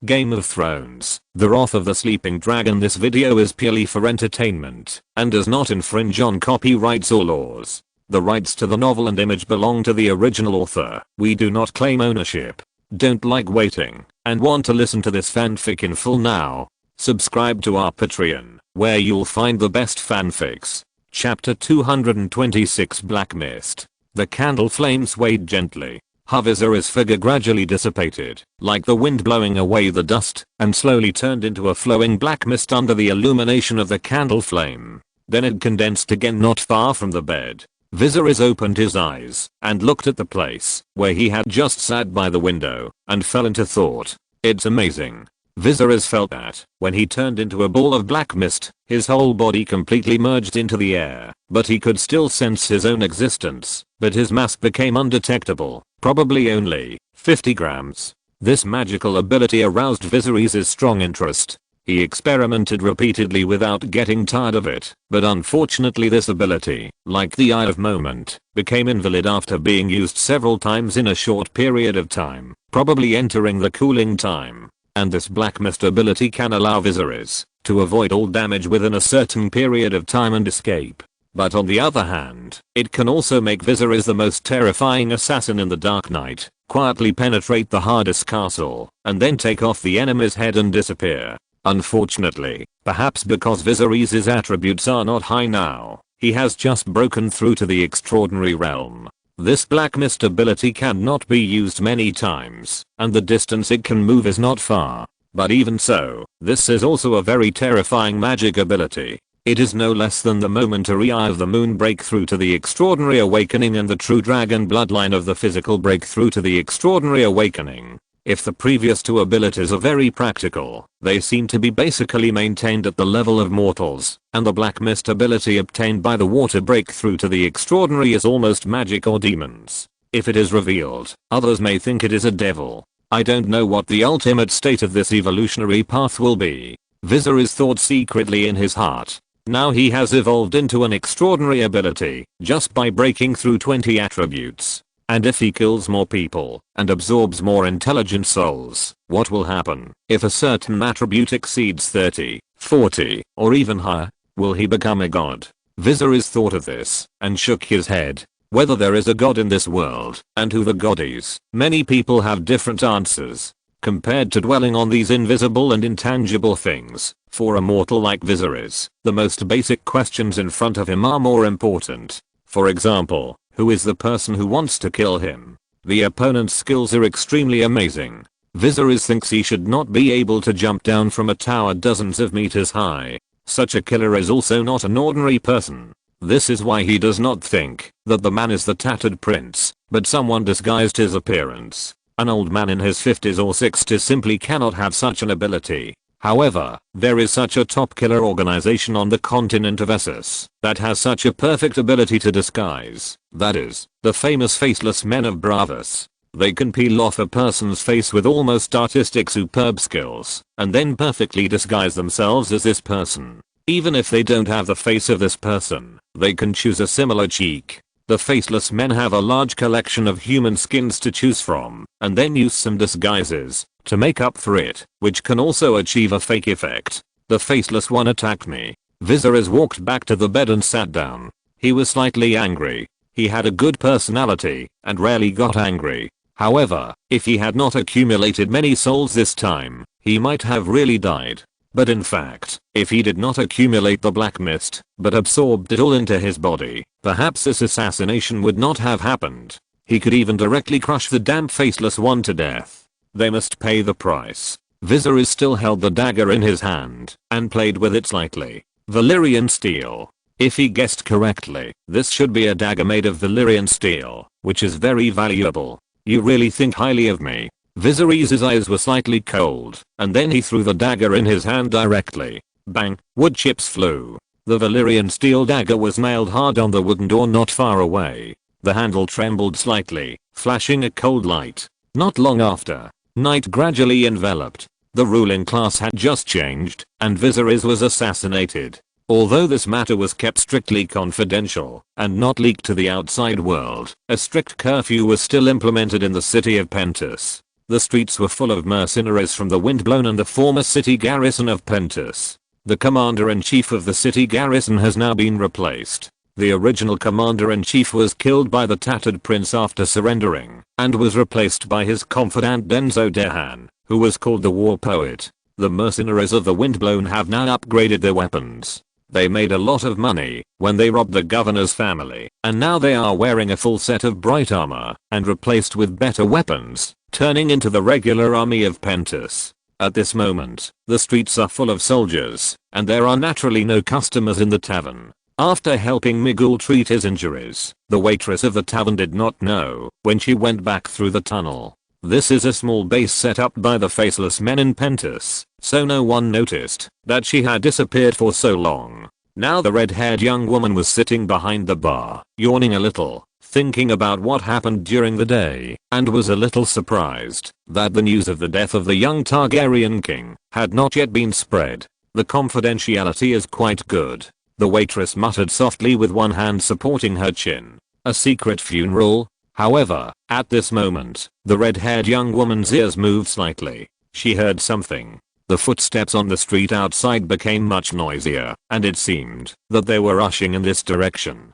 Game of Thrones, The Wrath of the Sleeping Dragon. This video is purely for entertainment and does not infringe on copyrights or laws. The rights to the novel and image belong to the original author. We do not claim ownership. Don't like waiting and want to listen to this fanfic in full now? Subscribe to our Patreon, where you'll find the best fanfics. Chapter 226 Black Mist. The candle flame swayed gently. Viserys' figure gradually dissipated, like the wind blowing away the dust, and slowly turned into a flowing black mist under the illumination of the candle flame. Then it condensed again not far from the bed. Viserys opened his eyes and looked at the place where he had just sat by the window and fell into thought. It's amazing. Viserys felt that when he turned into a ball of black mist, his whole body completely merged into the air, but he could still sense his own existence, but his mass became undetectable, probably only 50 grams. This magical ability aroused Viserys' strong interest. He experimented repeatedly without getting tired of it, but unfortunately this ability, like the Eye of Moment, became invalid after being used several times in a short period of time, probably entering the cooling time. And this black mist ability can allow Viserys to avoid all damage within a certain period of time and escape. But on the other hand, it can also make Viserys the most terrifying assassin in the Dark Knight, quietly penetrate the hardest castle, and then take off the enemy's head and disappear. Unfortunately, perhaps because Viserys' attributes are not high now, he has just broken through to the extraordinary realm. This black mist ability cannot be used many times, and the distance it can move is not far. But even so, this is also a very terrifying magic ability. It is no less than the momentary Eye of the Moon breakthrough to the extraordinary awakening and the true dragon bloodline of the physical breakthrough to the extraordinary awakening. If the previous two abilities are very practical, they seem to be basically maintained at the level of mortals, and the black mist ability obtained by the water breakthrough to the extraordinary is almost magic or demons. If it is revealed, others may think it is a devil. I don't know what the ultimate state of this evolutionary path will be. Viserys thought secretly in his heart. Now he has evolved into an extraordinary ability, just by breaking through 20 attributes. And if he kills more people and absorbs more intelligent souls, what will happen if a certain attribute exceeds 30, 40, or even higher? Will he become a god? Viserys thought of this and shook his head. Whether there is a god in this world and who the god is, many people have different answers. Compared to dwelling on these invisible and intangible things, for a mortal like Viserys, the most basic questions in front of him are more important. For example, who is the person who wants to kill him? The opponent's skills are extremely amazing. Viserys thinks he should not be able to jump down from a tower dozens of meters high. Such a killer is also not an ordinary person. This is why he does not think that the man is the tattered prince, but someone disguised his appearance. An old man in his 50s or 60s simply cannot have such an ability. However, there is such a top killer organization on the continent of Essos that has such a perfect ability to disguise. That is, the famous Faceless Men of Bravos. They can peel off a person's face with almost artistic superb skills, and then perfectly disguise themselves as this person. Even if they don't have the face of this person, they can choose a similar cheek. The Faceless Men have a large collection of human skins to choose from, and then use some disguises to make up for it, which can also achieve a fake effect. The Faceless One attacked me. Viserys walked back to the bed and sat down. He was slightly angry. He had a good personality and rarely got angry. However, if he had not accumulated many souls this time, he might have really died. But in fact, if he did not accumulate the black mist, but absorbed it all into his body, perhaps this assassination would not have happened. He could even directly crush the damn Faceless One to death. They must pay the price. Viserys still held the dagger in his hand and played with it slightly. Valyrian steel. If he guessed correctly, this should be a dagger made of Valyrian steel, which is very valuable. You really think highly of me. Viserys' eyes were slightly cold, and then he threw the dagger in his hand directly. Bang, wood chips flew. The Valyrian steel dagger was nailed hard on the wooden door not far away. The handle trembled slightly, flashing a cold light. Not long after, night gradually enveloped. The ruling class had just changed, and Viserys was assassinated. Although this matter was kept strictly confidential and not leaked to the outside world, a strict curfew was still implemented in the city of Pentus. The streets were full of mercenaries from the Windblown and the former city garrison of Pentus. The commander-in-chief of the city garrison has now been replaced. The original commander-in-chief was killed by the tattered prince after surrendering, and was replaced by his confidant Denzo Dehan, who was called the war poet. The mercenaries of the Windblown have now upgraded their weapons. They made a lot of money when they robbed the governor's family, and now they are wearing a full set of bright armor, and replaced with better weapons, turning into the regular army of Pentus. At this moment, the streets are full of soldiers, and there are naturally no customers in the tavern. After helping Miguel treat his injuries, the waitress of the tavern did not know when she went back through the tunnel. This is a small base set up by the faceless men in Pentus, so no one noticed that she had disappeared for so long. Now the red-haired young woman was sitting behind the bar, yawning a little, thinking about what happened during the day, and was a little surprised that the news of the death of the young Targaryen king had not yet been spread. The confidentiality is quite good. The waitress muttered softly with one hand supporting her chin. A secret funeral? However, at this moment, the red-haired young woman's ears moved slightly. She heard something. The footsteps on the street outside became much noisier, and it seemed that they were rushing in this direction.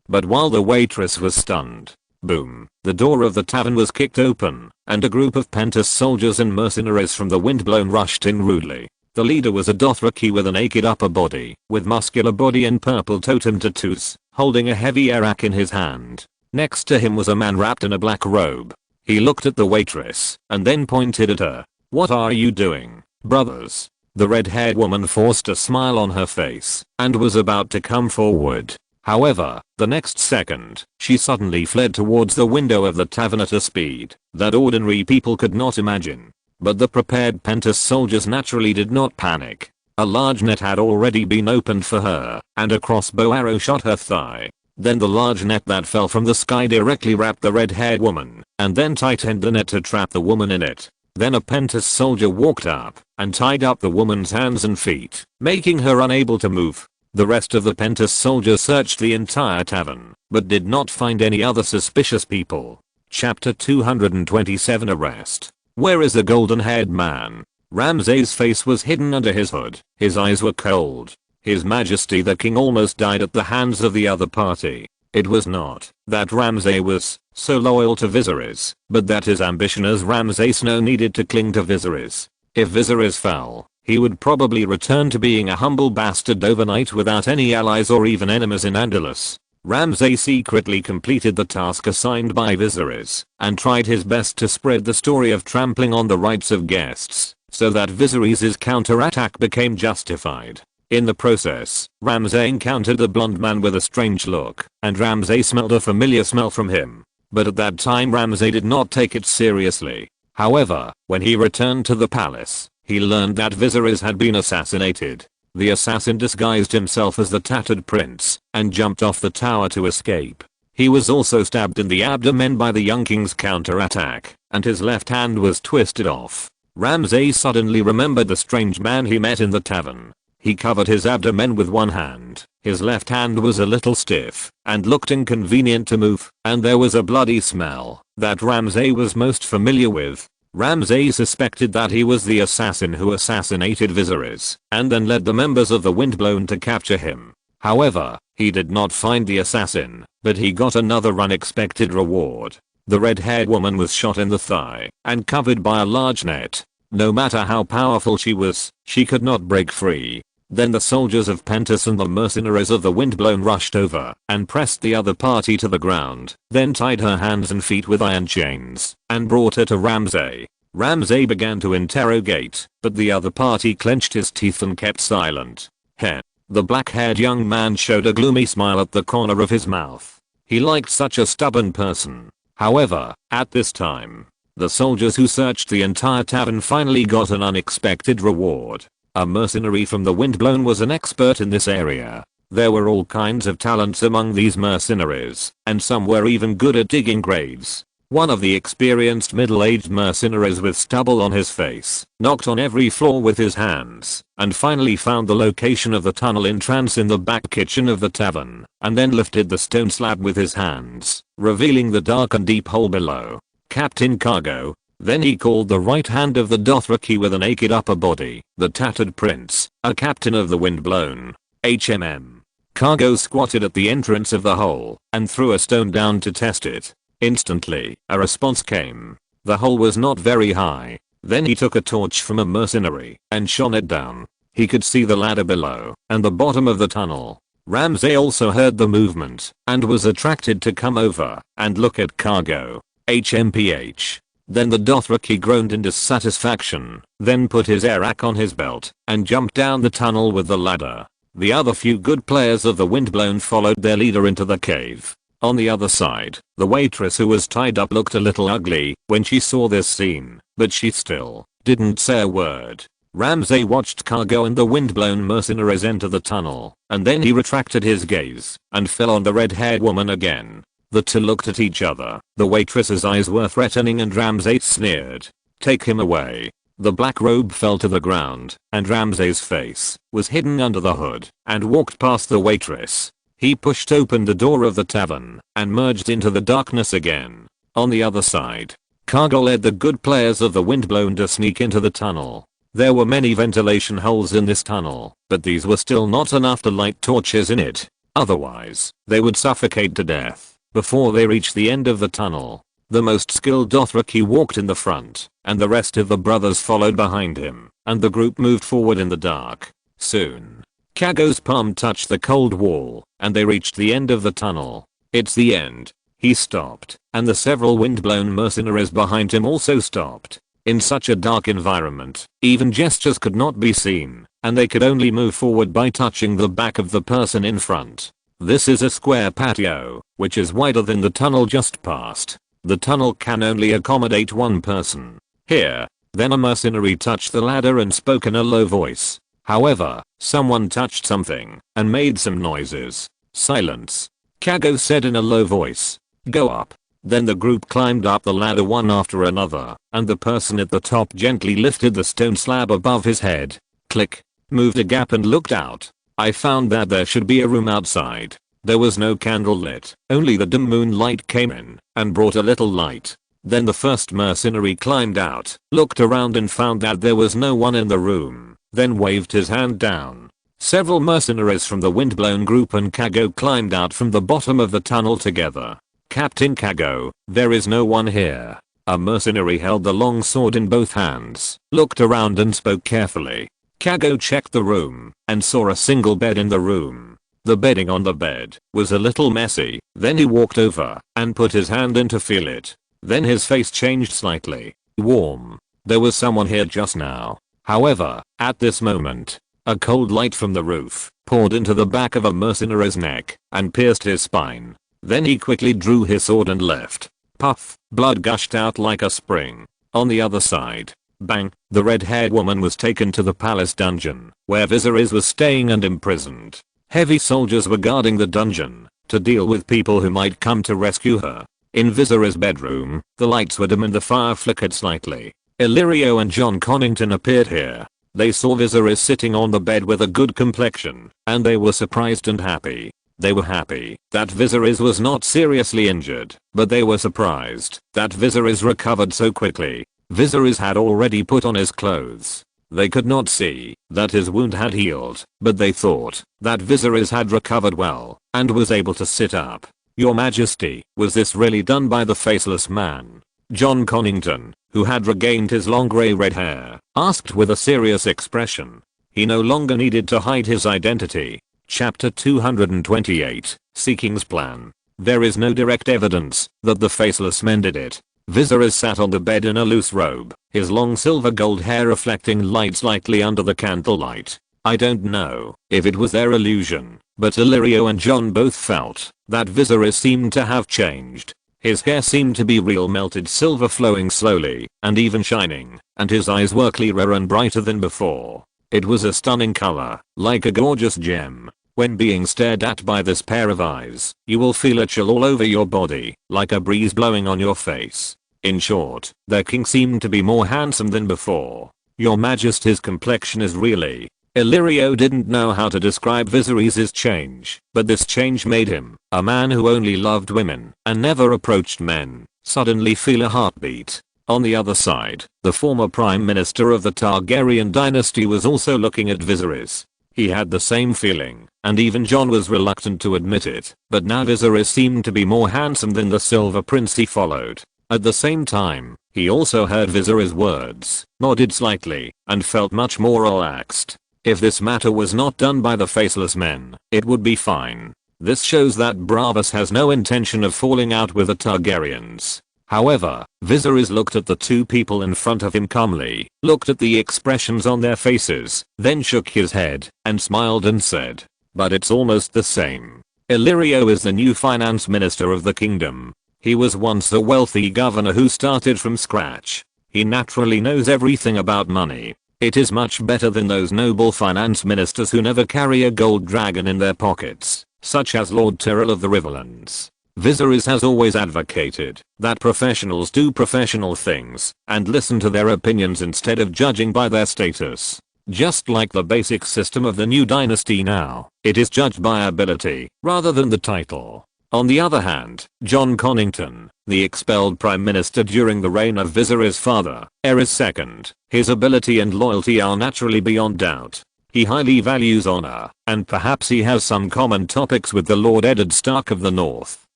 But while the waitress was stunned, boom, the door of the tavern was kicked open, and a group of Pentus soldiers and mercenaries from the Windblown rushed in rudely. The leader was a Dothraki with a naked upper body, with muscular body and purple totem tattoos, holding a heavy arak in his hand. Next to him was a man wrapped in a black robe. He looked at the waitress, and then pointed at her. "What are you doing, brothers?" The red-haired woman forced a smile on her face, and was about to come forward. However, the next second, she suddenly fled towards the window of the tavern at a speed that ordinary people could not imagine. But the prepared Pentus soldiers naturally did not panic. A large net had already been opened for her, and a crossbow arrow shot her thigh. Then the large net that fell from the sky directly wrapped the red-haired woman, and then tightened the net to trap the woman in it. Then a Pentus soldier walked up, and tied up the woman's hands and feet, making her unable to move. The rest of the Pentus soldiers searched the entire tavern, but did not find any other suspicious people. Chapter 227 Arrest. "Where is the golden-haired man?" Ramsay's face was hidden under his hood. His eyes were cold. His Majesty the King almost died at the hands of the other party. It was not that Ramsay was so loyal to Viserys, but that his ambition as Ramsay Snow needed to cling to Viserys. If Viserys fell, he would probably return to being a humble bastard overnight without any allies or even enemies in Andalus. Ramsay secretly completed the task assigned by Viserys, and tried his best to spread the story of trampling on the rights of guests, so that Viserys' counterattack became justified. In the process, Ramsay encountered a blonde man with a strange look, and Ramsay smelled a familiar smell from him. But at that time Ramsay did not take it seriously. However, when he returned to the palace, he learned that Viserys had been assassinated. The assassin disguised himself as the tattered prince, and jumped off the tower to escape. He was also stabbed in the abdomen by the young king's counterattack, and his left hand was twisted off. Ramsay suddenly remembered the strange man he met in the tavern. He covered his abdomen with one hand. His left hand was a little stiff, and looked inconvenient to move, and there was a bloody smell that Ramsay was most familiar with. Ramsay suspected that he was the assassin who assassinated Viserys, and then led the members of the Windblown to capture him. However, he did not find the assassin, but he got another unexpected reward. The red-haired woman was shot in the thigh, and covered by a large net. No matter how powerful she was, she could not break free. Then the soldiers of Pentus and the mercenaries of the Windblown rushed over, and pressed the other party to the ground, then tied her hands and feet with iron chains, and brought her to Ramsay. Ramsay began to interrogate, but the other party clenched his teeth and kept silent. The black-haired young man showed a gloomy smile at the corner of his mouth. He liked such a stubborn person. However, at this time, the soldiers who searched the entire tavern finally got an unexpected reward. A mercenary from the Windblown was an expert in this area. There were all kinds of talents among these mercenaries, and some were even good at digging graves. One of the experienced middle-aged mercenaries with stubble on his face knocked on every floor with his hands, and finally found the location of the tunnel entrance in the back kitchen of the tavern, and then lifted the stone slab with his hands, revealing the dark and deep hole below. "Captain Cargo, Then he called the right hand of the Dothraki with a naked upper body, the tattered prince, a captain of the windblown HMM. Cargo squatted at the entrance of the hole and threw a stone down to test it. Instantly, a response came. The hole was not very high. Then he took a torch from a mercenary and shone it down. He could see the ladder below and the bottom of the tunnel. Ramsay also heard the movement and was attracted to come over and look at Cargo. HMPH. Then the Dothraki groaned in dissatisfaction, then put his arak on his belt and jumped down the tunnel with the ladder. The other few good players of the windblown followed their leader into the cave. On the other side, the waitress who was tied up looked a little ugly when she saw this scene, but she still didn't say a word. Ramsay watched Cargo and the windblown mercenaries enter the tunnel, and then he retracted his gaze and fell on the red-haired woman again. The two looked at each other. The waitress's eyes were threatening and Ramsay sneered. "Take him away." The black robe fell to the ground, and Ramsay's face was hidden under the hood and walked past the waitress. He pushed open the door of the tavern and merged into the darkness again. On the other side, Cargo led the good players of the windblown to sneak into the tunnel. There were many ventilation holes in this tunnel, but these were still not enough to light torches in it. Otherwise, they would suffocate to death before they reached the end of the tunnel. The most skilled Dothraki walked in the front, and the rest of the brothers followed behind him, and the group moved forward in the dark. Soon, Cargo's palm touched the cold wall, and they reached the end of the tunnel. "It's the end." He stopped, and the several windblown mercenaries behind him also stopped. In such a dark environment, even gestures could not be seen, and they could only move forward by touching the back of the person in front. This is a square patio, which is wider than the tunnel just past. The tunnel can only accommodate one person. Here. Then a mercenary touched the ladder and spoke in a low voice. However, someone touched something and made some noises. "Silence," Cargo said in a low voice. "Go up." Then the group climbed up the ladder one after another, and the person at the top gently lifted the stone slab above his head. Click. Moved a gap and looked out. I found that there should be a room outside. There was no candle lit, only the dim moonlight came in and brought a little light. Then the first mercenary climbed out, looked around and found that there was no one in the room, then waved his hand down. Several mercenaries from the windblown group and Cargo climbed out from the bottom of the tunnel together. "Captain Cargo, there is no one here." A mercenary held the long sword in both hands, looked around and spoke carefully. Cargo checked the room and saw a single bed in the room. The bedding on the bed was a little messy. Then he walked over and put his hand in to feel it. Then his face changed slightly. Warm. There was someone here just now. However, at this moment, a cold light from the roof poured into the back of a mercenary's neck and pierced his spine. Then he quickly drew his sword and left. Puff. Blood gushed out like a spring. On the other side, bang, the red-haired woman was taken to the palace dungeon, where Viserys was staying and imprisoned. Heavy soldiers were guarding the dungeon to deal with people who might come to rescue her. In Viserys' bedroom, the lights were dim and the fire flickered slightly. Illyrio and John Connington appeared here. They saw Viserys sitting on the bed with a good complexion, and they were surprised and happy. They were happy that Viserys was not seriously injured, but they were surprised that Viserys recovered so quickly. Viserys had already put on his clothes. They could not see that his wound had healed, but they thought that Viserys had recovered well and was able to sit up. "Your Majesty, was this really done by the faceless man?" John Connington, who had regained his long grey-red hair, asked with a serious expression. He no longer needed to hide his identity. Chapter 228, Seeking's Plan. There is no direct evidence that the faceless men did it. Viserys sat on the bed in a loose robe, his long silver gold hair reflecting light slightly under the candlelight. I don't know if it was their illusion, but Illyrio and John both felt that Viserys seemed to have changed. His hair seemed to be real melted silver flowing slowly and even shining, and his eyes were clearer and brighter than before. It was a stunning color, like a gorgeous gem. When being stared at by this pair of eyes, you will feel a chill all over your body, like a breeze blowing on your face. In short, their king seemed to be more handsome than before. Your Majesty's complexion is really... Illyrio didn't know how to describe Viserys' change, but this change made him, a man who only loved women and never approached men, suddenly feel a heartbeat. On the other side, the former prime minister of the Targaryen dynasty was also looking at Viserys. He had the same feeling, and even Jon was reluctant to admit it, but now Viserys seemed to be more handsome than the Silver Prince he followed. At the same time, he also heard Viserys' words, nodded slightly, and felt much more relaxed. If this matter was not done by the Faceless Men, it would be fine. This shows that Braavos has no intention of falling out with the Targaryens. However, Viserys looked at the two people in front of him calmly, looked at the expressions on their faces, then shook his head, and smiled and said, "But it's almost the same. Illyrio is the new finance minister of the kingdom. He was once a wealthy governor who started from scratch. He naturally knows everything about money. It is much better than those noble finance ministers who never carry a gold dragon in their pockets, such as Lord Tyrell of the Riverlands." Viserys has always advocated that professionals do professional things and listen to their opinions instead of judging by their status. Just like the basic system of the new dynasty now, it is judged by ability rather than the title. On the other hand, Jon Connington, the expelled prime minister during the reign of Viserys' father, Aerys II, his ability and loyalty are naturally beyond doubt. He highly values honor, and perhaps he has some common topics with the Lord Eddard Stark of the North.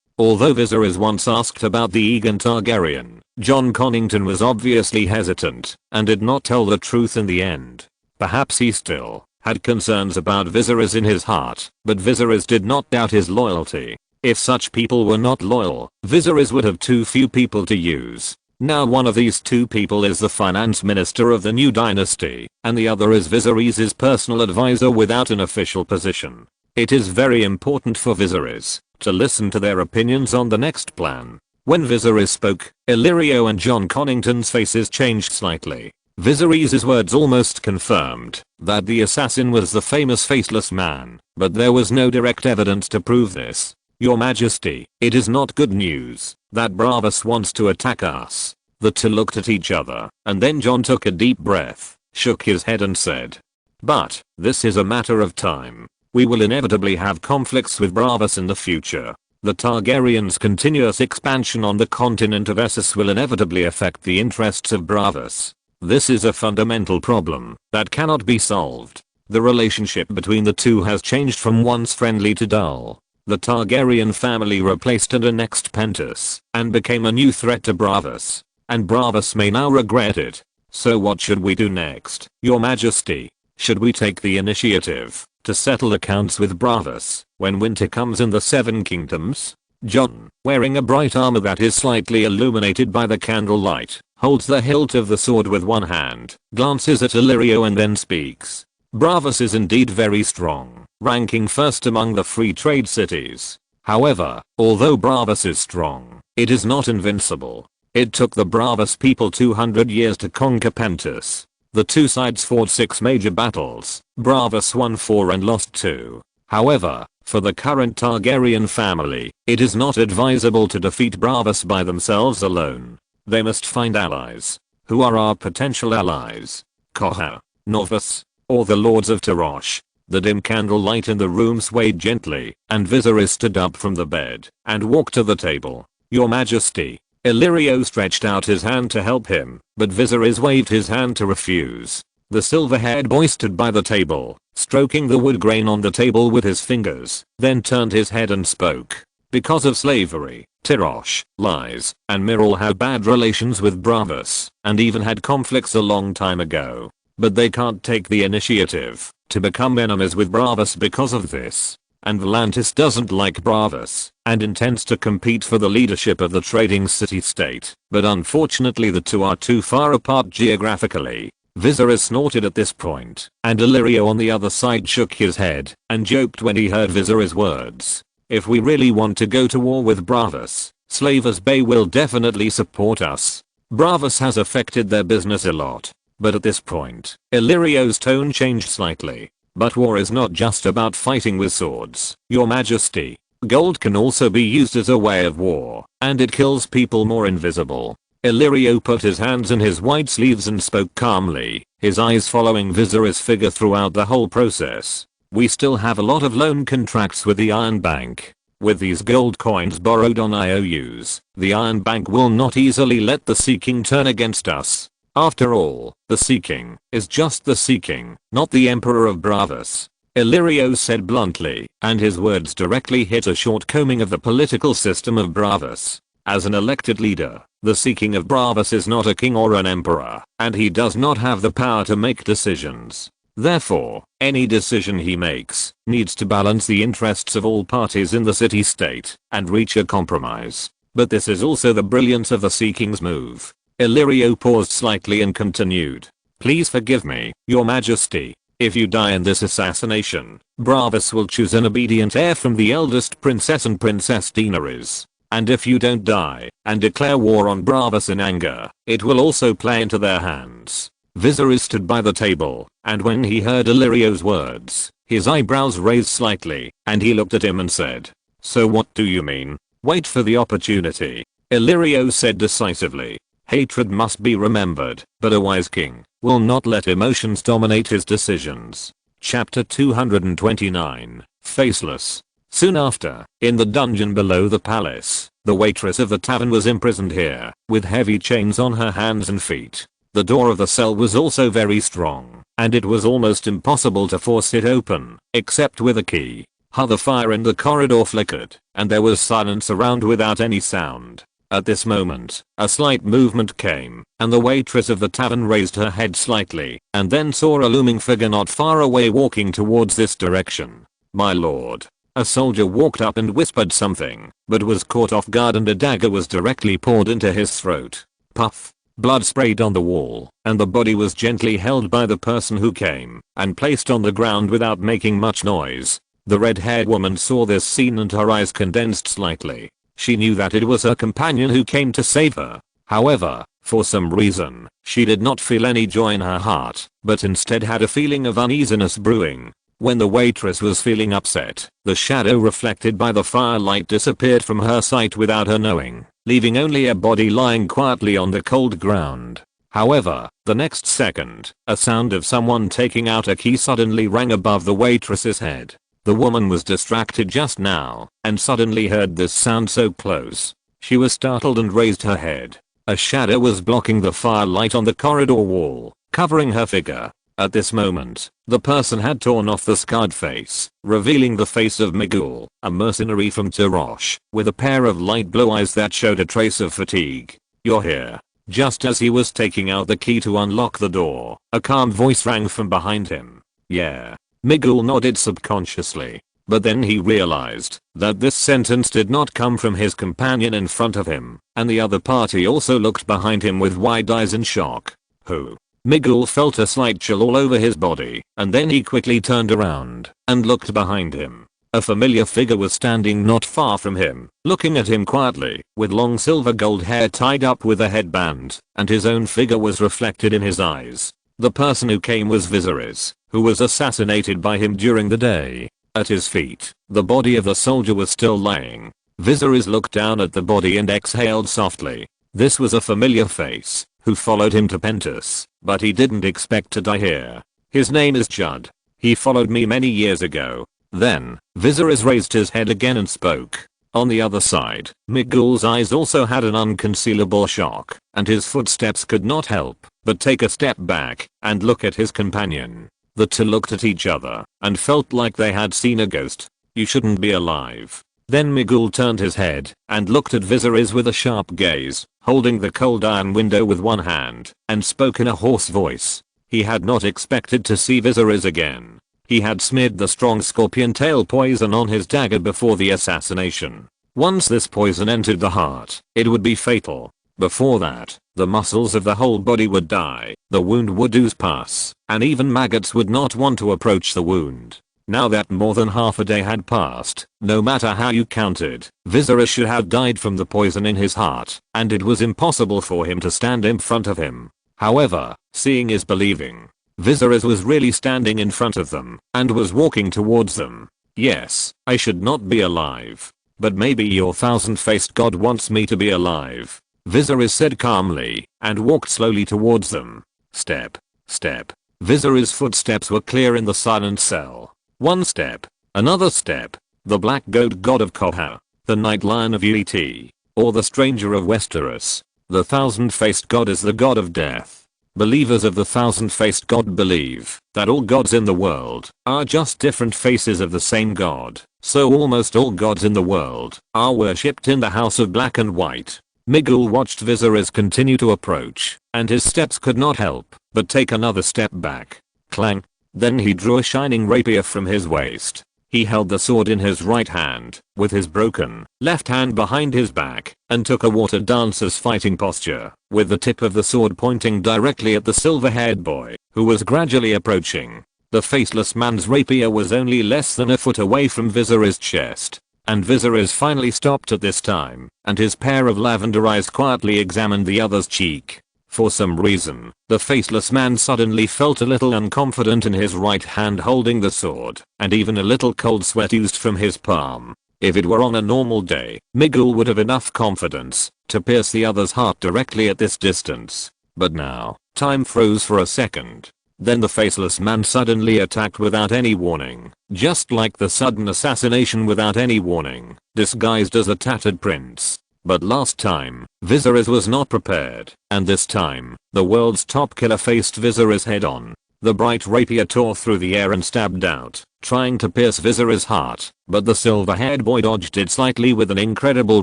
Although Viserys once asked about the Aegon Targaryen, Jon Connington was obviously hesitant and did not tell the truth in the end. Perhaps he still had concerns about Viserys in his heart, but Viserys did not doubt his loyalty. If such people were not loyal, Viserys would have too few people to use. Now one of these two people is the finance minister of the new dynasty, and the other is Viserys' personal advisor without an official position. It is very important for Viserys to listen to their opinions on the next plan. When Viserys spoke, Illyrio and Jon Connington's faces changed slightly. Viserys' words almost confirmed that the assassin was the famous Faceless Man, but there was no direct evidence to prove this. "Your Majesty, it is not good news that Braavos wants to attack us." The two looked at each other, and then Jon took a deep breath, shook his head and said, "But this is a matter of time. We will inevitably have conflicts with Braavos in the future. The Targaryens' continuous expansion on the continent of Essos will inevitably affect the interests of Braavos. This is a fundamental problem that cannot be solved. The relationship between the two has changed from once friendly to dull. The Targaryen family replaced and annexed Pentos and became a new threat to Braavos, and Braavos may now regret it. So what should we do next, Your Majesty? Should we take the initiative to settle accounts with Braavos when winter comes in the Seven Kingdoms?" Jon, wearing a bright armor that is slightly illuminated by the candlelight, holds the hilt of the sword with one hand, glances at Illyrio and then speaks. "Braavos is indeed very strong, ranking first among the free trade cities. However, although Braavos is strong, it is not invincible. It took the Braavos people 200 years to conquer Pentos. The two sides fought 6 major battles. Braavos won 4 and lost 2. However, for the current Targaryen family, it is not advisable to defeat Braavos by themselves alone. They must find allies. Who are our potential allies? Koha, Novus, or the Lords of Tarosh?" The dim candlelight in the room swayed gently, and Viserys stood up from the bed and walked to the table. "Your Majesty." Illyrio stretched out his hand to help him, but Viserys waved his hand to refuse. The silver-haired boy stood by the table, stroking the wood grain on the table with his fingers, then turned his head and spoke. "Because of slavery, Tarosh, lies, and Myrrell had bad relations with Braavos, and even had conflicts a long time ago. But they can't take the initiative to become enemies with Braavos because of this. And Volantis doesn't like Braavos, and intends to compete for the leadership of the trading city-state, but unfortunately the two are too far apart geographically." Viserys snorted at this point, and Illyrio on the other side shook his head, and joked when he heard Viserys' words. "If we really want to go to war with Braavos, Slavers Bay will definitely support us. Braavos has affected their business a lot." But at this point, Illyrio's tone changed slightly. "But war is not just about fighting with swords, Your Majesty. Gold can also be used as a way of war, and it kills people more invisible." Illyrio put his hands in his wide sleeves and spoke calmly, his eyes following Viserys' figure throughout the whole process. "We still have a lot of loan contracts with the Iron Bank. With these gold coins borrowed on IOUs, the Iron Bank will not easily let the Sea King turn against us. After all, the Sea King is just the Sea King, not the Emperor of Bravos. Illyrio said bluntly, and his words directly hit a shortcoming of the political system of Bravos. As an elected leader, the Sea King of Bravos is not a king or an emperor, and he does not have the power to make decisions. Therefore, any decision he makes needs to balance the interests of all parties in the city-state and reach a compromise. But this is also the brilliance of the Sea King's move. Illyrio paused slightly and continued. Please forgive me, Your Majesty. If you die in this assassination, Bravos will choose an obedient heir from the eldest princess and Princess Daenerys. And if you don't die and declare war on Bravos in anger, it will also play into their hands. Viserys stood by the table, and when he heard Illyrio's words, his eyebrows raised slightly, and he looked at him and said, "So what do you mean? Wait for the opportunity." Illyrio said decisively, "Hatred must be remembered, but a wise king will not let emotions dominate his decisions." Chapter 229, Faceless. Soon after, in the dungeon below the palace, the waitress of the tavern was imprisoned here, with heavy chains on her hands and feet. The door of the cell was also very strong, and it was almost impossible to force it open, except with a key. The fire in the corridor flickered, and there was silence around without any sound. At this moment, a slight movement came, and the waitress of the tavern raised her head slightly, and then saw a looming figure not far away walking towards this direction. "My lord." A soldier walked up and whispered something, but was caught off guard and a dagger was directly poured into his throat. Puff. Blood sprayed on the wall, and the body was gently held by the person who came, and placed on the ground without making much noise. The red-haired woman saw this scene and her eyes condensed slightly. She knew that it was her companion who came to save her. However, for some reason, she did not feel any joy in her heart, but instead had a feeling of uneasiness brewing. When the waitress was feeling upset, the shadow reflected by the firelight disappeared from her sight without her knowing, leaving only a body lying quietly on the cold ground. However, the next second, a sound of someone taking out a key suddenly rang above the waitress's head. The woman was distracted just now, and suddenly heard this sound so close. She was startled and raised her head. A shadow was blocking the firelight on the corridor wall, covering her figure. At this moment, the person had torn off the scarred face, revealing the face of Miguel, a mercenary from Tirosh, with a pair of light blue eyes that showed a trace of fatigue. "You're here." Just as he was taking out the key to unlock the door, a calm voice rang from behind him. "Yeah." Miguel nodded subconsciously, but then he realized that this sentence did not come from his companion in front of him, and the other party also looked behind him with wide eyes in shock. "Who?" Miguel felt a slight chill all over his body, and then he quickly turned around and looked behind him. A familiar figure was standing not far from him, looking at him quietly, with long silver gold hair tied up with a headband, and his own figure was reflected in his eyes. The person who came was Viserys, who was assassinated by him during the day. At his feet, the body of the soldier was still lying. Viserys looked down at the body and exhaled softly. This was a familiar face, who followed him to Pentus, but he didn't expect to die here. "His name is Judd. He followed me many years ago." Then, Viserys raised his head again and spoke. On the other side, Miguel's eyes also had an unconcealable shock, and his footsteps could not help but take a step back and look at his companion. The two looked at each other and felt like they had seen a ghost. "You shouldn't be alive." Then Miguel turned his head and looked at Viserys with a sharp gaze, holding the cold iron window with one hand, and spoke in a hoarse voice. He had not expected to see Viserys again. He had smeared the strong scorpion tail poison on his dagger before the assassination. Once this poison entered the heart, it would be fatal. Before that, the muscles of the whole body would die, the wound would ooze pus, and even maggots would not want to approach the wound. Now that more than half a day had passed, no matter how you counted, Viserys should have died from the poison in his heart, and it was impossible for him to stand in front of him. However, seeing is believing. Viserys was really standing in front of them, and was walking towards them. "Yes, I should not be alive. But maybe your thousand-faced god wants me to be alive," Viserys said calmly, and walked slowly towards them. Step. Step. Viserys' footsteps were clear in the silent cell. One step. Another step. the black goat god of Koha, the night lion of Uet, or the stranger of Westeros. The thousand-faced god is the god of death. Believers of the thousand-faced god believe that all gods in the world are just different faces of the same god, so almost all gods in the world are worshipped in the House of Black and White. Miguel watched Viserys continue to approach, and his steps could not help but take another step back. Clang. Then he drew a shining rapier from his waist. He held the sword in his right hand, with his broken left hand behind his back, and took a water dancer's fighting posture, with the tip of the sword pointing directly at the silver-haired boy, who was gradually approaching. The faceless man's rapier was only less than a foot away from Viserys' chest, and Viserys finally stopped at this time, and his pair of lavender eyes quietly examined the other's cheek. For some reason, the faceless man suddenly felt a little unconfident in his right hand holding the sword, and even a little cold sweat oozed from his palm. If it were on a normal day, Miguel would have enough confidence to pierce the other's heart directly at this distance. But now, time froze for a second. Then the faceless man suddenly attacked without any warning, just like the sudden assassination without any warning, disguised as a tattered prince. But last time, Viserys was not prepared, and this time, the world's top killer faced Viserys head on. The bright rapier tore through the air and stabbed out, trying to pierce Viserys' heart, but the silver-haired boy dodged it slightly with an incredible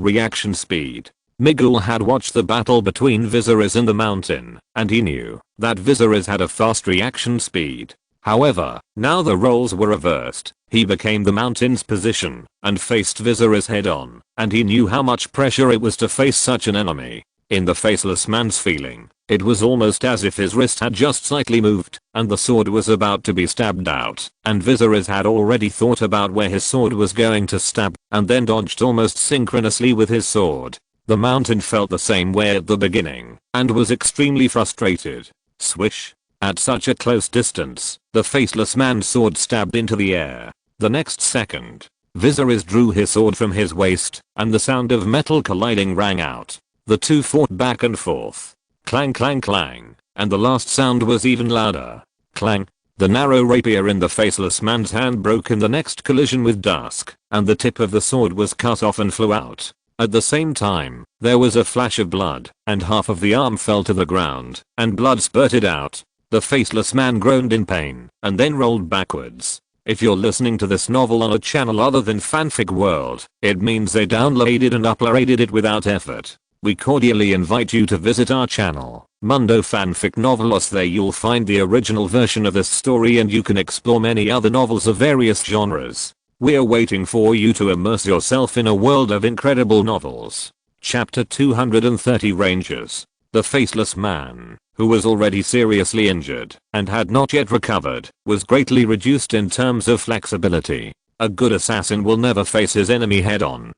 reaction speed. Miguel had watched the battle between Viserys and the mountain, and he knew that Viserys had a fast reaction speed. However, now the roles were reversed. He became the mountain's position and faced Viserys head on, and he knew how much pressure it was to face such an enemy. In the faceless man's feeling, it was almost as if his wrist had just slightly moved, and the sword was about to be stabbed out, and Viserys had already thought about where his sword was going to stab, and then dodged almost synchronously with his sword. The mountain felt the same way at the beginning, and was extremely frustrated. Swish. At such a close distance, the faceless man's sword stabbed into the air. The next second, Viserys drew his sword from his waist, and the sound of metal colliding rang out. The two fought back and forth. Clang clang clang, and the last sound was even louder. Clang. The narrow rapier in the faceless man's hand broke in the next collision with Dusk, and the tip of the sword was cut off and flew out. At the same time, there was a flash of blood, and half of the arm fell to the ground, and blood spurted out. The faceless man groaned in pain, and then rolled backwards. If you're listening to this novel on a channel other than Fanfic World, it means they downloaded and uploaded it without effort. We cordially invite you to visit our channel, Mundo Fanfic Novelos. There you'll find the original version of this story, and you can explore many other novels of various genres. We're waiting for you to immerse yourself in a world of incredible novels. Chapter 230 Rangers. The faceless man, who was already seriously injured and had not yet recovered, was greatly reduced in terms of flexibility. A good assassin will never face his enemy head on.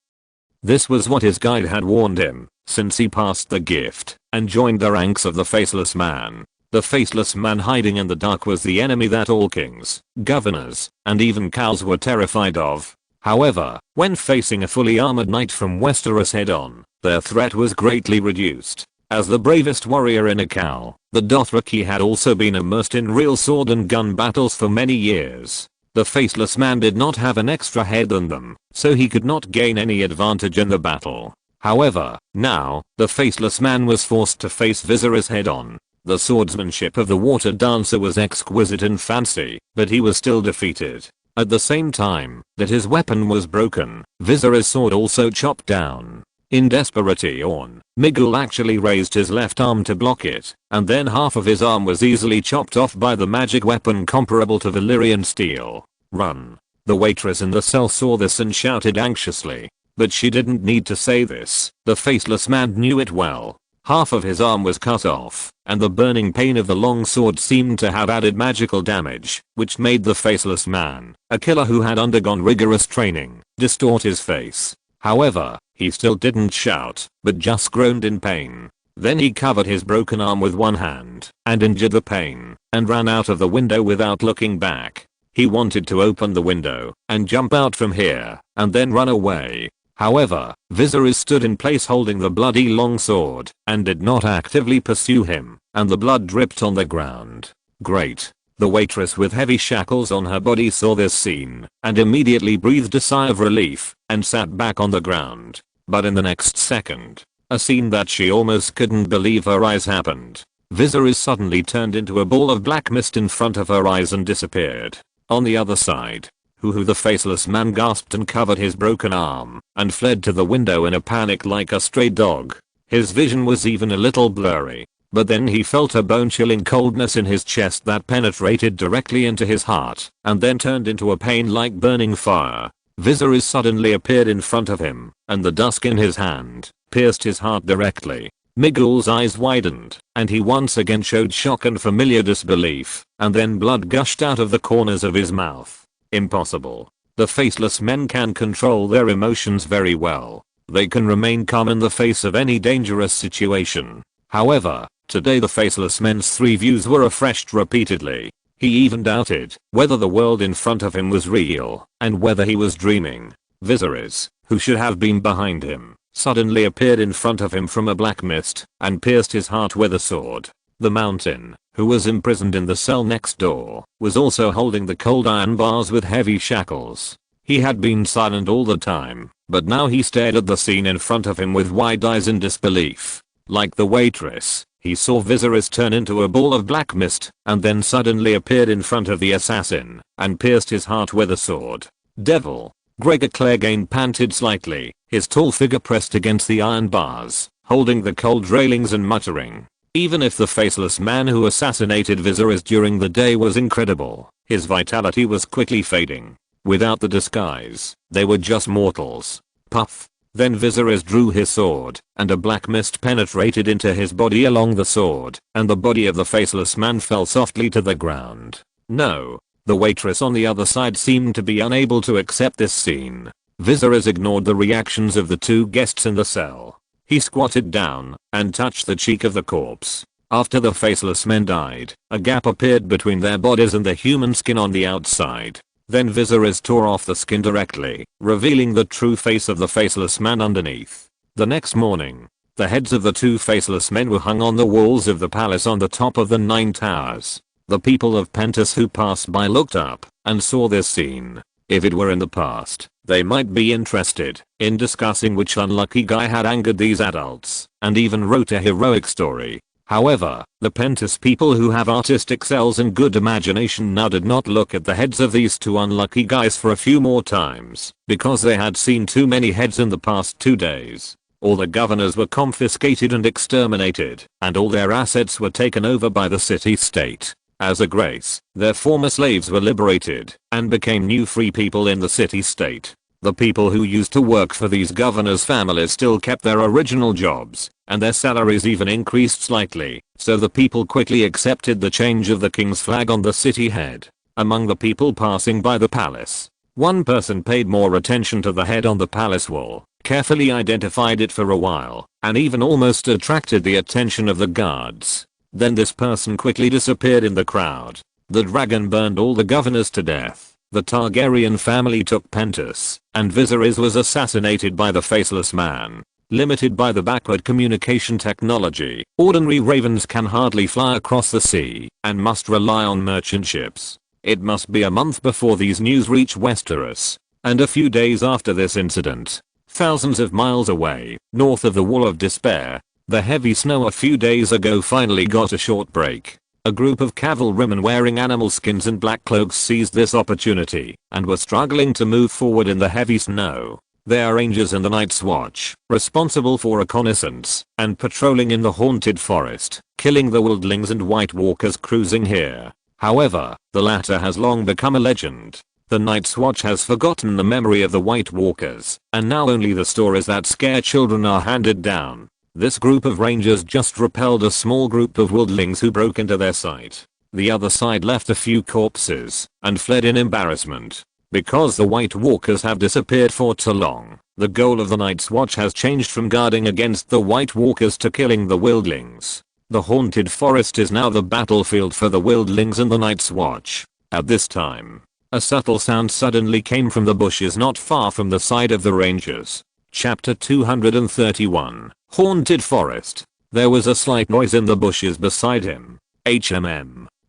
This was what his guide had warned him, since he passed the gift and joined the ranks of the faceless man. The faceless man hiding in the dark was the enemy that all kings, governors, and even cows were terrified of. However, when facing a fully armored knight from Westeros head on, their threat was greatly reduced. As the bravest warrior in a cow, the Dothraki had also been immersed in real sword and gun battles for many years. The faceless man did not have an extra head than them, so he could not gain any advantage in the battle. However, now, the faceless man was forced to face Viserys head on. The swordsmanship of the water dancer was exquisite and fancy, but he was still defeated. At the same time that his weapon was broken, Viserys' sword also chopped down. In desperation, Miguel actually raised his left arm to block it, and then half of his arm was easily chopped off by the magic weapon comparable to Valyrian steel. Run. The waitress in the cell saw this and shouted anxiously. But she didn't need to say this, the faceless man knew it well. Half of his arm was cut off, and the burning pain of the long sword seemed to have added magical damage, which made the faceless man, a killer who had undergone rigorous training, distort his face. However, he still didn't shout, but just groaned in pain. Then he covered his broken arm with one hand, and endured the pain, and ran out of the window without looking back. He wanted to open the window, and jump out from here, and then run away. However, Viserys stood in place holding the bloody long sword, and did not actively pursue him, and the blood dripped on the ground. Great. The waitress with heavy shackles on her body saw this scene and immediately breathed a sigh of relief and sat back on the ground. But in the next second, a scene that she almost couldn't believe her eyes happened. Viserys suddenly turned into a ball of black mist in front of her eyes and disappeared. On the other side, the faceless man gasped and covered his broken arm and fled to the window in a panic like a stray dog. His vision was even a little blurry, but then he felt a bone-chilling coldness in his chest that penetrated directly into his heart and then turned into a pain like burning fire. Viserys suddenly appeared in front of him, and the dusk in his hand pierced his heart directly. Miguel's eyes widened, and he once again showed shock and familiar disbelief, and then blood gushed out of the corners of his mouth. Impossible. The faceless men can control their emotions very well. They can remain calm in the face of any dangerous situation. However, today the faceless men's three views were refreshed repeatedly. He even doubted whether the world in front of him was real, and whether he was dreaming. Viserys, who should have been behind him, suddenly appeared in front of him from a black mist and pierced his heart with a sword. The mountain, who was imprisoned in the cell next door, was also holding the cold iron bars with heavy shackles. He had been silent all the time, but now he stared at the scene in front of him with wide eyes in disbelief. Like the waitress, he saw Viserys turn into a ball of black mist and then suddenly appeared in front of the assassin and pierced his heart with a sword. Devil. Gregor Clegane panted slightly, his tall figure pressed against the iron bars, holding the cold railings and muttering. Even if the faceless man who assassinated Viserys during the day was incredible, his vitality was quickly fading. Without the disguise, they were just mortals. Puff. Then Viserys drew his sword, and a black mist penetrated into his body along the sword, and the body of the faceless man fell softly to the ground. No. The waitress on the other side seemed to be unable to accept this scene. Viserys ignored the reactions of the two guests in the cell. He squatted down and touched the cheek of the corpse. After the faceless men died, a gap appeared between their bodies and the human skin on the outside. Then Viserys tore off the skin directly, revealing the true face of the faceless man underneath. The next morning, the heads of the two faceless men were hung on the walls of the palace on the top of the 9 towers. The people of Pentos who passed by looked up and saw this scene. If it were in the past, they might be interested in discussing which unlucky guy had angered these adults and even wrote a heroic story. However, the Pentos people who have artistic cells and good imagination now did not look at the heads of these two unlucky guys for a few more times because they had seen too many heads in the past 2 days. All the governors were confiscated and exterminated, and all their assets were taken over by the city-state. As a grace, their former slaves were liberated and became new free people in the city-state. The people who used to work for these governors' families still kept their original jobs, and their salaries even increased slightly, so the people quickly accepted the change of the king's flag on the city head. Among the people passing by the palace, one person paid more attention to the head on the palace wall, carefully identified it for a while, and even almost attracted the attention of the guards. Then this person quickly disappeared in the crowd. The dragon burned all the governors to death. The Targaryen family took Pentos, and Viserys was assassinated by the faceless man. Limited by the backward communication technology, ordinary ravens can hardly fly across the sea and must rely on merchant ships. It must be a month before these news reach Westeros, and a few days after this incident, thousands of miles away, north of the Wall of Despair, the heavy snow a few days ago finally got a short break. A group of cavalrymen wearing animal skins and black cloaks seized this opportunity and were struggling to move forward in the heavy snow. They are rangers in the Night's Watch, responsible for reconnaissance and patrolling in the haunted forest, killing the wildlings and White Walkers cruising here. However, the latter has long become a legend. The Night's Watch has forgotten the memory of the White Walkers, and now only the stories that scare children are handed down. This group of rangers just repelled a small group of wildlings who broke into their sight. The other side left a few corpses and fled in embarrassment. Because the White Walkers have disappeared for too long, the goal of the Night's Watch has changed from guarding against the White Walkers to killing the wildlings. The haunted forest is now the battlefield for the wildlings and the Night's Watch. At this time, a subtle sound suddenly came from the bushes not far from the side of the rangers. Chapter 231. Haunted Forest. There was a slight noise in the bushes beside him.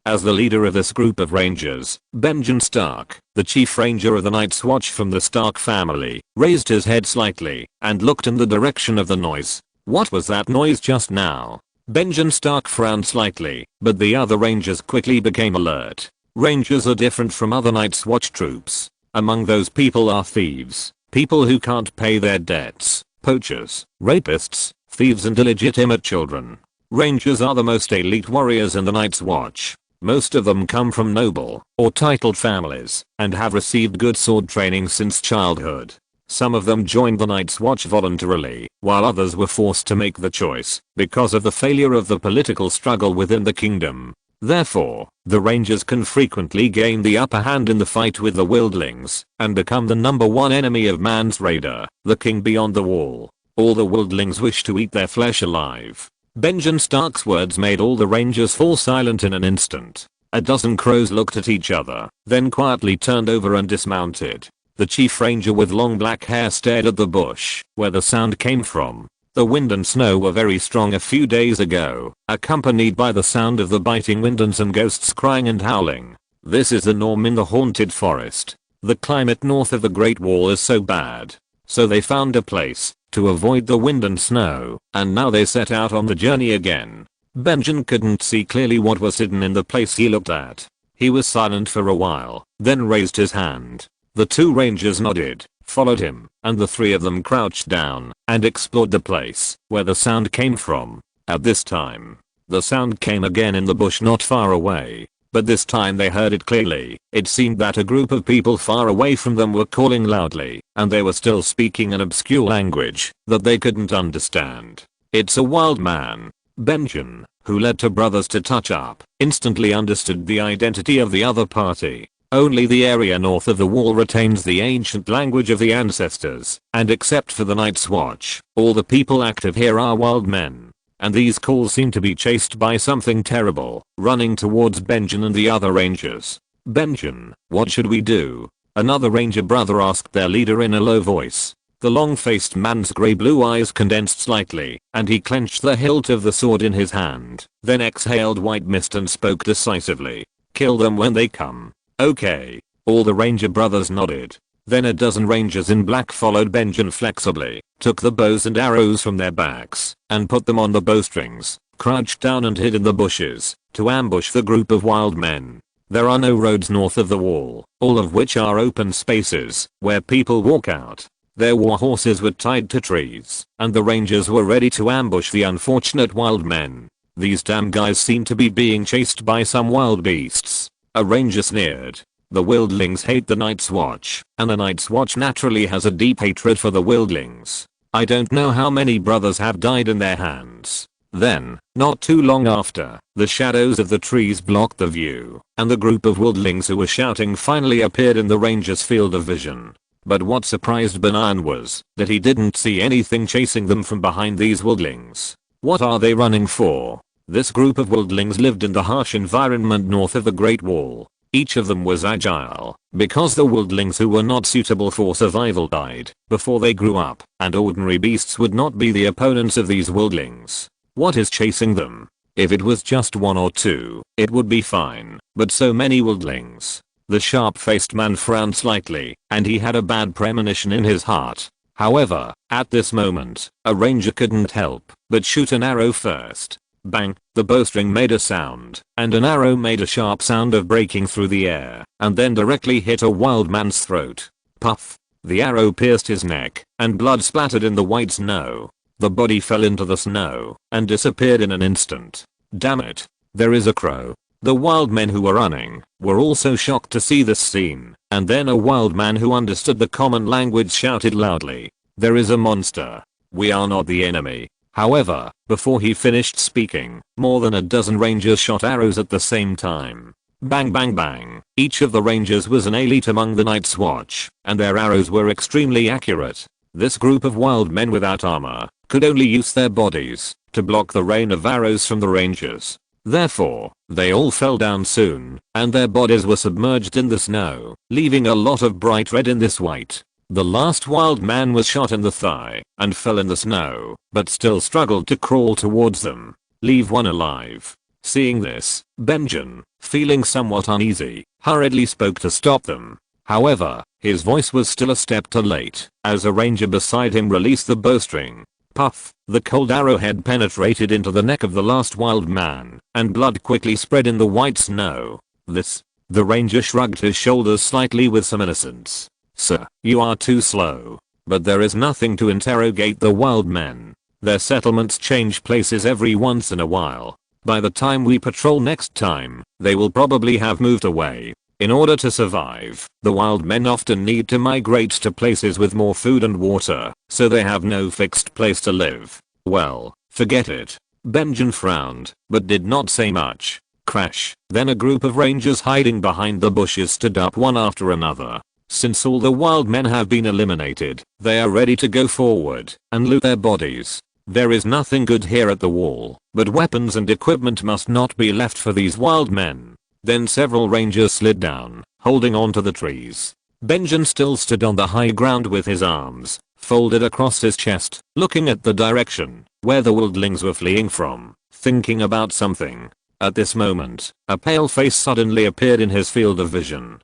As the leader of this group of rangers, Benjamin Stark, the chief ranger of the Night's Watch from the Stark family, raised his head slightly and looked in the direction of the noise. What was that noise just now? Benjamin Stark frowned slightly, but the other rangers quickly became alert. Rangers are different from other Night's Watch troops. Among those people are thieves, people who can't pay their debts, poachers, rapists, thieves and illegitimate children. Rangers are the most elite warriors in the Night's Watch. Most of them come from noble or titled families and have received good sword training since childhood. Some of them joined the Night's Watch voluntarily, while others were forced to make the choice because of the failure of the political struggle within the kingdom. Therefore, the rangers can frequently gain the upper hand in the fight with the wildlings and become the number one enemy of man's raider, the king beyond the wall. All the wildlings wish to eat their flesh alive. Benjamin Stark's words made all the rangers fall silent in an instant. A dozen crows looked at each other, then quietly turned over and dismounted. The chief ranger with long black hair stared at the bush where the sound came from. The wind and snow were very strong a few days ago, accompanied by the sound of the biting wind and some ghosts crying and howling. This is the norm in the haunted forest. The climate north of the Great Wall is so bad. So they found a place to avoid the wind and snow, and now they set out on the journey again. Benjamin couldn't see clearly what was hidden in the place he looked at. He was silent for a while, then raised his hand. The two rangers nodded, followed him, and the three of them crouched down and explored the place where the sound came from. At this time, the sound came again in the bush not far away, but this time they heard it clearly. It seemed that a group of people far away from them were calling loudly, and they were still speaking an obscure language that they couldn't understand. It's a wild man. Benjamin, who led two brothers to touch up, instantly understood the identity of the other party. Only the area north of the wall retains the ancient language of the ancestors, and except for the Night's Watch, all the people active here are wild men. And these calls seem to be chased by something terrible, running towards Benjamin and the other rangers. Benjamin, what should we do? Another ranger brother asked their leader in a low voice. The long-faced man's grey-blue eyes condensed slightly, and he clenched the hilt of the sword in his hand, then exhaled white mist and spoke decisively. Kill them when they come. Okay. All the ranger brothers nodded. Then a dozen rangers in black followed Benjamin flexibly, took the bows and arrows from their backs, and put them on the bowstrings, crouched down and hid in the bushes, to ambush the group of wild men. There are no roads north of the wall, all of which are open spaces, where people walk out. Their war horses were tied to trees, and the rangers were ready to ambush the unfortunate wild men. These damn guys seem to be being chased by some wild beasts. A ranger sneered. The wildlings hate the Night's Watch, and the Night's Watch naturally has a deep hatred for the wildlings. I don't know how many brothers have died in their hands. Then, not too long after, the shadows of the trees blocked the view, and the group of wildlings who were shouting finally appeared in the ranger's field of vision. But what surprised Banan was that he didn't see anything chasing them from behind these wildlings. What are they running for? This group of wildlings lived in the harsh environment north of the Great Wall. Each of them was agile, because the wildlings who were not suitable for survival died before they grew up, and ordinary beasts would not be the opponents of these wildlings. What is chasing them? If it was just one or two, it would be fine, but so many wildlings. The sharp-faced man frowned slightly, and he had a bad premonition in his heart. However, at this moment, a ranger couldn't help but shoot an arrow first. Bang, the bowstring made a sound, and an arrow made a sharp sound of breaking through the air, and then directly hit a wild man's throat. Puff! The arrow pierced his neck, and blood splattered in the white snow. The body fell into the snow, and disappeared in an instant. Damn it! There is a crow. The wild men who were running were also shocked to see this scene, and then a wild man who understood the common language shouted loudly. There is a monster. We are not the enemy. However, before he finished speaking, more than a dozen rangers shot arrows at the same time. Bang bang bang. Each of the rangers was an elite among the Night's Watch, and their arrows were extremely accurate. This group of wild men without armor could only use their bodies to block the rain of arrows from the rangers. Therefore, they all fell down soon, and their bodies were submerged in the snow, leaving a lot of bright red in this white. The last wild man was shot in the thigh and fell in the snow, but still struggled to crawl towards them. Leave one alive. Seeing this, Benjamin, feeling somewhat uneasy, hurriedly spoke to stop them. However, his voice was still a step too late, as a ranger beside him released the bowstring. Puff, the cold arrowhead penetrated into the neck of the last wild man, and blood quickly spread in the white snow. This. The ranger shrugged his shoulders slightly with some innocence. Sir, you are too slow. But there is nothing to interrogate the wild men. Their settlements change places every once in a while. By the time we patrol next time, they will probably have moved away. In order to survive, the wild men often need to migrate to places with more food and water, so they have no fixed place to live. Well, forget it. Benjamin frowned, but did not say much. Crash. Then a group of rangers hiding behind the bushes stood up one after another. Since all the wild men have been eliminated, they are ready to go forward and loot their bodies. There is nothing good here at the wall, but weapons and equipment must not be left for these wild men. Then several rangers slid down, holding on to the trees. Benjamin still stood on the high ground with his arms folded across his chest, looking at the direction where the wildlings were fleeing from, thinking about something. At this moment, a pale face suddenly appeared in his field of vision.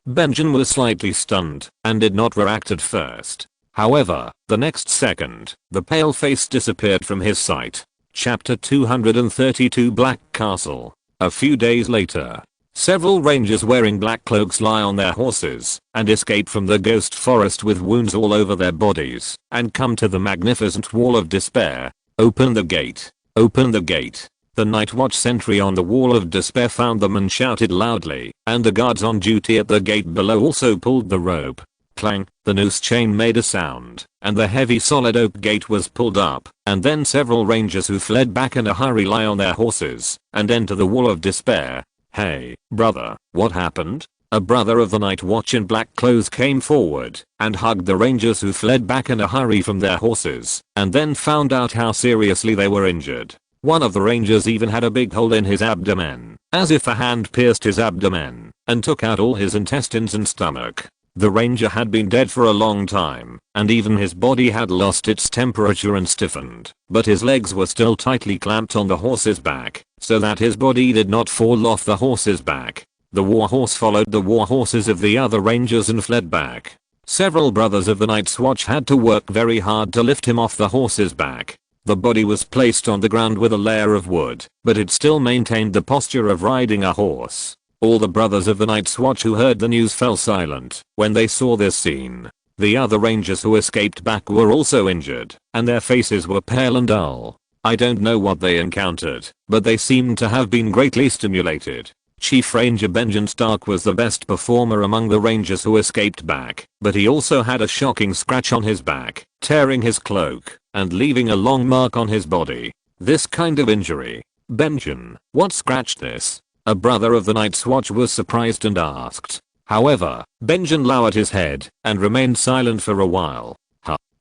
Benjamin was slightly stunned and did not react at first. However, the next second, the pale face disappeared from his sight. Chapter 232 Black Castle. A few days later, several rangers wearing black cloaks lie on their horses and escape from the ghost forest with wounds all over their bodies and come to the magnificent wall of despair. Open the gate. Open the gate. The night watch sentry on the wall of despair found them and shouted loudly, and the guards on duty at the gate below also pulled the rope. Clang, the noose chain made a sound, and the heavy solid oak gate was pulled up, and then several rangers who fled back in a hurry lie on their horses and enter the wall of despair. Hey, brother, what happened? A brother of the night watch in black clothes came forward and hugged the rangers who fled back in a hurry from their horses, and then found out how seriously they were injured. One of the rangers even had a big hole in his abdomen, as if a hand pierced his abdomen and took out all his intestines and stomach. The ranger had been dead for a long time, and even his body had lost its temperature and stiffened, but his legs were still tightly clamped on the horse's back, so that his body did not fall off the horse's back. The warhorse followed the warhorses of the other rangers and fled back. Several brothers of the Night's Watch had to work very hard to lift him off the horse's back. The body was placed on the ground with a layer of wood, but it still maintained the posture of riding a horse. All the brothers of the Night's Watch who heard the news fell silent when they saw this scene. The other rangers who escaped back were also injured, and their faces were pale and dull. I don't know what they encountered, but they seemed to have been greatly stimulated. Chief Ranger Benjamin Stark was the best performer among the rangers who escaped back, but he also had a shocking scratch on his back, tearing his cloak and leaving a long mark on his body. This kind of injury. Benjamin, what scratched this? A brother of the Night's Watch was surprised and asked. However, Benjamin lowered his head and remained silent for a while.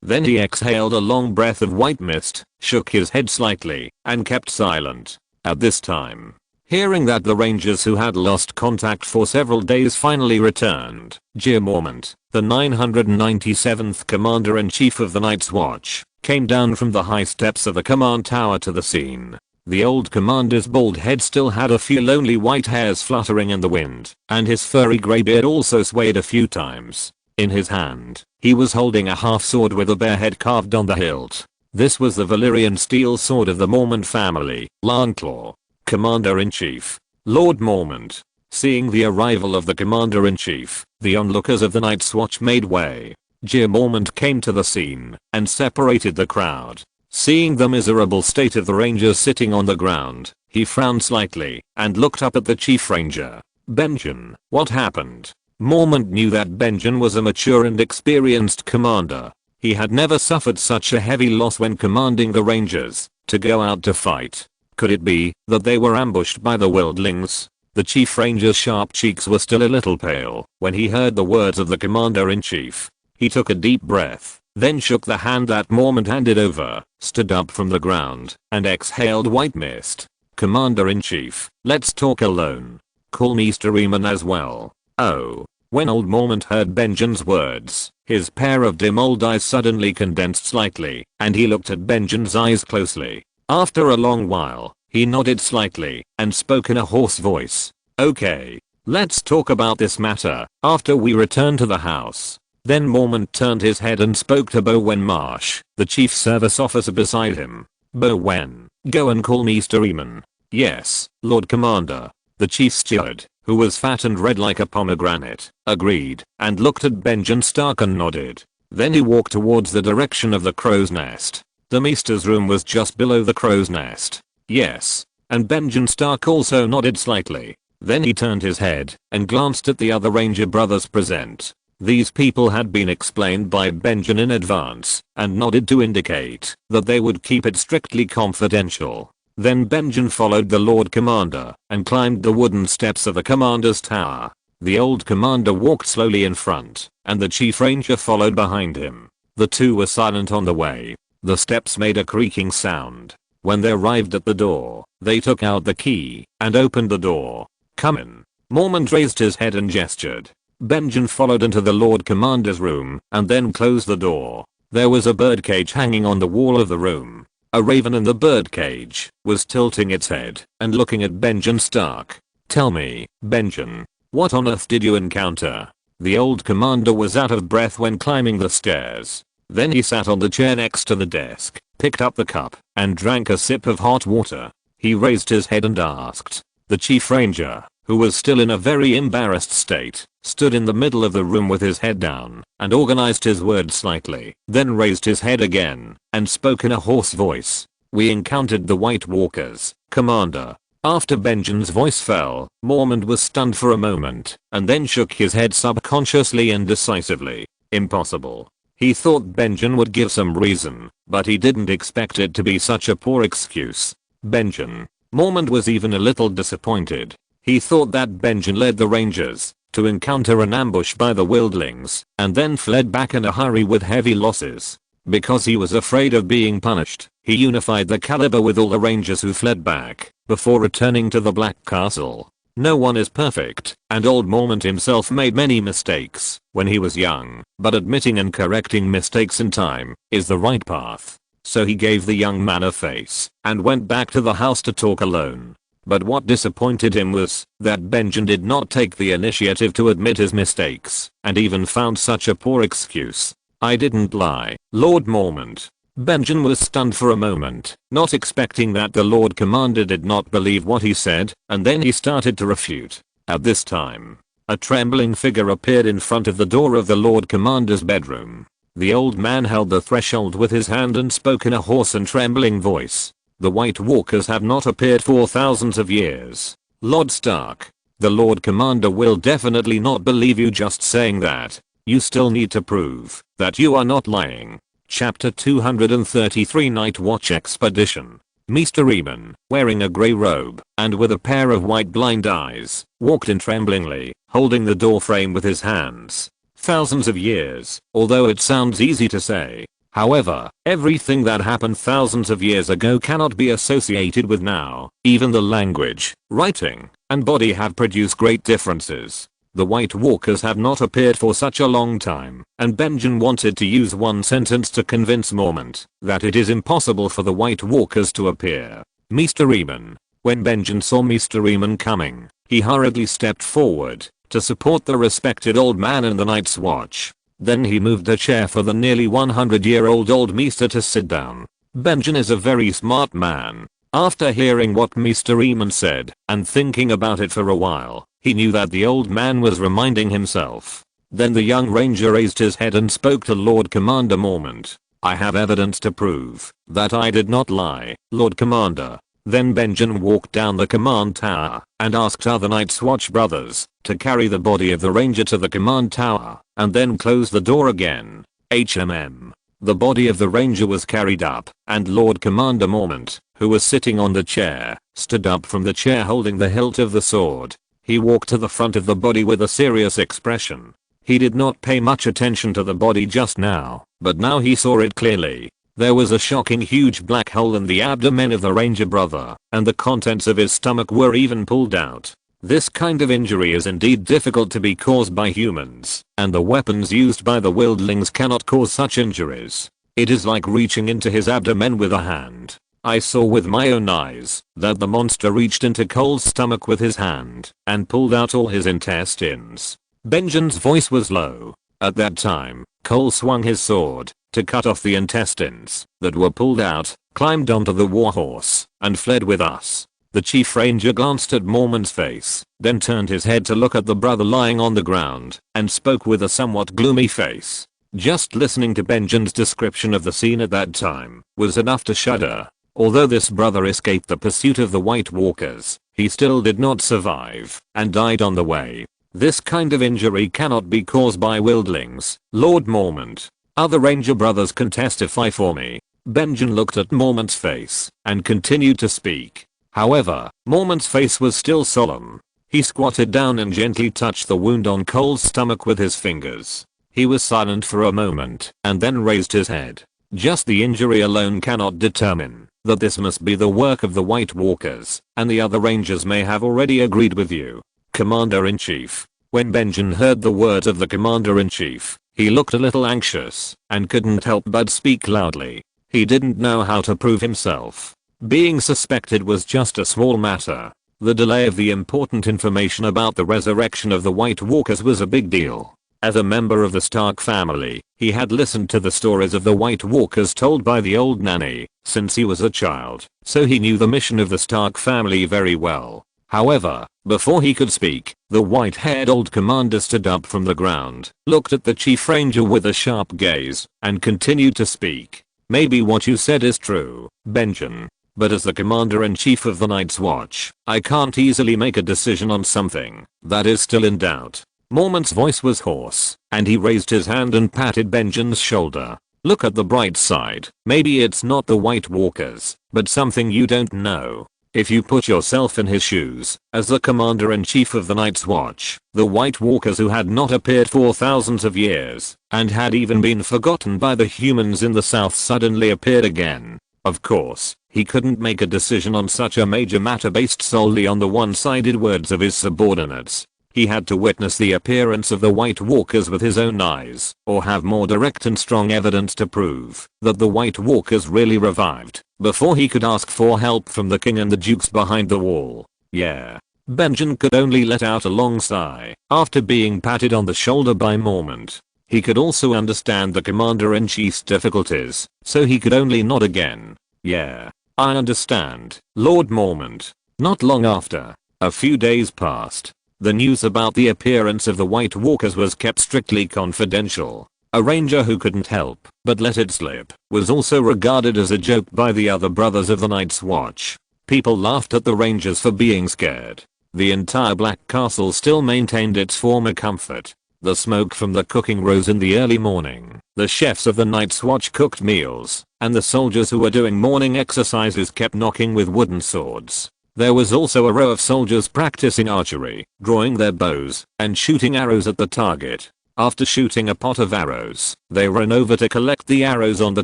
Then he exhaled a long breath of white mist, shook his head slightly, and kept silent. At this time, hearing that the rangers who had lost contact for several days finally returned, Gian, the 997th Commander-in-Chief of the Night's Watch, came down from the high steps of the command tower to the scene. The old commander's bald head still had a few lonely white hairs fluttering in the wind, and his furry grey beard also swayed a few times. In his hand, he was holding a half-sword with a bear head carved on the hilt. This was the Valyrian steel sword of the Mormont family, Longclaw. Commander-in-Chief, Lord Mormont. Seeing the arrival of the Commander-in-Chief, the onlookers of the Night's Watch made way. Gian Mormont came to the scene and separated the crowd. Seeing the miserable state of the rangers sitting on the ground, he frowned slightly and looked up at the chief ranger. Benjamin, what happened? Mormont knew that Benjamin was a mature and experienced commander. He had never suffered such a heavy loss when commanding the rangers to go out to fight. Could it be that they were ambushed by the wildlings? The chief ranger's sharp cheeks were still a little pale when he heard the words of the commander-in-chief. He took a deep breath, then shook the hand that Mormont handed over, stood up from the ground, and exhaled white mist. Commander-in-Chief, let's talk alone. Call me Doraemon as well. Oh. When old Mormont heard Benjamin's words, his pair of dim old eyes suddenly condensed slightly, and he looked at Benjamin's eyes closely. After a long while, He nodded slightly and spoke in a hoarse voice. Okay. Let's talk about this matter after we return to the house. Then Mormont turned his head and spoke to Bowen Marsh, the chief service officer beside him. Bowen, go and call Mr. Eamon. Yes, Lord Commander. The chief steward, who was fat and red like a pomegranate, agreed and looked at Benjen Stark and nodded. Then he walked towards the direction of the crow's nest. The Meester's room was just below the crow's nest. Yes. And Benjen Stark also nodded slightly. Then he turned his head and glanced at the other Ranger brothers present. These people had been explained by Benjen in advance and nodded to indicate that they would keep it strictly confidential. Then Benjen followed the Lord Commander and climbed the wooden steps of the Commander's tower. The old Commander walked slowly in front and the Chief Ranger followed behind him. The two were silent on the way. The steps made a creaking sound. When they arrived at the door, they took out the key and opened the door. Come in. Mormont raised his head and gestured. Benjen followed into the Lord Commander's room and then closed the door. There was a birdcage hanging on the wall of the room. A raven in the birdcage was tilting its head and looking at Benjen Stark. Tell me, Benjen, what on earth did you encounter? The old Commander was out of breath when climbing the stairs. Then he sat on the chair next to the desk, picked up the cup, and drank a sip of hot water. He raised his head and asked. The Chief Ranger, who was still in a very embarrassed state, stood in the middle of the room with his head down and organized his words slightly, then raised his head again and spoke in a hoarse voice. We encountered the White Walkers, Commander. After Benjen's voice fell, Mormont was stunned for a moment and then shook his head subconsciously and decisively. Impossible. He thought Benjen would give some reason, but he didn't expect it to be such a poor excuse. Benjen. Mormont was even a little disappointed. He thought that Benjen led the Rangers to encounter an ambush by the wildlings and then fled back in a hurry with heavy losses. Because he was afraid of being punished, he unified the caliber with all the Rangers who fled back before returning to the Black Castle. No one is perfect, and old Mormont himself made many mistakes when he was young, but admitting and correcting mistakes in time is the right path. So he gave the young man a face and went back to the house to talk alone. But what disappointed him was that Benjen did not take the initiative to admit his mistakes and even found such a poor excuse. I didn't lie, Lord Mormont. Benjen was stunned for a moment, not expecting that the Lord Commander did not believe what he said, and then he started to refute. At this time, a trembling figure appeared in front of the door of the Lord Commander's bedroom. The old man held the threshold with his hand and spoke in a hoarse and trembling voice. The White Walkers have not appeared for thousands of years. Lord Stark, the Lord Commander will definitely not believe you just saying that. You still need to prove that you are not lying. Chapter 233 Night Watch Expedition. Mr. Eamon, wearing a grey robe and with a pair of white blind eyes, walked in tremblingly, holding the door frame with his hands. Thousands of years, although it sounds easy to say. However, everything that happened thousands of years ago cannot be associated with now. Even the language, writing, and body have produced great differences. The White Walkers have not appeared for such a long time, and Benjen wanted to use one sentence to convince Mormont that it is impossible for the White Walkers to appear. Mr. Eamon. When Benjen saw Mr. Eamon coming, he hurriedly stepped forward to support the respected old man in the Night's Watch. Then he moved a chair for the nearly 100-year-old old Meester to sit down. Benjen is a very smart man. After hearing what Mr. Eamon said and thinking about it for a while, he knew that the old man was reminding himself. Then the young ranger raised his head and spoke to Lord Commander Mormont. I have evidence to prove that I did not lie, Lord Commander. Then Benjen walked down the command tower and asked other Night's Watch brothers to carry the body of the ranger to the command tower and then close the door again. The body of the ranger was carried up and Lord Commander Mormont, who was sitting on the chair, stood up from the chair holding the hilt of the sword. He walked to the front of the body with a serious expression. He did not pay much attention to the body just now, but now he saw it clearly. There was a shocking huge black hole in the abdomen of the ranger brother, and the contents of his stomach were even pulled out. This kind of injury is indeed difficult to be caused by humans, and the weapons used by the wildlings cannot cause such injuries. It is like reaching into his abdomen with a hand. I saw with my own eyes that the monster reached into Cole's stomach with his hand and pulled out all his intestines. Benjamin's voice was low. At that time, Cole swung his sword to cut off the intestines that were pulled out, climbed onto the warhorse, and fled with us. The chief ranger glanced at Mormon's face, then turned his head to look at the brother lying on the ground, and spoke with a somewhat gloomy face. Just listening to Benjamin's description of the scene at that time was enough to shudder. Although this brother escaped the pursuit of the White Walkers, he still did not survive and died on the way. This kind of injury cannot be caused by wildlings, Lord Mormont. Other ranger brothers can testify for me. Benjamin looked at Mormont's face and continued to speak. However, Mormont's face was still solemn. He squatted down and gently touched the wound on Cole's stomach with his fingers. He was silent for a moment and then raised his head. Just the injury alone cannot determine that this must be the work of the White Walkers, and the other rangers may have already agreed with you, Commander-in-Chief. When Benjamin heard the words of the Commander-in-Chief, he looked a little anxious and couldn't help but speak loudly. He didn't know how to prove himself. Being suspected was just a small matter. The delay of the important information about the resurrection of the White Walkers was a big deal. As a member of the Stark family, he had listened to the stories of the White Walkers told by the old nanny since he was a child, so he knew the mission of the Stark family very well. However, before he could speak, the white-haired old commander stood up from the ground, looked at the chief ranger with a sharp gaze, and continued to speak. Maybe what you said is true, Benjamin. But as the commander-in-chief of the Night's Watch, I can't easily make a decision on something that is still in doubt. Mormont's voice was hoarse, and he raised his hand and patted Benjamin's shoulder. Look at the bright side. Maybe it's not the White Walkers, but something you don't know. If you put yourself in his shoes, as the commander-in-chief of the Night's Watch, the White Walkers who had not appeared for thousands of years, and had even been forgotten by the humans in the south suddenly appeared again. Of course, he couldn't make a decision on such a major matter based solely on the one-sided words of his subordinates. He had to witness the appearance of the White Walkers with his own eyes, or have more direct and strong evidence to prove that the White Walkers really revived, before he could ask for help from the king and the dukes behind the wall. Yeah. Benjamin could only let out a long sigh after being patted on the shoulder by Mormont. He could also understand the commander-in-chief's difficulties, so he could only nod again. Yeah. I understand, Lord Mormont. Not long after, a few days passed. The news about the appearance of the White Walkers was kept strictly confidential. A ranger who couldn't help but let it slip was also regarded as a joke by the other brothers of the Night's Watch. People laughed at the rangers for being scared. The entire Black Castle still maintained its former comfort. The smoke from the cooking rose in the early morning. The chefs of the Night's Watch cooked meals, and the soldiers who were doing morning exercises kept knocking with wooden swords. There was also a row of soldiers practicing archery, drawing their bows, and shooting arrows at the target. After shooting a pot of arrows, they ran over to collect the arrows on the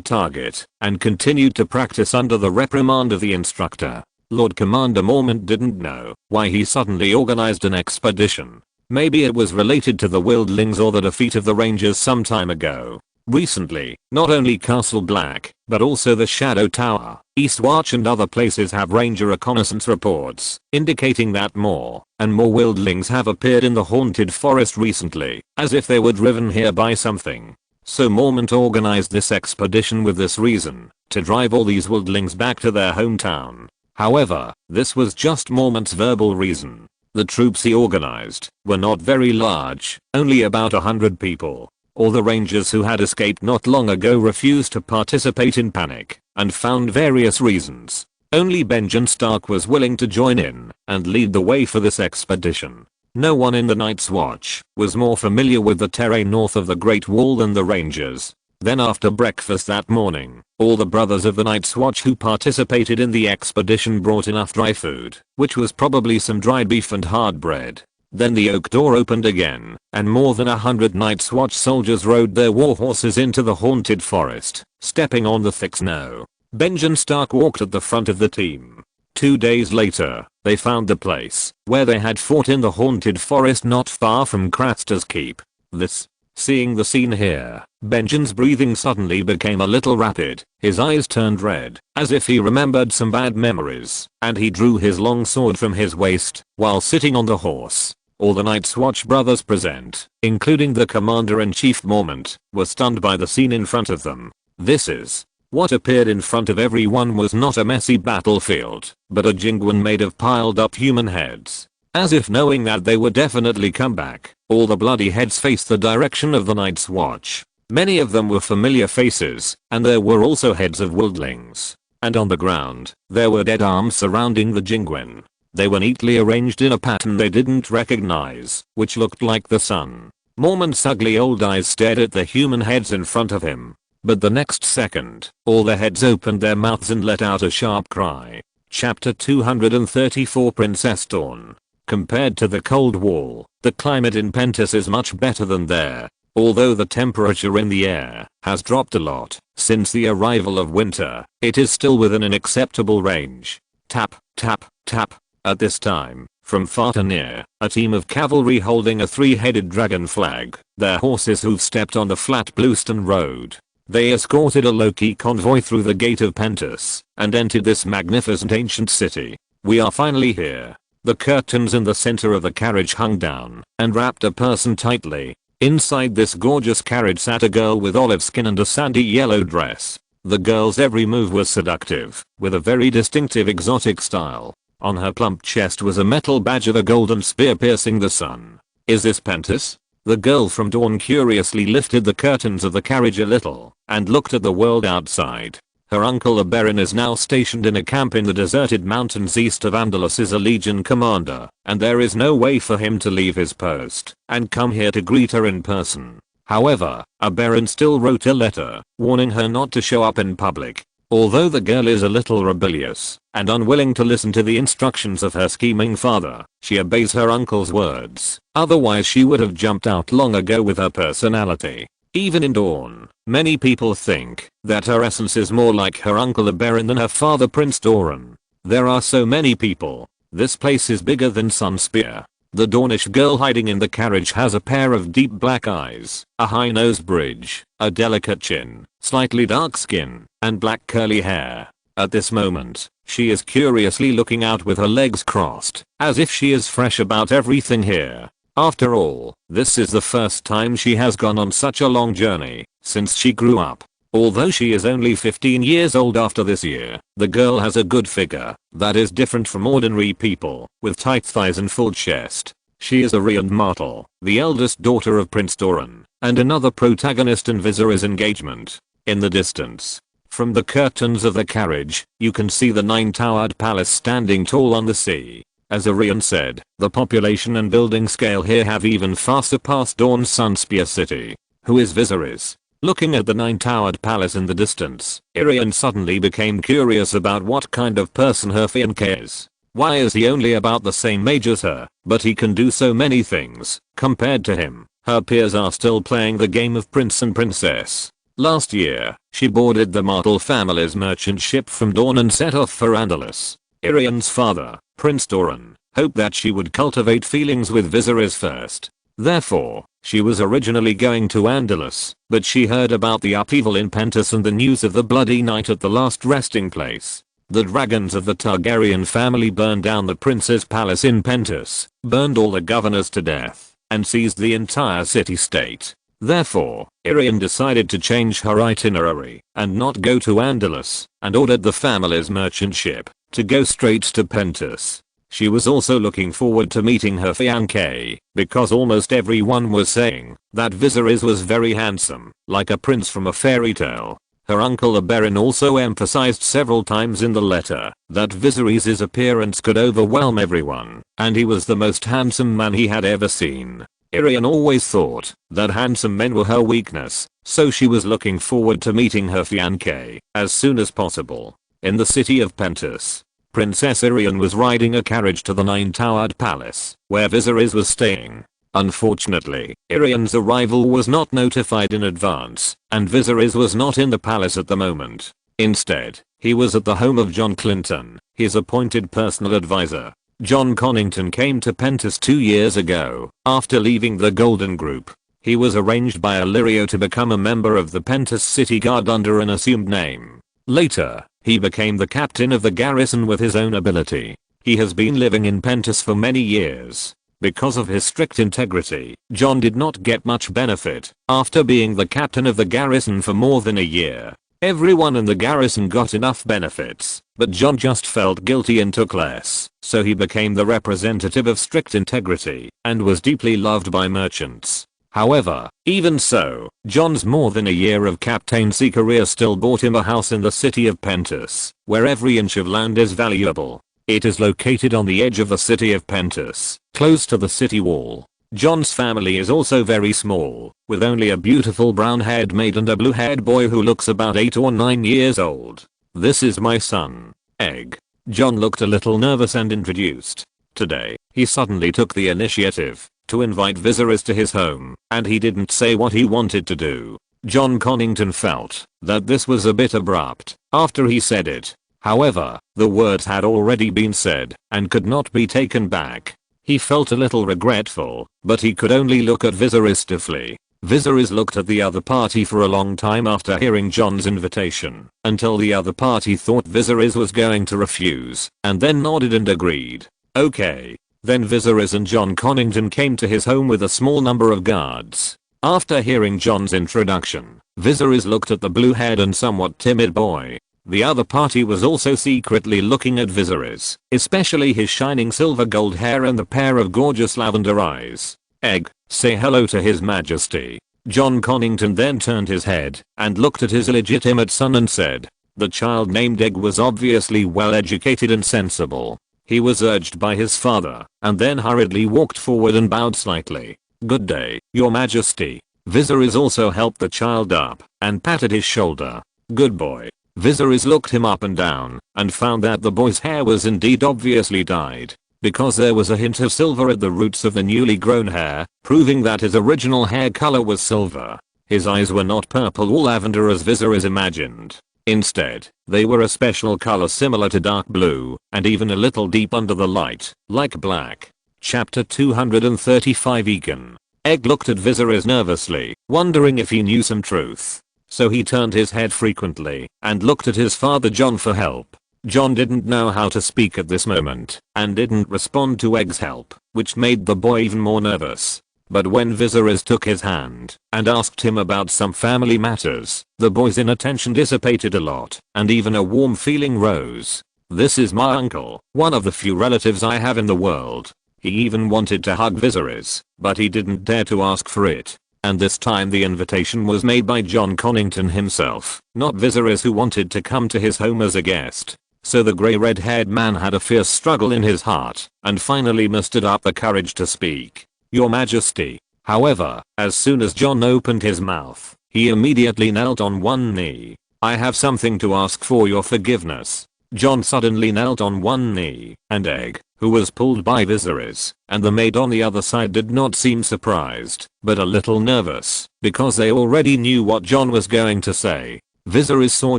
target, and continued to practice under the reprimand of the instructor. Lord Commander Mormont didn't know why he suddenly organized an expedition. Maybe it was related to the wildlings or the defeat of the rangers some time ago. Recently, not only Castle Black, but also the Shadow Tower, Eastwatch and other places have ranger reconnaissance reports, indicating that more and more wildlings have appeared in the haunted forest recently, as if they were driven here by something. So Mormont organized this expedition with this reason, to drive all these wildlings back to their hometown. However, this was just Mormont's verbal reason. The troops he organized were not very large, only about 100 people. All the rangers who had escaped not long ago refused to participate in panic, and found various reasons. Only Benjamin Stark was willing to join in and lead the way for this expedition. No one in the Night's Watch was more familiar with the terrain north of the Great Wall than the rangers. Then after breakfast that morning, all the brothers of the Night's Watch who participated in the expedition brought enough dry food, which was probably some dried beef and hard bread. Then the oak door opened again, and more than 100 Night's Watch soldiers rode their warhorses into the haunted forest, stepping on the thick snow. Benjamin Stark walked at the front of the team. 2 days later, they found the place where they had fought in the haunted forest not far from Craster's Keep. This Seeing the scene here, Benjin's breathing suddenly became a little rapid, his eyes turned red, as if he remembered some bad memories, and he drew his long sword from his waist, while sitting on the horse. All the Night's Watch brothers present, including the Commander-in-Chief Mormont, were stunned by the scene in front of them. This is. What appeared in front of everyone was not a messy battlefield, but a Jingwen made of piled up human heads. As if knowing that they would definitely come back, all the bloody heads faced the direction of the Night's Watch. Many of them were familiar faces, and there were also heads of wildlings. And on the ground, there were dead arms surrounding the Jingwen. They were neatly arranged in a pattern they didn't recognize, which looked like the sun. Mormont's ugly old eyes stared at the human heads in front of him. But the next second, all the heads opened their mouths and let out a sharp cry. Chapter 234 Princess Dawn. Compared to the Cold War, the climate in Pentus is much better than there. Although the temperature in the air has dropped a lot since the arrival of winter, it is still within an acceptable range. Tap, tap, tap. At this time, from far to near, a team of cavalry holding a three-headed dragon flag, their horses hoof stepped on the flat bluestone road. They escorted a low-key convoy through the gate of Pentus and entered this magnificent ancient city. We are finally here. The curtains in the center of the carriage hung down and wrapped a person tightly. Inside this gorgeous carriage sat a girl with olive skin and a sandy yellow dress. The girl's every move was seductive, with a very distinctive exotic style. On her plump chest was a metal badge of a golden spear piercing the sun. Is this Pentus? The girl from Dawn curiously lifted the curtains of the carriage a little and looked at the world outside. Her uncle Oberyn is now stationed in a camp in the deserted mountains east of Andalus as a legion commander, and there is no way for him to leave his post and come here to greet her in person. However, Oberyn still wrote a letter warning her not to show up in public. Although the girl is a little rebellious and unwilling to listen to the instructions of her scheming father, she obeys her uncle's words. Otherwise she would have jumped out long ago with her personality. Even in Dawn, many people think that her essence is more like her uncle Oberyn than her father Prince Doran. There are so many people. This place is bigger than Sunspear. The Dawnish girl hiding in the carriage has a pair of deep black eyes, a high nose bridge, a delicate chin, slightly dark skin, and black curly hair. At this moment, she is curiously looking out with her legs crossed, as if she is fresh about everything here. After all, this is the first time she has gone on such a long journey since she grew up. Although she is only 15 years old after this year, the girl has a good figure that is different from ordinary people, with tight thighs and full chest. She is Arian Martel, the eldest daughter of Prince Doran, and another protagonist in Viserys' engagement. In the distance, from the curtains of the carriage, you can see the nine-towered palace standing tall on the sea. As Arian said, the population and building scale here have even far surpassed Dawn's Sunspear city. Who is Viserys? Looking at the nine-towered palace in the distance, Arian suddenly became curious about what kind of person her fiancé is. Why is he only about the same age as her, but he can do so many things? Compared to him, her peers are still playing the game of prince and princess. Last year, she boarded the Martel family's merchant ship from Dawn and set off for Andalus. Arian's father, Prince Doran, hoped that she would cultivate feelings with Viserys first. Therefore, she was originally going to Andalus, but she heard about the upheaval in Pentus and the news of the bloody night at the last resting place. The dragons of the Targaryen family burned down the prince's palace in Pentus, burned all the governors to death, and seized the entire city-state. Therefore, Arian decided to change her itinerary and not go to Andalus, and ordered the family's merchant ship to go straight to Pentus. She was also looking forward to meeting her fiancé, because almost everyone was saying that Viserys was very handsome, like a prince from a fairy tale. Her uncle Oberyn also emphasized several times in the letter that Viserys' appearance could overwhelm everyone, and he was the most handsome man he had ever seen. Arian always thought that handsome men were her weakness, so she was looking forward to meeting her fiancé as soon as possible. In the city of Pentus, Princess Arian was riding a carriage to the nine-towered palace, where Viserys was staying. Unfortunately, Arian's arrival was not notified in advance, and Viserys was not in the palace at the moment. Instead, he was at the home of John Clinton, his appointed personal advisor. John Connington came to Pentus 2 years ago, after leaving the Golden Group. He was arranged by Illyrio to become a member of the Pentus City Guard under an assumed name. Later, he became the captain of the garrison with his own ability. He has been living in Pentus for many years. Because of his strict integrity, John did not get much benefit after being the captain of the garrison for more than a year. Everyone in the garrison got enough benefits, but John just felt guilty and took less, so he became the representative of strict integrity and was deeply loved by merchants. However, even so, John's more than a year of captaincy career still bought him a house in the city of Pentus, where every inch of land is valuable. It is located on the edge of the city of Pentus, close to the city wall. John's family is also very small, with only a beautiful brown-haired maid and a blue-haired boy who looks about 8 or 9 years old. This is my son, Egg. John looked a little nervous and introduced. Today, he suddenly took the initiative to invite visitors to his home, and he didn't say what he wanted to do. John Connington felt that this was a bit abrupt after he said it. However, the words had already been said and could not be taken back. He felt a little regretful, but he could only look at Viserys stiffly. Viserys looked at the other party for a long time after hearing John's invitation, until the other party thought Viserys was going to refuse, and then nodded and agreed. Okay. Then Viserys and John Connington came to his home with a small number of guards. After hearing John's introduction, Viserys looked at the blue-haired and somewhat timid boy. The other party was also secretly looking at Viserys, especially his shining silver gold hair and the pair of gorgeous lavender eyes. Egg, say hello to his majesty. John Connington then turned his head and looked at his illegitimate son and said. The child named Egg was obviously well educated and sensible. He was urged by his father, and then hurriedly walked forward and bowed slightly. Good day, your majesty. Viserys also helped the child up and patted his shoulder. Good boy. Viserys looked him up and down and found that the boy's hair was indeed obviously dyed, because there was a hint of silver at the roots of the newly grown hair, proving that his original hair color was silver. His eyes were not purple or lavender as Viserys imagined. Instead, they were a special color similar to dark blue and even a little deep under the light, like black. Chapter 235 Egan. Egg looked at Viserys nervously, wondering if he knew some truth. So he turned his head frequently and looked at his father John for help. John didn't know how to speak at this moment and didn't respond to Egg's help, which made the boy even more nervous. But when Viserys took his hand and asked him about some family matters, the boy's inattention dissipated a lot and even a warm feeling rose. This is my uncle, one of the few relatives I have in the world. He even wanted to hug Viserys, but he didn't dare to ask for it. And this time the invitation was made by John Connington himself, not Viserys, who wanted to come to his home as a guest. So the grey red-haired man had a fierce struggle in his heart and finally mustered up the courage to speak. Your Majesty. However, as soon as John opened his mouth, he immediately knelt on one knee. I have something to ask for your forgiveness. John suddenly knelt on one knee, and Egg, who was pulled by Viserys, and the maid on the other side did not seem surprised, but a little nervous, because they already knew what John was going to say. Viserys saw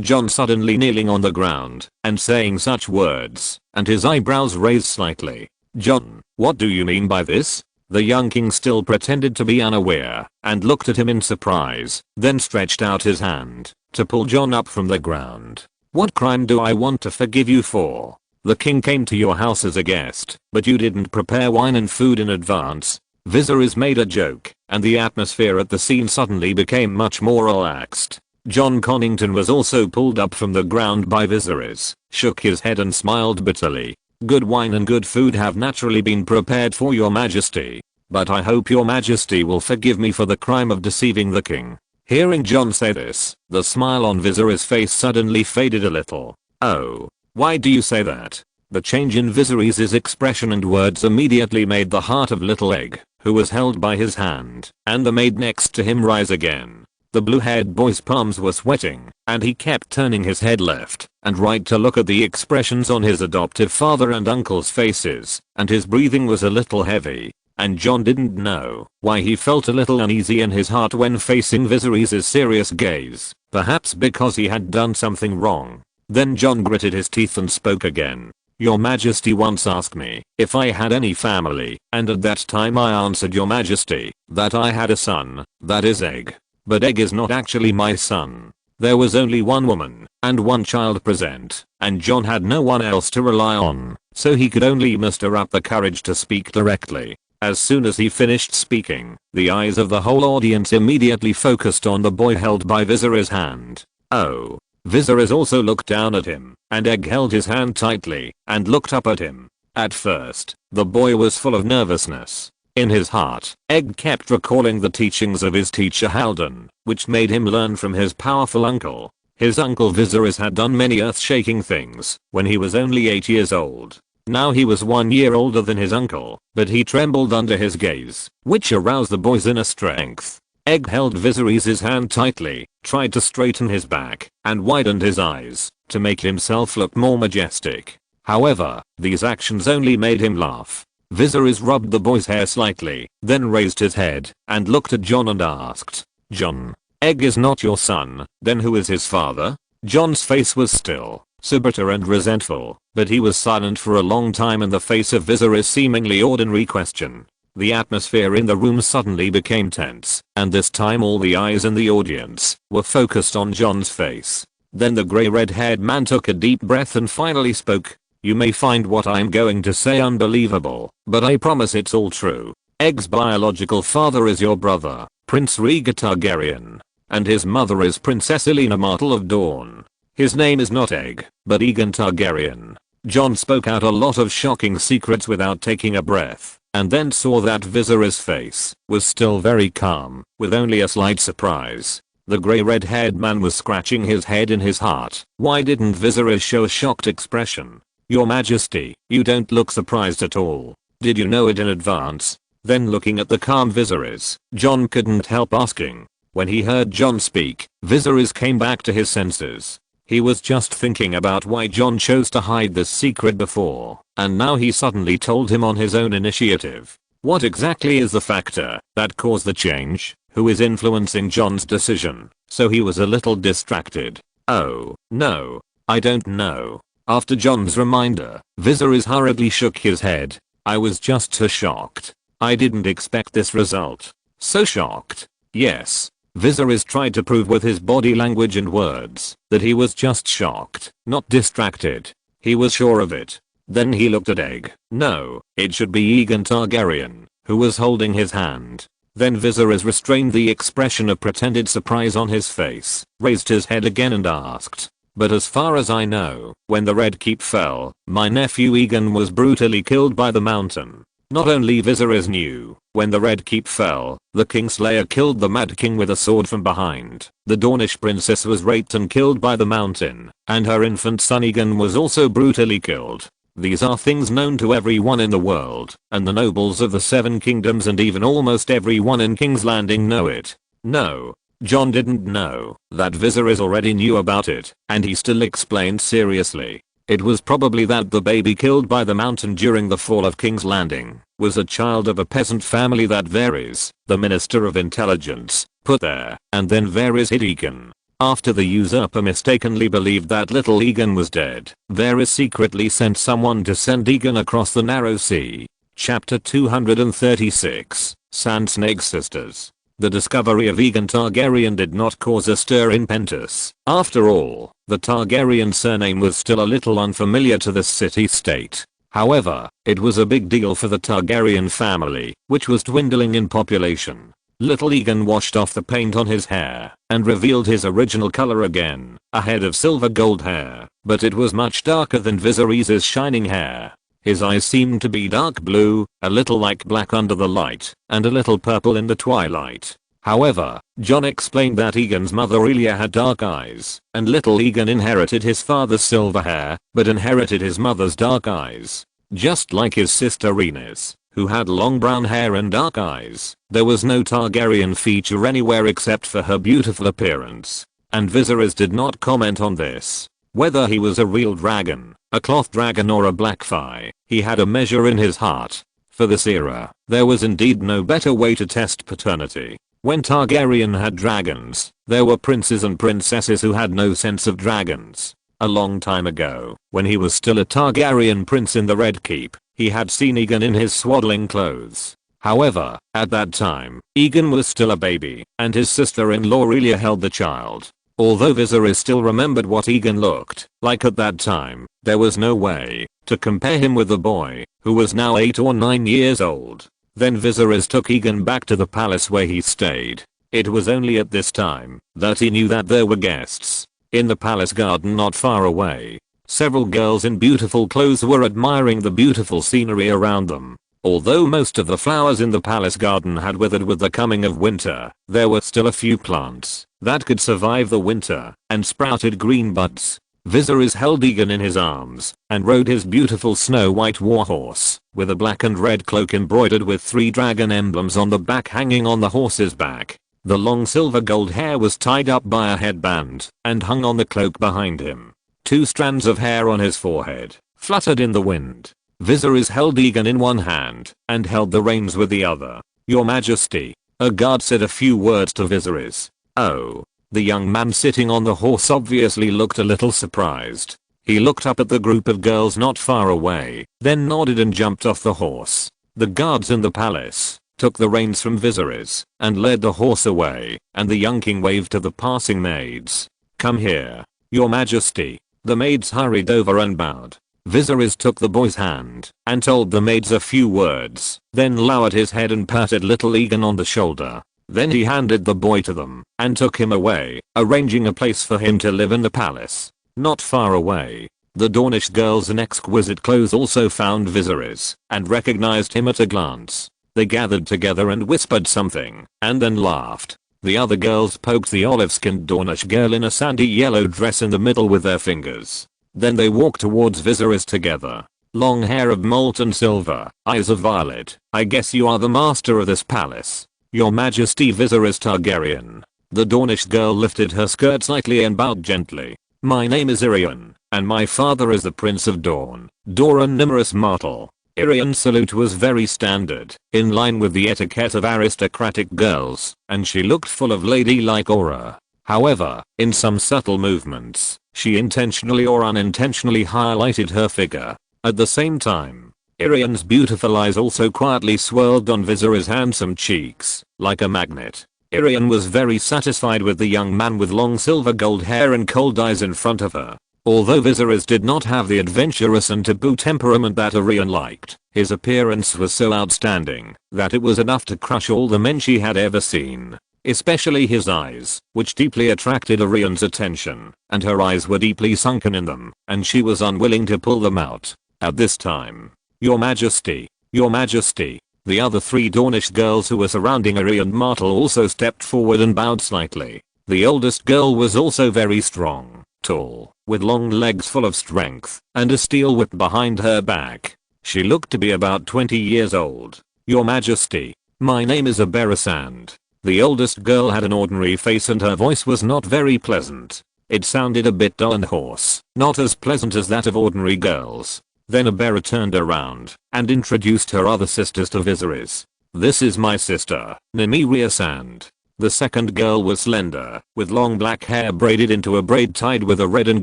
John suddenly kneeling on the ground and saying such words, and his eyebrows raised slightly. John, what do you mean by this? The young king still pretended to be unaware and looked at him in surprise, then stretched out his hand to pull John up from the ground. What crime do I want to forgive you for? The king came to your house as a guest, but you didn't prepare wine and food in advance. Viserys made a joke, and the atmosphere at the scene suddenly became much more relaxed. John Connington was also pulled up from the ground by Viserys, shook his head and smiled bitterly. Good wine and good food have naturally been prepared for your majesty, but I hope your majesty will forgive me for the crime of deceiving the king. Hearing John say this, the smile on Viserys' face suddenly faded a little. Oh. Why do you say that? The change in Viserys' expression and words immediately made the heart of little Egg, who was held by his hand, and the maid next to him rise again. The blue-haired boy's palms were sweating, and he kept turning his head left and right to look at the expressions on his adoptive father and uncle's faces, and his breathing was a little heavy. And John didn't know why he felt a little uneasy in his heart when facing Viserys' serious gaze, perhaps because he had done something wrong. Then John gritted his teeth and spoke again. Your Majesty once asked me if I had any family, and at that time I answered Your Majesty that I had a son, that is Egg. But Egg is not actually my son. There was only one woman and one child present, and John had no one else to rely on, so he could only muster up the courage to speak directly. As soon as he finished speaking, the eyes of the whole audience immediately focused on the boy held by Vizier's hand. Oh. Vizier also looked down at him, and Egg held his hand tightly and looked up at him. At first, the boy was full of nervousness. In his heart, Egg kept recalling the teachings of his teacher Halden, which made him learn from his powerful uncle. His uncle Vizier had done many earth-shaking things when he was only 8 years old. Now he was 1 year older than his uncle, but he trembled under his gaze, which aroused the boy's inner strength. Egg held Vizier's hand tightly, tried to straighten his back, and widened his eyes to make himself look more majestic. However, these actions only made him laugh. Vizier rubbed the boy's hair slightly, then raised his head and looked at John and asked, "John, Egg is not your son, then who is his father?" John's face was still so bitter and resentful, but he was silent for a long time in the face of Vizier's seemingly ordinary question. The atmosphere in the room suddenly became tense, and this time all the eyes in the audience were focused on John's face. Then the grey red-haired man took a deep breath and finally spoke. "You may find what I'm going to say unbelievable, but I promise it's all true. Egg's biological father is your brother, Prince Rhaegar Targaryen, and his mother is Princess Elena Martell of Dawn. His name is not Egg, but Aegon Targaryen." John spoke out a lot of shocking secrets without taking a breath, and then saw that Vizier's face was still very calm, with only a slight surprise. The grey red-haired man was scratching his head in his heart. Why didn't Vizier show a shocked expression? "Your Majesty, you don't look surprised at all. Did you know it in advance?" Then looking at the calm Vizier, John couldn't help asking. When he heard John speak, Vizier came back to his senses. He was just thinking about why John chose to hide this secret before, and now he suddenly told him on his own initiative. What exactly is the factor that caused the change? Who is influencing John's decision? So he was a little distracted. "Oh, no. I don't know." After John's reminder, Vizier hurriedly shook his head. "I was just so shocked. I didn't expect this result." "So shocked?" "Yes." Vizier tried to prove with his body language and words that he was just shocked, not distracted. He was sure of it. Then he looked at Egg. No, it should be Aegon Targaryen, who was holding his hand. Then Vizier restrained the expression of pretended surprise on his face, raised his head again and asked, "But as far as I know, when the Red Keep fell, my nephew Aegon was brutally killed by the mountain." Not only Vizier knew, when the Red Keep fell, the Kingslayer killed the Mad King with a sword from behind. The Dornish princess was raped and killed by the mountain, and her infant son Aegon was also brutally killed. These are things known to everyone in the world, and the nobles of the Seven Kingdoms and even almost everyone in King's Landing know it. No, John didn't know that Vizier already knew about it, and he still explained seriously. It was probably that the baby killed by the mountain during the fall of King's Landing was a child of a peasant family that Varys, the Minister of Intelligence, put there, and then Varys hid Aegon. After the usurper mistakenly believed that little Aegon was dead, Varys secretly sent someone to send Aegon across the narrow sea. Chapter 236, Sand Snake Sisters. The discovery of Aegon Targaryen did not cause a stir in Pentos. After all, the Targaryen surname was still a little unfamiliar to this city-state. However, it was a big deal for the Targaryen family, which was dwindling in population. Little Aegon washed off the paint on his hair and revealed his original color again, a head of silver gold hair, but it was much darker than Vizier's shining hair. His eyes seemed to be dark blue, a little like black under the light, and a little purple in the twilight. However, John explained that Aegon's mother Elia had dark eyes, and little Aegon inherited his father's silver hair, but inherited his mother's dark eyes. Just like his sister Rhaenys, who had long brown hair and dark eyes, there was no Targaryen feature anywhere except for her beautiful appearance. And Viserys did not comment on this. Whether he was a real dragon, a cloth dragon or a blackfire, he had a measure in his heart. For this era, there was indeed no better way to test paternity. When Targaryen had dragons, there were princes and princesses who had no sense of dragons. A long time ago, when he was still a Targaryen prince in the Red Keep, he had seen Egan in his swaddling clothes. However, at that time, Egan was still a baby, and his sister-in-law Relia held the child. Although Viserys still remembered what Egan looked like at that time, there was no way to compare him with the boy, who was now 8 or 9 years old. Then Viserys took Egan back to the palace where he stayed. It was only at this time that he knew that there were guests in the palace garden not far away. Several girls in beautiful clothes were admiring the beautiful scenery around them. Although most of the flowers in the palace garden had withered with the coming of winter, there were still a few plants that could survive the winter and sprouted green buds. Viserys held Egan in his arms and rode his beautiful snow-white warhorse with a black and red cloak embroidered with 3 dragon emblems on the back hanging on the horse's back. The long silver gold hair was tied up by a headband and hung on the cloak behind him. 2 strands of hair on his forehead fluttered in the wind. Viserys held Egan in one hand and held the reins with the other. "Your Majesty." A guard said a few words to Viserys. "Oh." The young man sitting on the horse obviously looked a little surprised. He looked up at the group of girls not far away, then nodded and jumped off the horse. The guards in the palace took the reins from Viserys and led the horse away, and the young king waved to the passing maids. "Come here, Your Majesty." The maids hurried over and bowed. Viserys took the boy's hand and told the maids a few words, then lowered his head and patted little Egan on the shoulder. Then he handed the boy to them and took him away, arranging a place for him to live in the palace. Not far away, the Dornish girls in exquisite clothes also found Viserys and recognized him at a glance. They gathered together and whispered something and then laughed. The other girls poked the olive-skinned Dornish girl in a sandy yellow dress in the middle with their fingers. Then they walked towards Viserys together. Long hair of molten silver, eyes of violet. "I guess you are the master of this palace, Your Majesty Viserys Targaryen." The Dornish girl lifted her skirt slightly and bowed gently. "My name is Irian, and my father is the Prince of Dorne, Doran Nimrus Martel." Irian's salute was very standard, in line with the etiquette of aristocratic girls, and she looked full of ladylike aura. However, in some subtle movements, she intentionally or unintentionally highlighted her figure. At the same time, Irian's beautiful eyes also quietly swirled on Viserys' handsome cheeks, like a magnet. Irian was very satisfied with the young man with long silver gold hair and cold eyes in front of her. Although Viserys did not have the adventurous and taboo temperament that Irian liked, his appearance was so outstanding that it was enough to crush all the men she had ever seen. Especially his eyes, which deeply attracted Irian's attention, and her eyes were deeply sunken in them, and she was unwilling to pull them out. At this time, "Your Majesty, Your Majesty." The other 3 Dornish girls who were surrounding Irian Martel also stepped forward and bowed slightly. The oldest girl was also very strong, tall, with long legs full of strength, and a steel whip behind her back. She looked to be about 20 years old. "Your Majesty, my name is Aberrasand." The oldest girl had an ordinary face and her voice was not very pleasant. It sounded a bit dull and hoarse, not as pleasant as that of ordinary girls. Then Abera turned around and introduced her other sisters to Viserys. "This is my sister, Nymeria Sand." The second girl was slender, with long black hair braided into a braid tied with a red and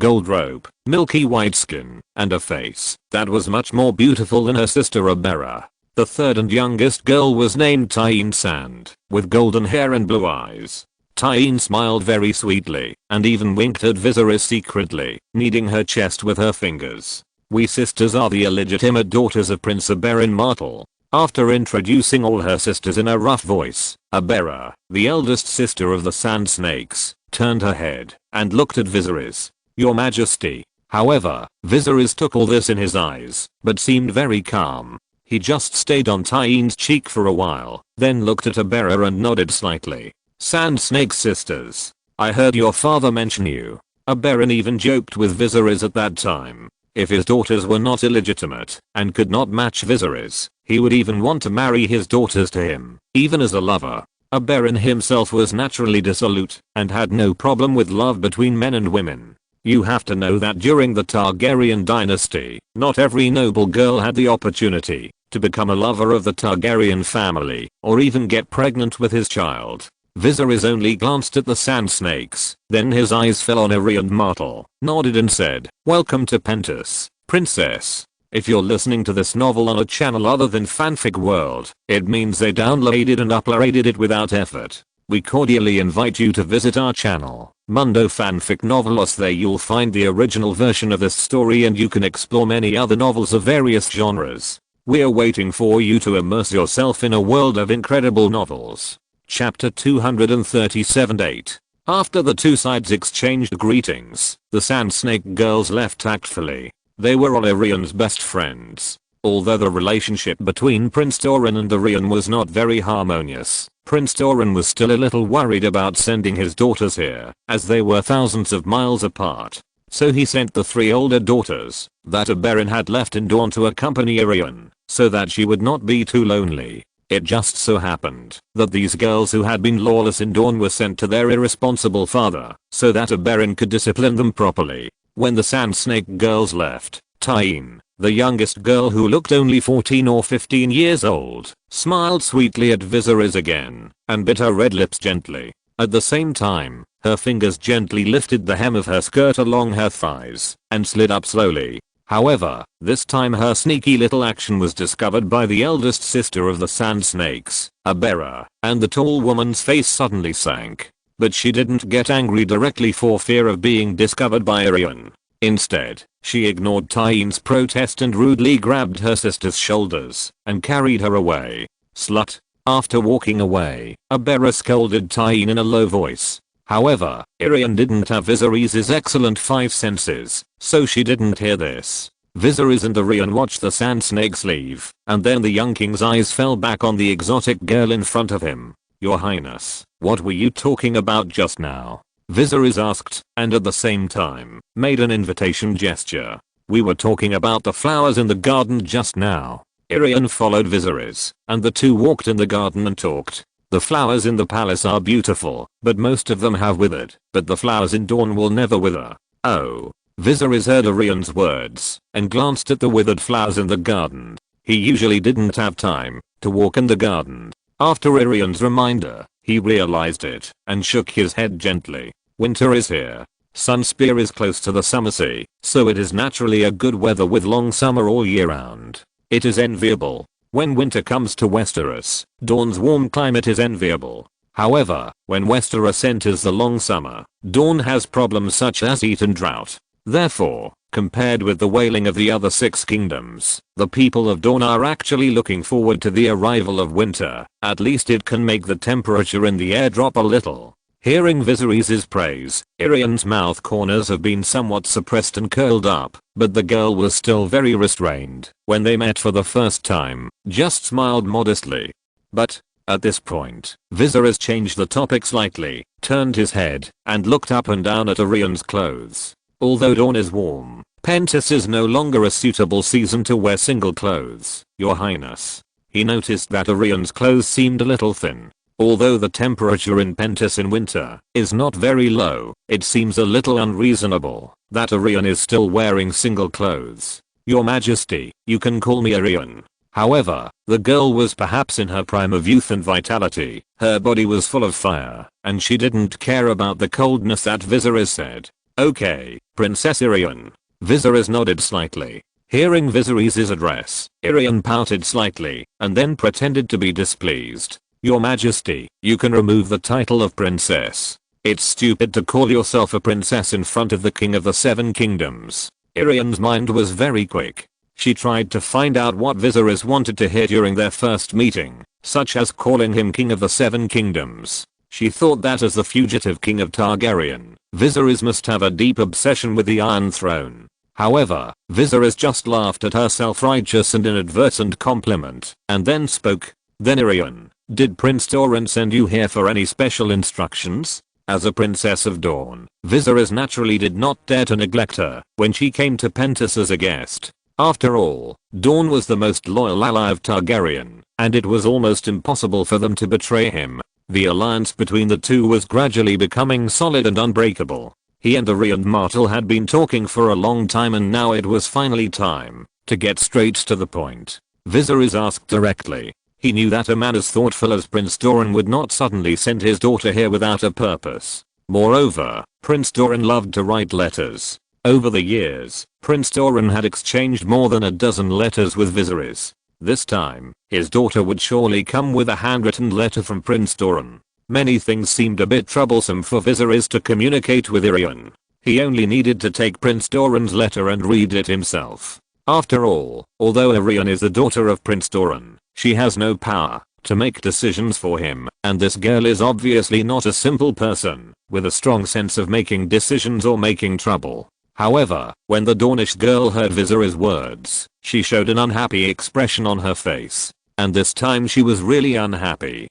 gold rope, milky white skin, and a face that was much more beautiful than her sister Abera. The third and youngest girl was named Tyene Sand, with golden hair and blue eyes. Tyene smiled very sweetly, and even winked at Viserys secretly, kneading her chest with her fingers. "We sisters are the illegitimate daughters of Prince Aberin Martel." After introducing all her sisters in a rough voice, Abera, the eldest sister of the Sand Snakes, turned her head and looked at Viserys. "Your Majesty." However, Viserys took all this in his eyes, but seemed very calm. He just stayed on Tyene's cheek for a while, then looked at Abera and nodded slightly. "Sand Snake sisters. I heard your father mention you." Aberon even joked with Viserys at that time. If his daughters were not illegitimate and could not match Viserys, he would even want to marry his daughters to him, even as a lover. Aberon himself was naturally dissolute and had no problem with love between men and women. You have to know that during the Targaryen dynasty, not every noble girl had the opportunity to become a lover of the Targaryen family or even get pregnant with his child. Viserys only glanced at the sand snakes, then his eyes fell on Eri and Martel, nodded and said, "Welcome to Pentus, princess. If you're listening to this novel on a channel other than Fanfic World, it means they downloaded and uploaded it without effort. We cordially invite you to visit our channel, Mundo Fanfic Novelos. There you'll find the original version of this story and you can explore many other novels of various genres. We're waiting for you to immerse yourself in a world of incredible novels." Chapter 237-8. After the two sides exchanged greetings, the Sand Snake girls left tactfully. They were all Orion's best friends. Although the relationship between Prince Doran and Orion was not very harmonious, Prince Doran was still a little worried about sending his daughters here, as they were thousands of miles apart. So he sent the three older daughters that Oberyn had left in Dawn to accompany Orion, so that she would not be too lonely. It just so happened that these girls who had been lawless in Dawn were sent to their irresponsible father, so that Oberyn could discipline them properly. When the Sand Snake girls left, Tyene, the youngest girl who looked only 14 or 15 years old, smiled sweetly at Viserys again, and bit her red lips gently. At the same time, her fingers gently lifted the hem of her skirt along her thighs, and slid up slowly. However, this time her sneaky little action was discovered by the eldest sister of the Sand Snakes, Abera, and the tall woman's face suddenly sank. But she didn't get angry directly for fear of being discovered by Orion. Instead, she ignored Tyene's protest and rudely grabbed her sister's shoulders and carried her away. "Slut." After walking away, Abera scolded Tyene in a low voice. However, Orion didn't have Viserys' excellent five senses, so she didn't hear this. Viserys and Orion watched the Sand Snakes leave, and then the young king's eyes fell back on the exotic girl in front of him. "Your Highness, what were you talking about just now?" Viserys asked, and at the same time, made an invitation gesture. "We were talking about the flowers in the garden just now." Orion followed Viserys, and the two walked in the garden and talked. "The flowers in the palace are beautiful, but most of them have withered, but the flowers in Dawn will never wither." "Oh." Viserys heard Orion's words, and glanced at the withered flowers in the garden. He usually didn't have time to walk in the garden. After Orion's reminder, he realized it, and shook his head gently. "Winter is here. Sunspear is close to the summer sea, so it is naturally a good weather with long summer all year round. It is enviable. When winter comes to Westeros, Dawn's warm climate is enviable. However, when Westeros enters the long summer, Dawn has problems such as heat and drought. Therefore, compared with the wailing of the other 6 kingdoms, the people of Dawn are actually looking forward to the arrival of winter. At least it can make the temperature in the air drop a little." Hearing Viserys' praise, Orion's mouth corners have been somewhat suppressed and curled up, but the girl was still very restrained. When they met for the first time, just smiled modestly. But, at this point, Viserys changed the topic slightly, turned his head, and looked up and down at Orion's clothes. "Although Dawn is warm, Pentus is no longer a suitable season to wear single clothes, Your Highness." He noticed that Orion's clothes seemed a little thin. Although the temperature in Pentus in winter is not very low, it seems a little unreasonable that Orion is still wearing single clothes. "Your Majesty, you can call me Orion." However, the girl was perhaps in her prime of youth and vitality. Her body was full of fire, and she didn't care about the coldness that Viserys said. "Okay, Princess Orion." Viserys nodded slightly. Hearing Viserys' address, Orion pouted slightly, and then pretended to be displeased. "Your Majesty, you can remove the title of princess. It's stupid to call yourself a princess in front of the king of the 7 kingdoms." Orion's mind was very quick. She tried to find out what Viserys wanted to hear during their first meeting, such as calling him king of the 7 kingdoms. She thought that as the fugitive king of Targaryen, Viserys must have a deep obsession with the Iron Throne. However, Viserys just laughed at her self-righteous and inadvertent compliment, and then spoke. "Then Orion, did Prince Doran send you here for any special instructions?" As a princess of Dawn, Viserys naturally did not dare to neglect her when she came to Pentus as a guest. After all, Dawn was the most loyal ally of Targaryen, and it was almost impossible for them to betray him. The alliance between the two was gradually becoming solid and unbreakable. He and Orion Martel had been talking for a long time, and now it was finally time to get straight to the point. Viserys asked directly. He knew that a man as thoughtful as Prince Doran would not suddenly send his daughter here without a purpose. Moreover, Prince Doran loved to write letters. Over the years, Prince Doran had exchanged more than a dozen letters with Viserys. This time, his daughter would surely come with a handwritten letter from Prince Doran. Many things seemed a bit troublesome for Viserys to communicate with Irian. He only needed to take Prince Doran's letter and read it himself. After all, although Irian is the daughter of Prince Doran, she has no power to make decisions for him, and this girl is obviously not a simple person with a strong sense of making decisions or making trouble. However, when the Dornish girl heard Viserys' words, she showed an unhappy expression on her face. And this time she was really unhappy.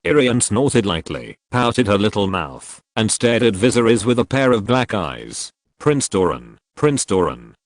Irian snorted lightly, pouted her little mouth, and stared at Viserys with a pair of black eyes. Prince Doran,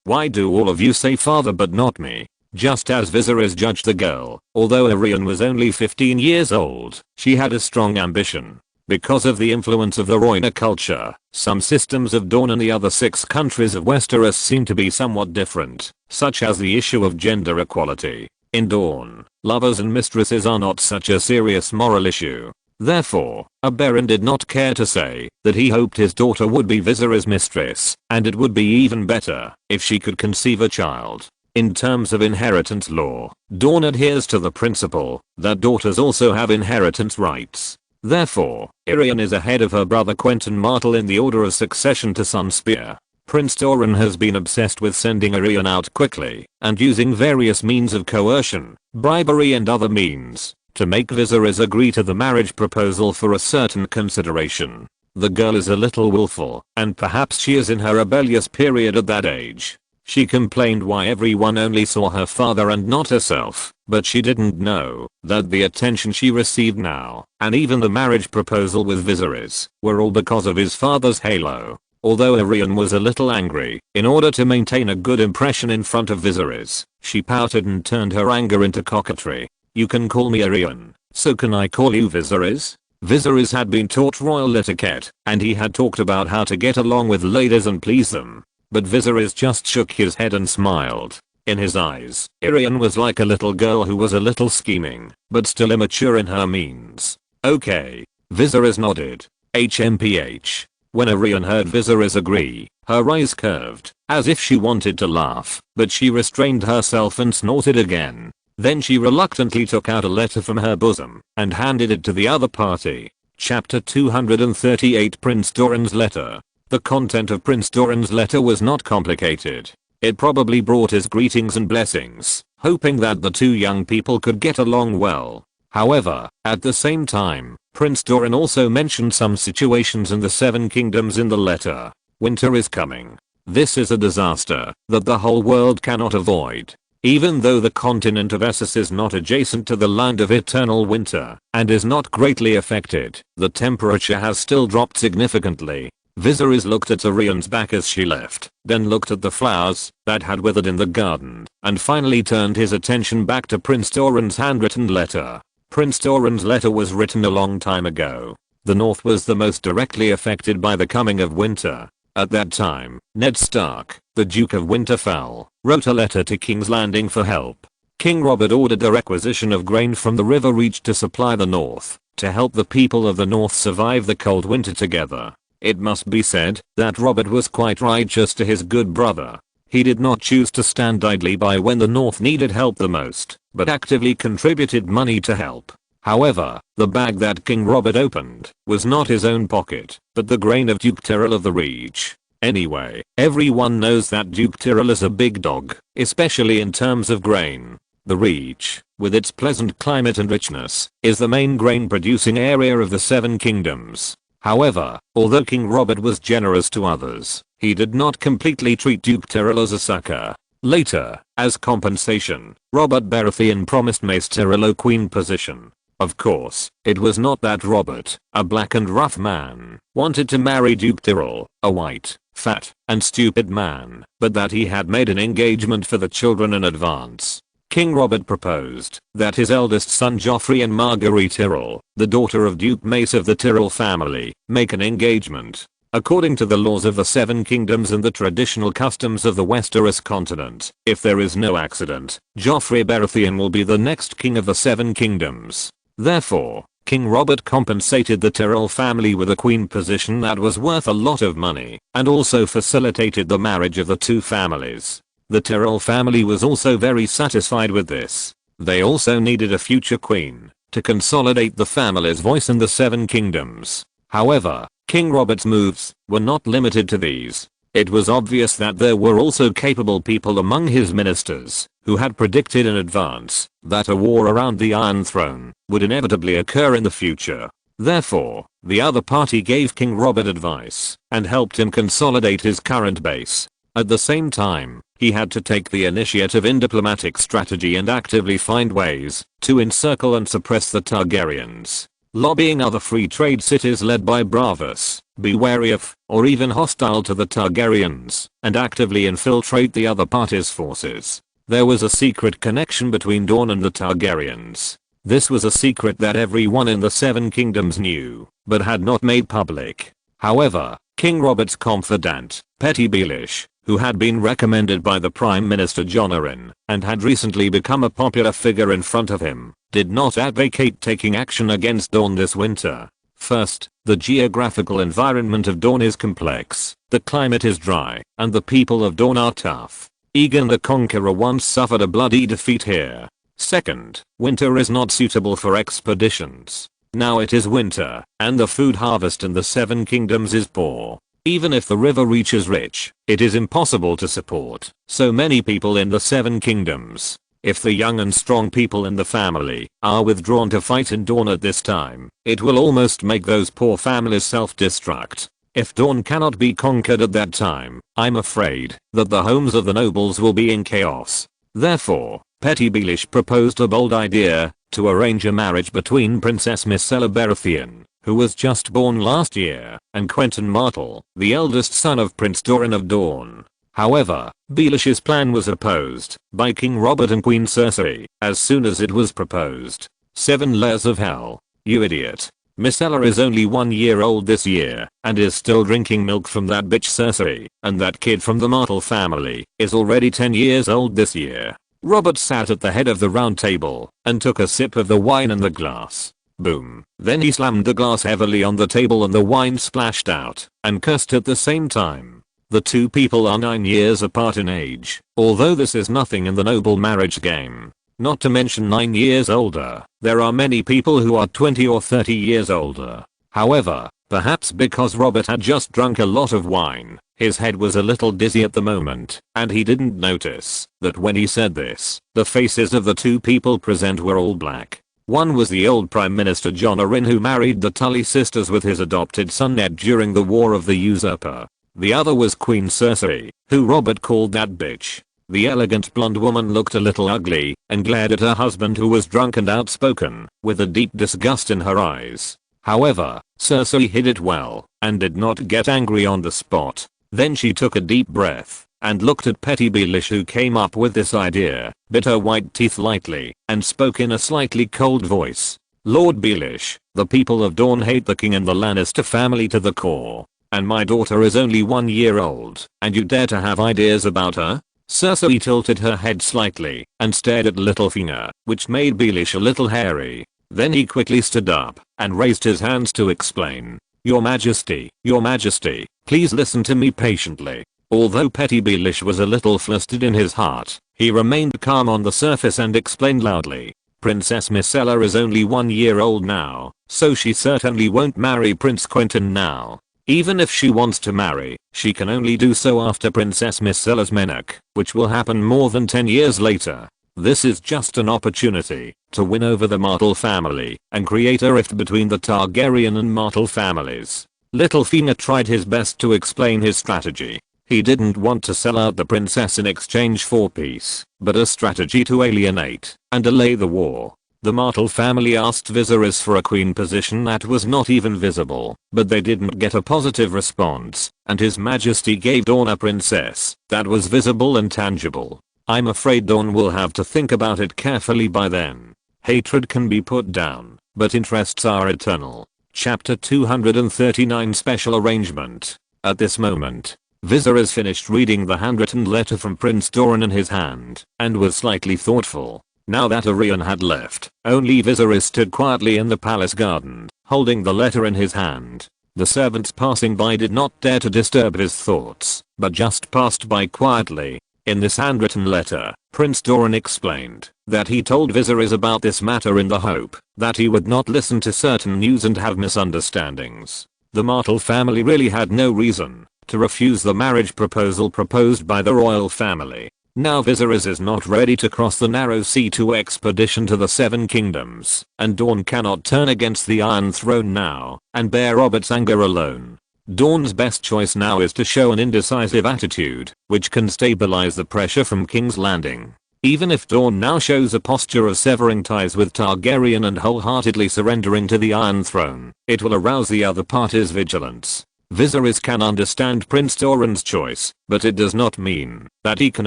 why do all of you say father but not me? Just as Viserys judged the girl, although Irian was only 15 years old, she had a strong ambition. Because of the influence of the Rhoynar culture, some systems of Dorne and the other 6 countries of Westeros seem to be somewhat different, such as the issue of gender equality. In Dorne, lovers and mistresses are not such a serious moral issue. Therefore, Oberyn did not care to say that he hoped his daughter would be Viserys' mistress, and it would be even better if she could conceive a child. In terms of inheritance law, Dorne adheres to the principle that daughters also have inheritance rights. Therefore, Irian is ahead of her brother Quentyn Martell in the order of succession to Sunspear. Prince Doran has been obsessed with sending Irian out quickly and using various means of coercion, bribery and other means to make Viserys agree to the marriage proposal for a certain consideration. The girl is a little willful, and perhaps she is in her rebellious period at that age. She complained why everyone only saw her father and not herself, but she didn't know that the attention she received now, and even the marriage proposal with Viserys, were all because of his father's halo. Although Irian was a little angry, in order to maintain a good impression in front of Viserys, she pouted and turned her anger into coquetry. You can call me Irian, so can I call you Viserys? Viserys had been taught royal etiquette, and he had talked about how to get along with ladies and please them. But Viserys just shook his head and smiled. In his eyes, Irian was like a little girl who was a little scheming, but still immature in her means. Okay. Viserys nodded. HMPH. When Irian heard Viserys agree, her eyes curved, as if she wanted to laugh, but she restrained herself and snorted again. Then she reluctantly took out a letter from her bosom and handed it to the other party. Chapter 238 Prince Doran's Letter. The content of Prince Doran's letter was not complicated. It probably brought his greetings and blessings, hoping that the 2 young people could get along well. However, at the same time, Prince Doran also mentioned some situations in the 7 kingdoms in the letter. Winter is coming. This is a disaster that the whole world cannot avoid. Even though the continent of Essos is not adjacent to the land of eternal winter and is not greatly affected, the temperature has still dropped significantly. Viserys looked at Irian's back as she left, then looked at the flowers that had withered in the garden, and finally turned his attention back to Prince Doran's handwritten letter. Prince Doran's letter was written a long time ago. The North was the most directly affected by the coming of winter. At that time, Ned Stark, the Duke of Winterfell, wrote a letter to King's Landing for help. King Robert ordered the requisition of grain from the River Reach to supply the North, to help the people of the North survive the cold winter together. It must be said that Robert was quite righteous to his good brother. He did not choose to stand idly by when the North needed help the most, but actively contributed money to help. However, the bag that King Robert opened was not his own pocket, but the grain of Duke Tyrell of the Reach. Anyway, everyone knows that Duke Tyrell is a big dog, especially in terms of grain. The Reach, with its pleasant climate and richness, is the main grain producing area of the 7 kingdoms. However, although King Robert was generous to others, he did not completely treat Duke Tyrell as a sucker. Later, as compensation, Robert Baratheon promised Mace Tyrell a queen position. Of course, it was not that Robert, a black and rough man, wanted to marry Duke Tyrell, a white, fat, and stupid man, but that he had made an engagement for the children in advance. King Robert proposed that his eldest son Joffrey and Marguerite Tyrell, the daughter of Duke Mace of the Tyrell family, make an engagement. According to the laws of the Seven Kingdoms and the traditional customs of the Westeros continent, if there is no accident, Joffrey Baratheon will be the next king of the Seven Kingdoms. Therefore, King Robert compensated the Tyrell family with a queen position that was worth a lot of money, and also facilitated the marriage of the two families. The Tyrell family was also very satisfied with this. They also needed a future queen to consolidate the family's voice in the Seven Kingdoms. However, King Robert's moves were not limited to these. It was obvious that there were also capable people among his ministers who had predicted in advance that a war around the Iron Throne would inevitably occur in the future. Therefore, the other party gave King Robert advice and helped him consolidate his current base. At the same time, he had to take the initiative in diplomatic strategy and actively find ways to encircle and suppress the Targaryens. Lobbying other free trade cities led by Bravos, be wary of, or even hostile to the Targaryens, and actively infiltrate the other party's forces. There was a secret connection between Dawn and the Targaryens. This was a secret that everyone in the Seven Kingdoms knew, but had not made public. However, King Robert's confidant, Petty Baelish, who had been recommended by the Prime Minister Jon Arryn, and had recently become a popular figure in front of him, did not advocate taking action against Dawn this winter. First, the geographical environment of Dawn is complex, the climate is dry, and the people of Dawn are tough. Aegon the Conqueror once suffered a bloody defeat here. Second, winter is not suitable for expeditions. Now it is winter, and the food harvest in the Seven Kingdoms is poor. Even if the river reach is rich, it is impossible to support so many people in the Seven Kingdoms. If the young and strong people in the family are withdrawn to fight in Dawn at this time, it will almost make those poor families self-destruct. If Dawn cannot be conquered at that time, I'm afraid that the homes of the nobles will be in chaos. Therefore, Petty Baelish proposed a bold idea to arrange a marriage between Princess Myrcella Baratheon, who was just born last year, and Quentyn Martell, the eldest son of Prince Doran of Dorne. However, Baelish's plan was opposed by King Robert and Queen Cersei as soon as it was proposed. 7 layers of hell. You idiot. Myrcella is only 1 year old this year and is still drinking milk from that bitch Cersei, and that kid from the Martell family is already 10 years old this year. Robert sat at the head of the round table and took a sip of the wine in the glass. Boom. Then he slammed the glass heavily on the table and the wine splashed out and cursed at the same time. The two people are 9 years apart in age, although this is nothing in the noble marriage game. Not to mention 9 years older, there are many people who are 20 or 30 years older. However, perhaps because Robert had just drunk a lot of wine, his head was a little dizzy at the moment, and he didn't notice that when he said this, the faces of the two people present were all black. One was the old Prime Minister Jon Arryn, who married the Tully sisters with his adopted son Ned during the War of the Usurper. The other was Queen Cersei, who Robert called that bitch. The elegant blonde woman looked a little ugly and glared at her husband, who was drunk and outspoken, with a deep disgust in her eyes. However, Cersei hid it well and did not get angry on the spot. Then she took a deep breath and looked at Petty Baelish, who came up with this idea, bit her white teeth lightly, and spoke in a slightly cold voice. Lord Baelish, the people of Dawn hate the king and the Lannister family to the core. And my daughter is only 1 year old, and you dare to have ideas about her? Cersei tilted her head slightly and stared at Littlefinger, which made Baelish a little hairy. Then he quickly stood up and raised his hands to explain. Your Majesty, please listen to me patiently. Although Petty Baelish was a little flustered in his heart, he remained calm on the surface and explained loudly. Princess Myrcella is only 1 year old now, so she certainly won't marry Prince Quentyn now. Even if she wants to marry, she can only do so after Princess Myrcella's menarche, which will happen more than 10 years later. This is just an opportunity to win over the Martell family and create a rift between the Targaryen and Martell families. Littlefinger tried his best to explain his strategy. He didn't want to sell out the princess in exchange for peace, but a strategy to alienate and delay the war. The Martell family asked Viserys for a queen position that was not even visible, but they didn't get a positive response, and His Majesty gave Dawn a princess that was visible and tangible. I'm afraid Dawn will have to think about it carefully by then. Hatred can be put down, but interests are eternal. Chapter 239 Special Arrangement. At this moment, Viserys finished reading the handwritten letter from Prince Doran in his hand, and was slightly thoughtful. Now that Arion had left, only Viserys stood quietly in the palace garden, holding the letter in his hand. The servants passing by did not dare to disturb his thoughts, but just passed by quietly. In this handwritten letter, Prince Doran explained that he told Viserys about this matter in the hope that he would not listen to certain news and have misunderstandings. The Martell family really had no reason to refuse the marriage proposal proposed by the royal family. Now Viserys is not ready to cross the narrow sea to expedition to the Seven Kingdoms, and Dawn cannot turn against the Iron Throne now and bear Robert's anger alone. Dawn's best choice now is to show an indecisive attitude, which can stabilize the pressure from King's Landing. Even if Dawn now shows a posture of severing ties with Targaryen and wholeheartedly surrendering to the Iron Throne, it will arouse the other party's vigilance. Viserys can understand Prince Doran's choice, but it does not mean that he can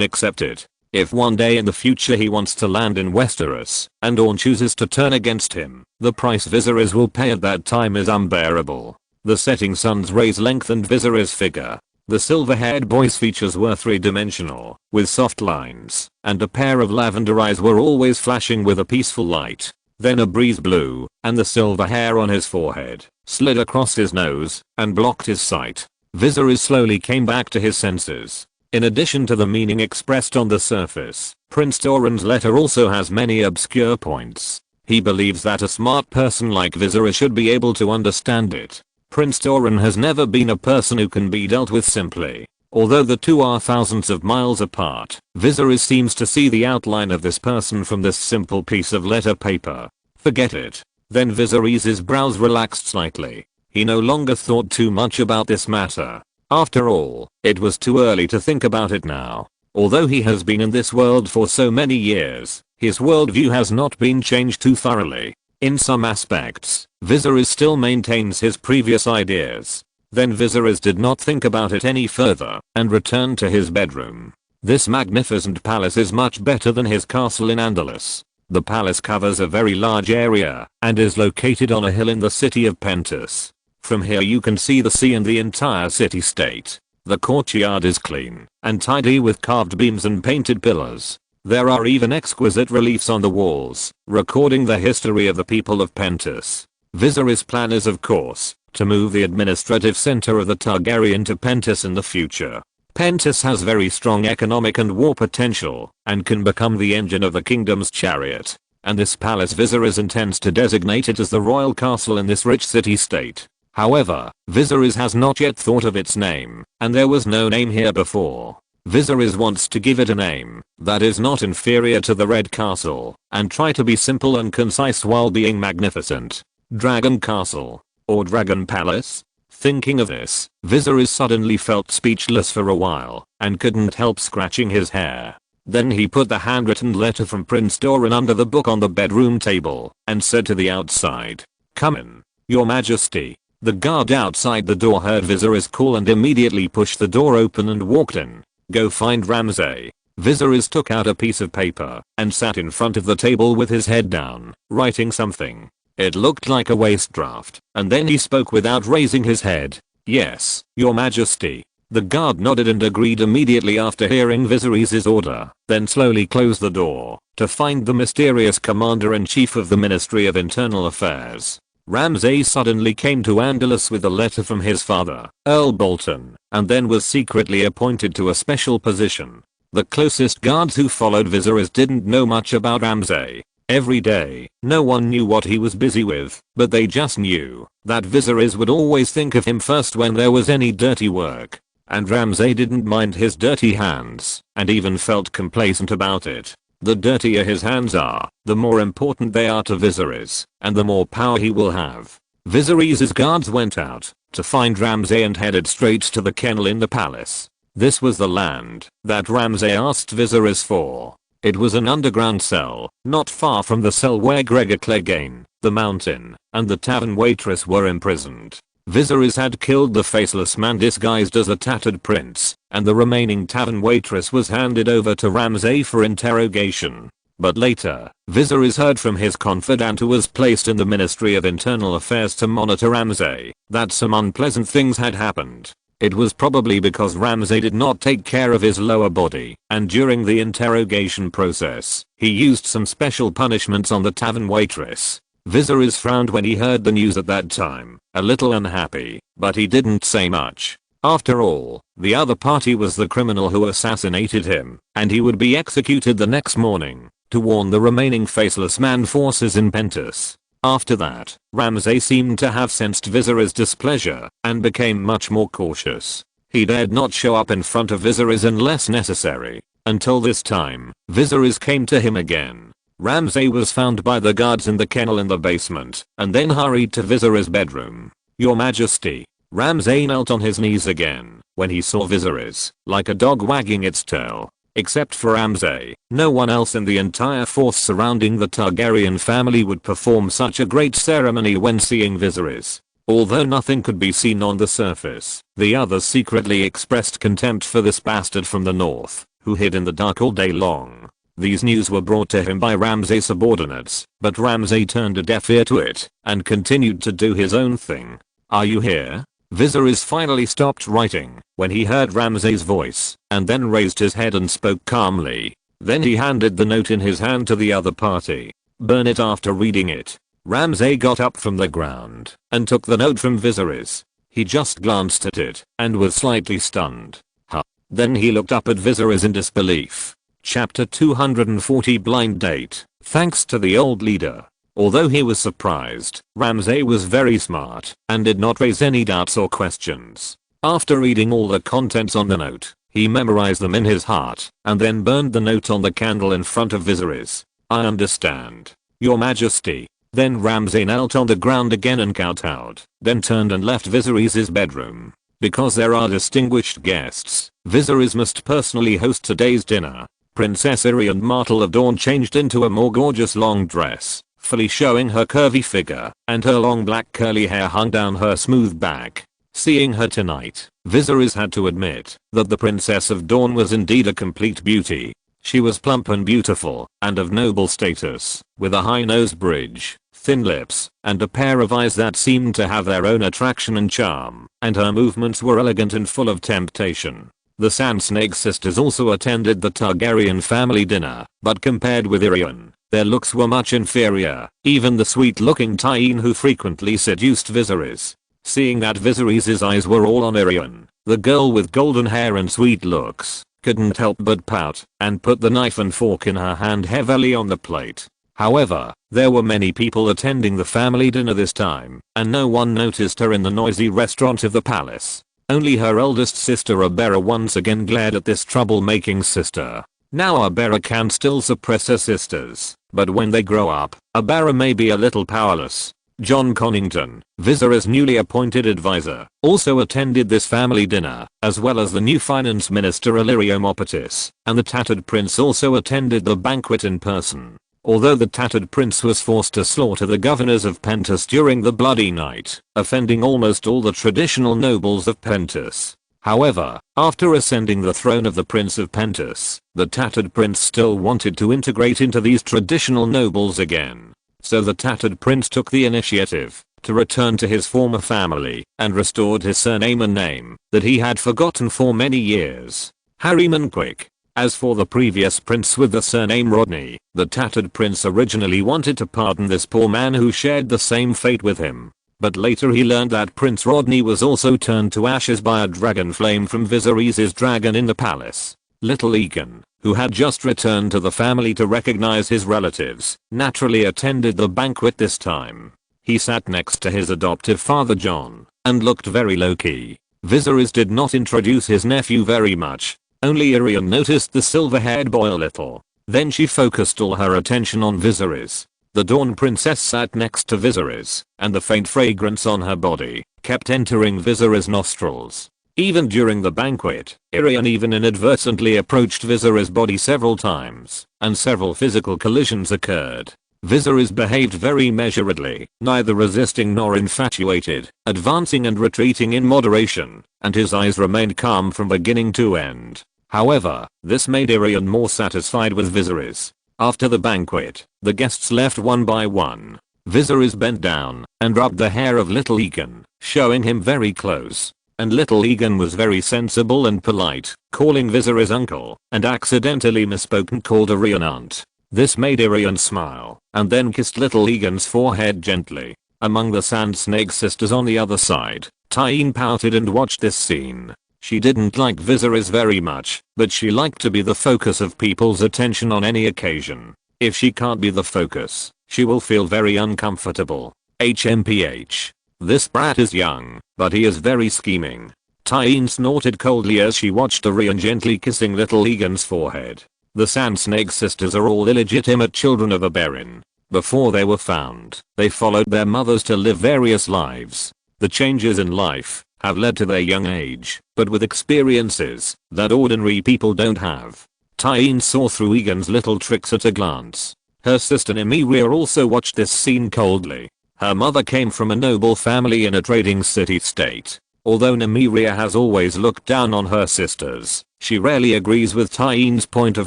accept it. If one day in the future he wants to land in Westeros, and Dawn chooses to turn against him, the price Viserys will pay at that time is unbearable. The setting sun's rays lengthened Viserys' figure. The silver-haired boy's features were three-dimensional, with soft lines, and a pair of lavender eyes were always flashing with a peaceful light. Then a breeze blew, and the silver hair on his forehead slid across his nose and blocked his sight. Viserys slowly came back to his senses. In addition to the meaning expressed on the surface, Prince Doran's letter also has many obscure points. He believes that a smart person like Viserys should be able to understand it. Prince Doran has never been a person who can be dealt with simply. Although the two are thousands of miles apart, Viserys seems to see the outline of this person from this simple piece of letter paper. Forget it. Then Viserys' brows relaxed slightly. He no longer thought too much about this matter. After all, it was too early to think about it now. Although he has been in this world for so many years, his worldview has not been changed too thoroughly. In some aspects, Viserys still maintains his previous ideas. Then Viserys did not think about it any further and returned to his bedroom. This magnificent palace is much better than his castle in Andalus. The palace covers a very large area and is located on a hill in the city of Pentos. From here you can see the sea and the entire city-state. The courtyard is clean and tidy with carved beams and painted pillars. There are even exquisite reliefs on the walls, recording the history of the people of Pentos. Viserys' plan is of course, to move the administrative center of the Targaryen to Pentos in the future. Pentos has very strong economic and war potential, and can become the engine of the kingdom's chariot. And this palace Viserys intends to designate it as the royal castle in this rich city-state. However, Viserys has not yet thought of its name, and there was no name here before. Viserys wants to give it a name that is not inferior to the Red Castle, and try to be simple and concise while being magnificent. Dragon Castle, or Dragon Palace? Thinking of this, Viserys suddenly felt speechless for a while, and couldn't help scratching his hair. Then he put the handwritten letter from Prince Doran under the book on the bedroom table, and said to the outside, "Come in, Your Majesty." The guard outside the door heard Viserys' call and immediately pushed the door open and walked in. "Go find Ramsay." Viserys took out a piece of paper and sat in front of the table with his head down, writing something. It looked like a waste draft, and then he spoke without raising his head. "Yes, Your Majesty." The guard nodded and agreed immediately after hearing Viserys' order, then slowly closed the door to find the mysterious commander-in-chief of the Ministry of Internal Affairs. Ramsay suddenly came to Andalus with a letter from his father, Earl Bolton, and then was secretly appointed to a special position. The closest guards who followed Viserys didn't know much about Ramsay. Every day, no one knew what he was busy with, but they just knew that Viserys would always think of him first when there was any dirty work. And Ramsay didn't mind his dirty hands, and even felt complacent about it. The dirtier his hands are, the more important they are to Viserys, and the more power he will have. Viserys' guards went out to find Ramsay and headed straight to the kennel in the palace. This was the land that Ramsay asked Viserys for. It was an underground cell, not far from the cell where Gregor Clegane, the Mountain, and the tavern waitress were imprisoned. Viserys had killed the faceless man disguised as a tattered prince, and the remaining tavern waitress was handed over to Ramsay for interrogation. But later, Viserys heard from his confidant who was placed in the Ministry of Internal Affairs to monitor Ramsay that some unpleasant things had happened. It was probably because Ramsay did not take care of his lower body, and during the interrogation process, he used some special punishments on the tavern waitress. Viserys frowned when he heard the news at that time, a little unhappy, but he didn't say much. After all, the other party was the criminal who assassinated him, and he would be executed the next morning, to warn the remaining faceless man forces in Pentos. After that, Ramsay seemed to have sensed Viserys' displeasure, and became much more cautious. He dared not show up in front of Viserys unless necessary. Until this time, Viserys came to him again. Ramsay was found by the guards in the kennel in the basement, and then hurried to Viserys' bedroom. "Your Majesty." Ramsay knelt on his knees again when he saw Viserys, like a dog wagging its tail. Except for Ramsay, no one else in the entire force surrounding the Targaryen family would perform such a great ceremony when seeing Viserys. Although nothing could be seen on the surface, the others secretly expressed contempt for this bastard from the north, who hid in the dark all day long. These news were brought to him by Ramsay's subordinates, but Ramsay turned a deaf ear to it, and continued to do his own thing. "Are you here?" Viserys finally stopped writing when he heard Ramsay's voice, and then raised his head and spoke calmly. Then he handed the note in his hand to the other party. "Burn it after reading it." Ramsay got up from the ground and took the note from Viserys. He just glanced at it and was slightly stunned. Huh. Then he looked up at Viserys in disbelief. Chapter 240 Blind Date. Thanks to the old leader. Although he was surprised, Ramsay was very smart and did not raise any doubts or questions. After reading all the contents on the note, he memorized them in his heart and then burned the note on the candle in front of Viserys. "I understand, Your Majesty." Then Ramsay knelt on the ground again and kowtowed, then turned and left Viserys' bedroom. Because there are distinguished guests, Viserys must personally host today's dinner. Princess Irian Martell of Dawn changed into a more gorgeous long dress, fully showing her curvy figure, and her long black curly hair hung down her smooth back. Seeing her tonight, Viserys had to admit that the Princess of Dawn was indeed a complete beauty. She was plump and beautiful, and of noble status, with a high nose bridge, thin lips, and a pair of eyes that seemed to have their own attraction and charm, and her movements were elegant and full of temptation. The Sand Snake sisters also attended the Targaryen family dinner, but compared with Irian, their looks were much inferior, even the sweet-looking Tyene who frequently seduced Viserys. Seeing that Viserys' eyes were all on Irian, the girl with golden hair and sweet looks, couldn't help but pout, and put the knife and fork in her hand heavily on the plate. However, there were many people attending the family dinner this time, and no one noticed her in the noisy restaurant of the palace. Only her eldest sister Abera once again glared at this troublemaking sister. Now Abera can still suppress her sisters, but when they grow up, Abera may be a little powerless. John Connington, Viserys' newly appointed advisor, also attended this family dinner, as well as the new finance minister Illyrio Mopatis, and the Tattered Prince also attended the banquet in person. Although the Tattered Prince was forced to slaughter the governors of Pentos during the Bloody Night, offending almost all the traditional nobles of Pentos. However, after ascending the throne of the Prince of Pentos, the Tattered Prince still wanted to integrate into these traditional nobles again. So the Tattered Prince took the initiative to return to his former family and restored his surname and name that he had forgotten for many years. Harryman Quick. As for the previous prince with the surname Rodney, the Tattered Prince originally wanted to pardon this poor man who shared the same fate with him. But later he learned that Prince Rodney was also turned to ashes by a dragon flame from Viserys' dragon in the palace. Little Egan, who had just returned to the family to recognize his relatives, naturally attended the banquet this time. He sat next to his adoptive father John, and looked very low-key. Viserys did not introduce his nephew very much. Only Irian noticed the silver-haired boy a little. Then she focused all her attention on Viserys. The Dawn Princess sat next to Viserys, and the faint fragrance on her body kept entering Viserys' nostrils. Even during the banquet, Irian even inadvertently approached Viserys' body several times, and several physical collisions occurred. Viserys behaved very measuredly, neither resisting nor infatuated, advancing and retreating in moderation, and his eyes remained calm from beginning to end. However, this made Irian more satisfied with Viserys. After the banquet, the guests left one by one. Viserys bent down and rubbed the hair of little Egan, showing him very close. And little Egan was very sensible and polite, calling Viserys uncle, and accidentally misspoke and called Irion aunt. This made Irion smile, and then kissed little Egan's forehead gently. Among the Sand Snake sisters on the other side, Tyene pouted and watched this scene. She didn't like Viserys very much, but she liked to be the focus of people's attention on any occasion. If she can't be the focus, she will feel very uncomfortable. HMPH. This brat is young, but he is very scheming. Tyene snorted coldly as she watched Irion gently kissing little Egan's forehead. The Sand Snake sisters are all illegitimate children of Oberyn. Before they were found, they followed their mothers to live various lives. The changes in life have led to their young age, but with experiences that ordinary people don't have. Tyene saw through Egan's little tricks at a glance. Her sister Nymeria also watched this scene coldly. Her mother came from a noble family in a trading city-state. Although Nymeria has always looked down on her sisters, she rarely agrees with Tyene's point of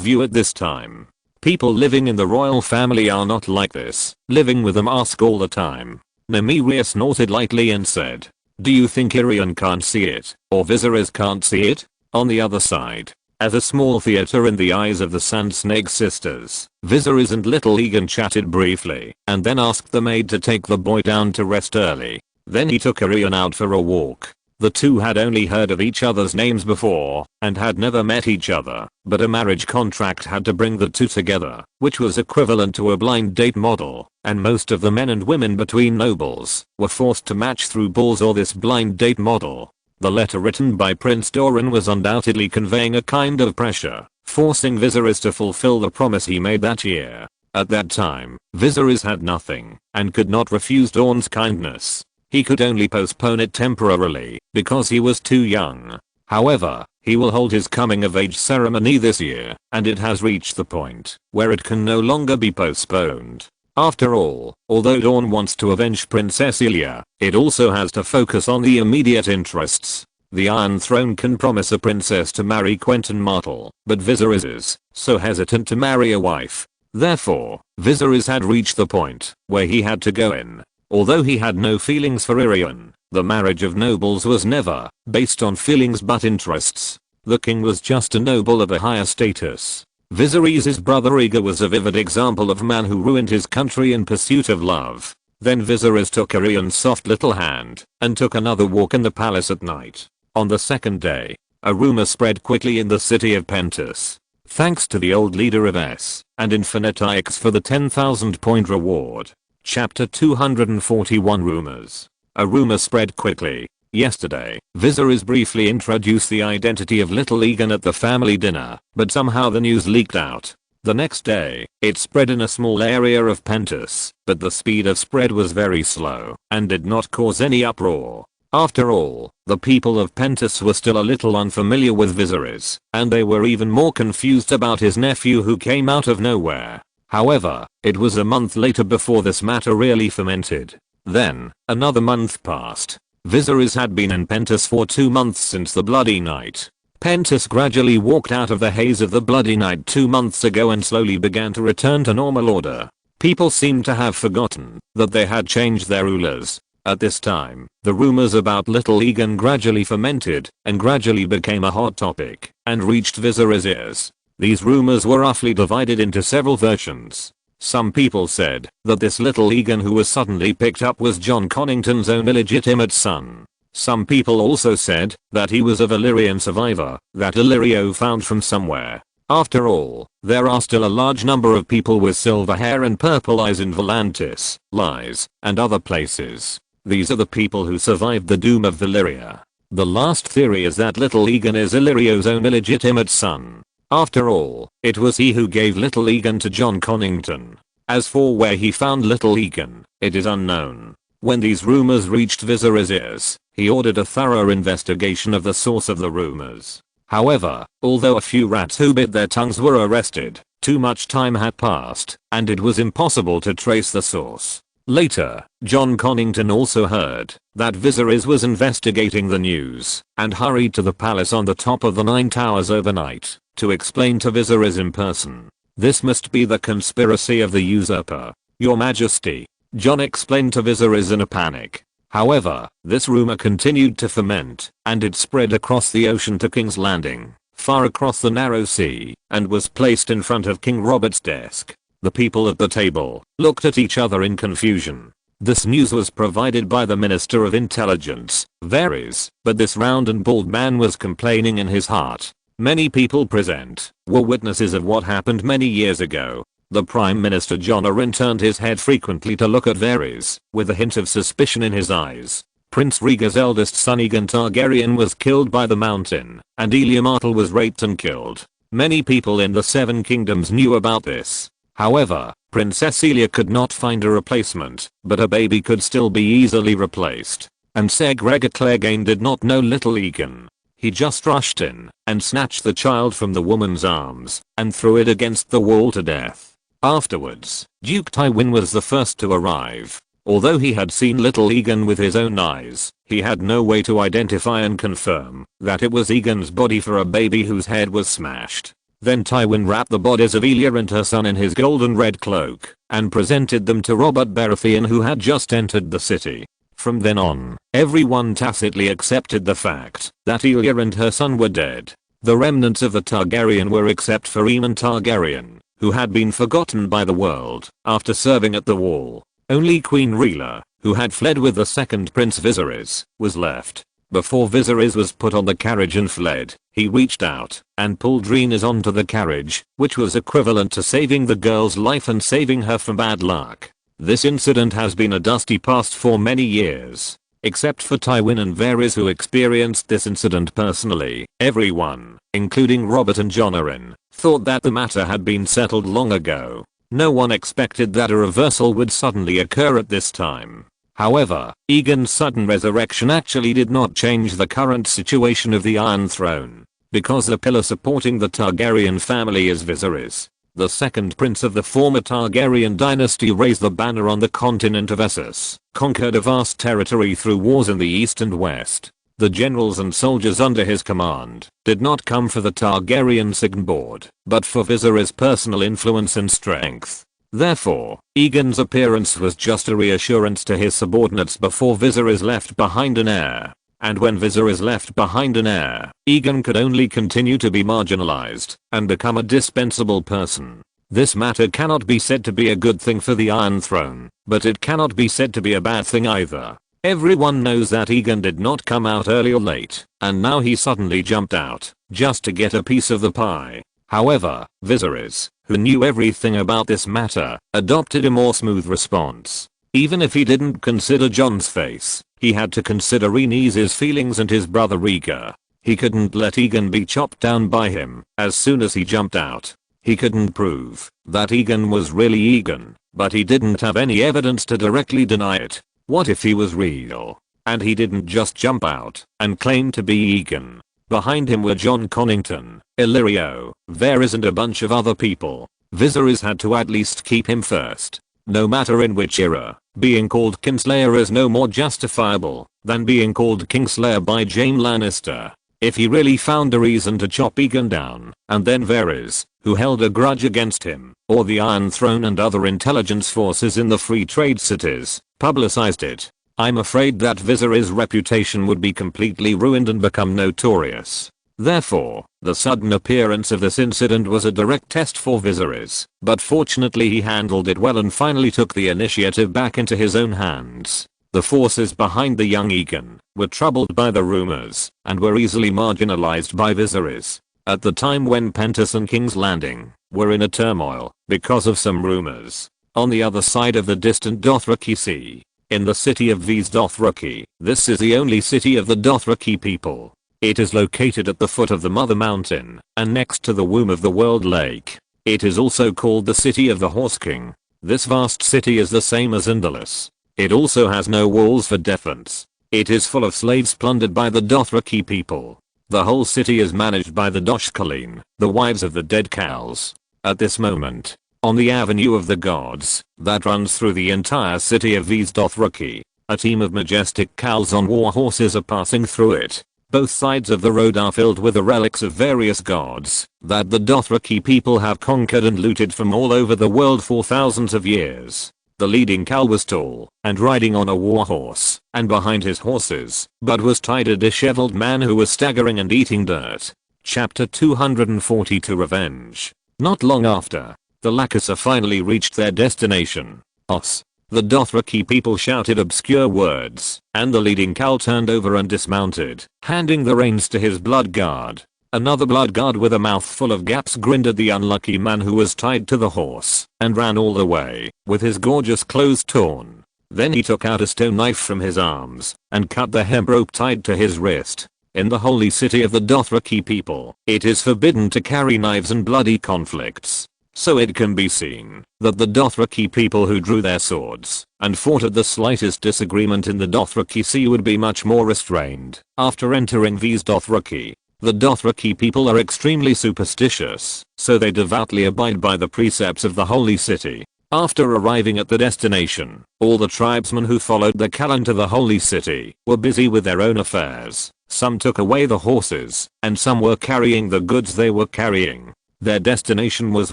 view at this time. People living in the royal family are not like this. Living with them ask all the time. Nymeria snorted lightly and said, "Do you think Irion can't see it, or Viserys can't see it?" On the other side, as a small theater in the eyes of the Sand Snake sisters, Viserys and little Egan chatted briefly, and then asked the maid to take the boy down to rest early. Then he took Irion out for a walk. The two had only heard of each other's names before, and had never met each other, but a marriage contract had to bring the two together, which was equivalent to a blind date model, and most of the men and women between nobles were forced to match through balls or this blind date model. The letter written by Prince Doran was undoubtedly conveying a kind of pressure, forcing Viserys to fulfill the promise he made that year. At that time, Viserys had nothing, and could not refuse Dorne's kindness. He could only postpone it temporarily, because he was too young. However, he will hold his coming-of-age ceremony this year, and it has reached the point where it can no longer be postponed. After all, although Dorne wants to avenge Princess Elia, it also has to focus on the immediate interests. The Iron Throne can promise a princess to marry Quentyn Martell, but Viserys is so hesitant to marry a wife. Therefore, Viserys had reached the point where he had to go in. Although he had no feelings for Irion, the marriage of nobles was never based on feelings but interests. The king was just a noble of a higher status. Viserys' brother Rhaegar was a vivid example of a man who ruined his country in pursuit of love. Then Viserys took Irion's soft little hand and took another walk in the palace at night. On the second day, a rumor spread quickly in the city of Pentos. Thanks to the old leader of S and Infinitix for the 10,000 point reward. Chapter 241 Rumors. A rumor spread quickly. Yesterday, Viserys briefly introduced the identity of little Egan at the family dinner, but somehow the news leaked out. The next day, it spread in a small area of Pentos, but the speed of spread was very slow and did not cause any uproar. After all, the people of Pentos were still a little unfamiliar with Viserys, and they were even more confused about his nephew who came out of nowhere. However, it was a month later before this matter really fermented. Then, another month passed. Viserys had been in Pentos for 2 months since the Bloody Night. Pentos gradually walked out of the haze of the Bloody Night 2 months ago and slowly began to return to normal order. People seemed to have forgotten that they had changed their rulers. At this time, the rumors about little Egan gradually fermented and gradually became a hot topic and reached Viserys' ears. These rumors were roughly divided into several versions. Some people said that this little Egan who was suddenly picked up was Jon Connington's own illegitimate son. Some people also said that he was a Valyrian survivor that Illyrio found from somewhere. After all, there are still a large number of people with silver hair and purple eyes in Volantis, Lies, and other places. These are the people who survived the doom of Valyria. The last theory is that little Egan is Illyrio's own illegitimate son. After all, it was he who gave little Egan to Jon Connington. As for where he found little Egan, it is unknown. When these rumors reached Viserys' ears, he ordered a thorough investigation of the source of the rumors. However, although a few rats who bit their tongues were arrested, too much time had passed, and it was impossible to trace the source. Later, Jon Connington also heard that Viserys was investigating the news, and hurried to the palace on the top of the 9 towers overnight to explain to Viserys in person. This must be the conspiracy of the usurper. Your Majesty, John explained to Viserys in a panic. However, this rumor continued to ferment, and it spread across the ocean to King's Landing, far across the narrow sea, and was placed in front of King Robert's desk. The people at the table looked at each other in confusion. This news was provided by the Minister of Intelligence, Varys, but this round and bald man was complaining in his heart. Many people present were witnesses of what happened many years ago. The Prime Minister Jon Arryn turned his head frequently to look at Varys, with a hint of suspicion in his eyes. Prince Rhaegar's eldest son Aegon Targaryen was killed by the Mountain, and Elia Martell was raped and killed. Many people in the Seven Kingdoms knew about this. However, Princess Elia could not find a replacement, but her baby could still be easily replaced. And Ser Gregor Clegane did not know little Aegon. He just rushed in and snatched the child from the woman's arms and threw it against the wall to death. Afterwards, Duke Tywin was the first to arrive. Although he had seen little Aegon with his own eyes, he had no way to identify and confirm that it was Aegon's body for a baby whose head was smashed. Then Tywin wrapped the bodies of Elia and her son in his golden red cloak and presented them to Robert Baratheon, who had just entered the city. From then on, everyone tacitly accepted the fact that Elia and her son were dead. The remnants of the Targaryen were except for Aemon Targaryen, who had been forgotten by the world after serving at the wall. Only Queen Rhaela, who had fled with the second Prince Viserys, was left. Before Viserys was put on the carriage and fled, he reached out and pulled Rhaenys onto the carriage, which was equivalent to saving the girl's life and saving her from bad luck. This incident has been a dusty past for many years. Except for Tywin and Varys, who experienced this incident personally, everyone, including Robert and Jon Arryn, thought that the matter had been settled long ago. No one expected that a reversal would suddenly occur at this time. However, Aegon's sudden resurrection actually did not change the current situation of the Iron Throne, because the pillar supporting the Targaryen family is Viserys. The second prince of the former Targaryen dynasty raised the banner on the continent of Essos, conquered a vast territory through wars in the east and west. The generals and soldiers under his command did not come for the Targaryen signboard, but for Viserys' personal influence and strength. Therefore, Aegon's appearance was just a reassurance to his subordinates before Viserys left behind an heir. And when Viserys left behind an heir, Aegon could only continue to be marginalized and become a dispensable person. This matter cannot be said to be a good thing for the Iron Throne, but it cannot be said to be a bad thing either. Everyone knows that Aegon did not come out early or late, and now he suddenly jumped out, just to get a piece of the pie. However, Viserys, who knew everything about this matter, adopted a more smooth response. Even if he didn't consider Jon's face, he had to consider Rhaenys' feelings and his brother Rhaegar. He couldn't let Aegon be chopped down by him as soon as he jumped out. He couldn't prove that Aegon was really Aegon, but he didn't have any evidence to directly deny it. What if he was real? And he didn't just jump out and claim to be Aegon. Behind him were Jon Connington, Illyrio, Varys and a bunch of other people. Viserys had to at least keep him first. No matter in which era, being called Kingslayer is no more justifiable than being called Kingslayer by Jaime Lannister. If he really found a reason to chop Aegon down, and then Varys, who held a grudge against him, or the Iron Throne and other intelligence forces in the free trade cities, publicized it, I'm afraid that Viserys' reputation would be completely ruined and become notorious. Therefore, the sudden appearance of this incident was a direct test for Viserys, but fortunately he handled it well and finally took the initiative back into his own hands. The forces behind the young Aegon were troubled by the rumors and were easily marginalized by Viserys. At the time when Pentos and King's Landing were in a turmoil because of some rumors, on the other side of the distant Dothraki Sea, in the city of Vys Dothraki, this is the only city of the Dothraki people. It is located at the foot of the Mother Mountain and next to the Womb of the World Lake. It is also called the City of the Horse King. This vast city is the same as Indolus. It also has no walls for defense. It is full of slaves plundered by the Dothraki people. The whole city is managed by the Doshkalin, the wives of the dead cows. At this moment, on the Avenue of the Gods that runs through the entire city of Vys Dothraki, a team of majestic cows on war horses are passing through it. Both sides of the road are filled with the relics of various gods that the Dothraki people have conquered and looted from all over the world for thousands of years. The leading Khal was tall and riding on a war horse, and behind his horses but was tied a disheveled man who was staggering and eating dirt. Chapter 242 Revenge. Not long after, the Lakasa finally reached their destination, Os. The Dothraki people shouted obscure words, and the leading Khal turned over and dismounted, handing the reins to his blood guard. Another blood guard with a mouth full of gaps grinned at the unlucky man who was tied to the horse, and ran all the way, with his gorgeous clothes torn. Then he took out a stone knife from his arms, and cut the hemp rope tied to his wrist. In the holy city of the Dothraki people, it is forbidden to carry knives in bloody conflicts. So it can be seen that the Dothraki people who drew their swords and fought at the slightest disagreement in the Dothraki Sea would be much more restrained. After entering these Dothraki, the Dothraki people are extremely superstitious, so they devoutly abide by the precepts of the holy city. After arriving at the destination, all the tribesmen who followed the Khal to the holy city were busy with their own affairs. Some took away the horses, and some were carrying the goods they were carrying. Their destination was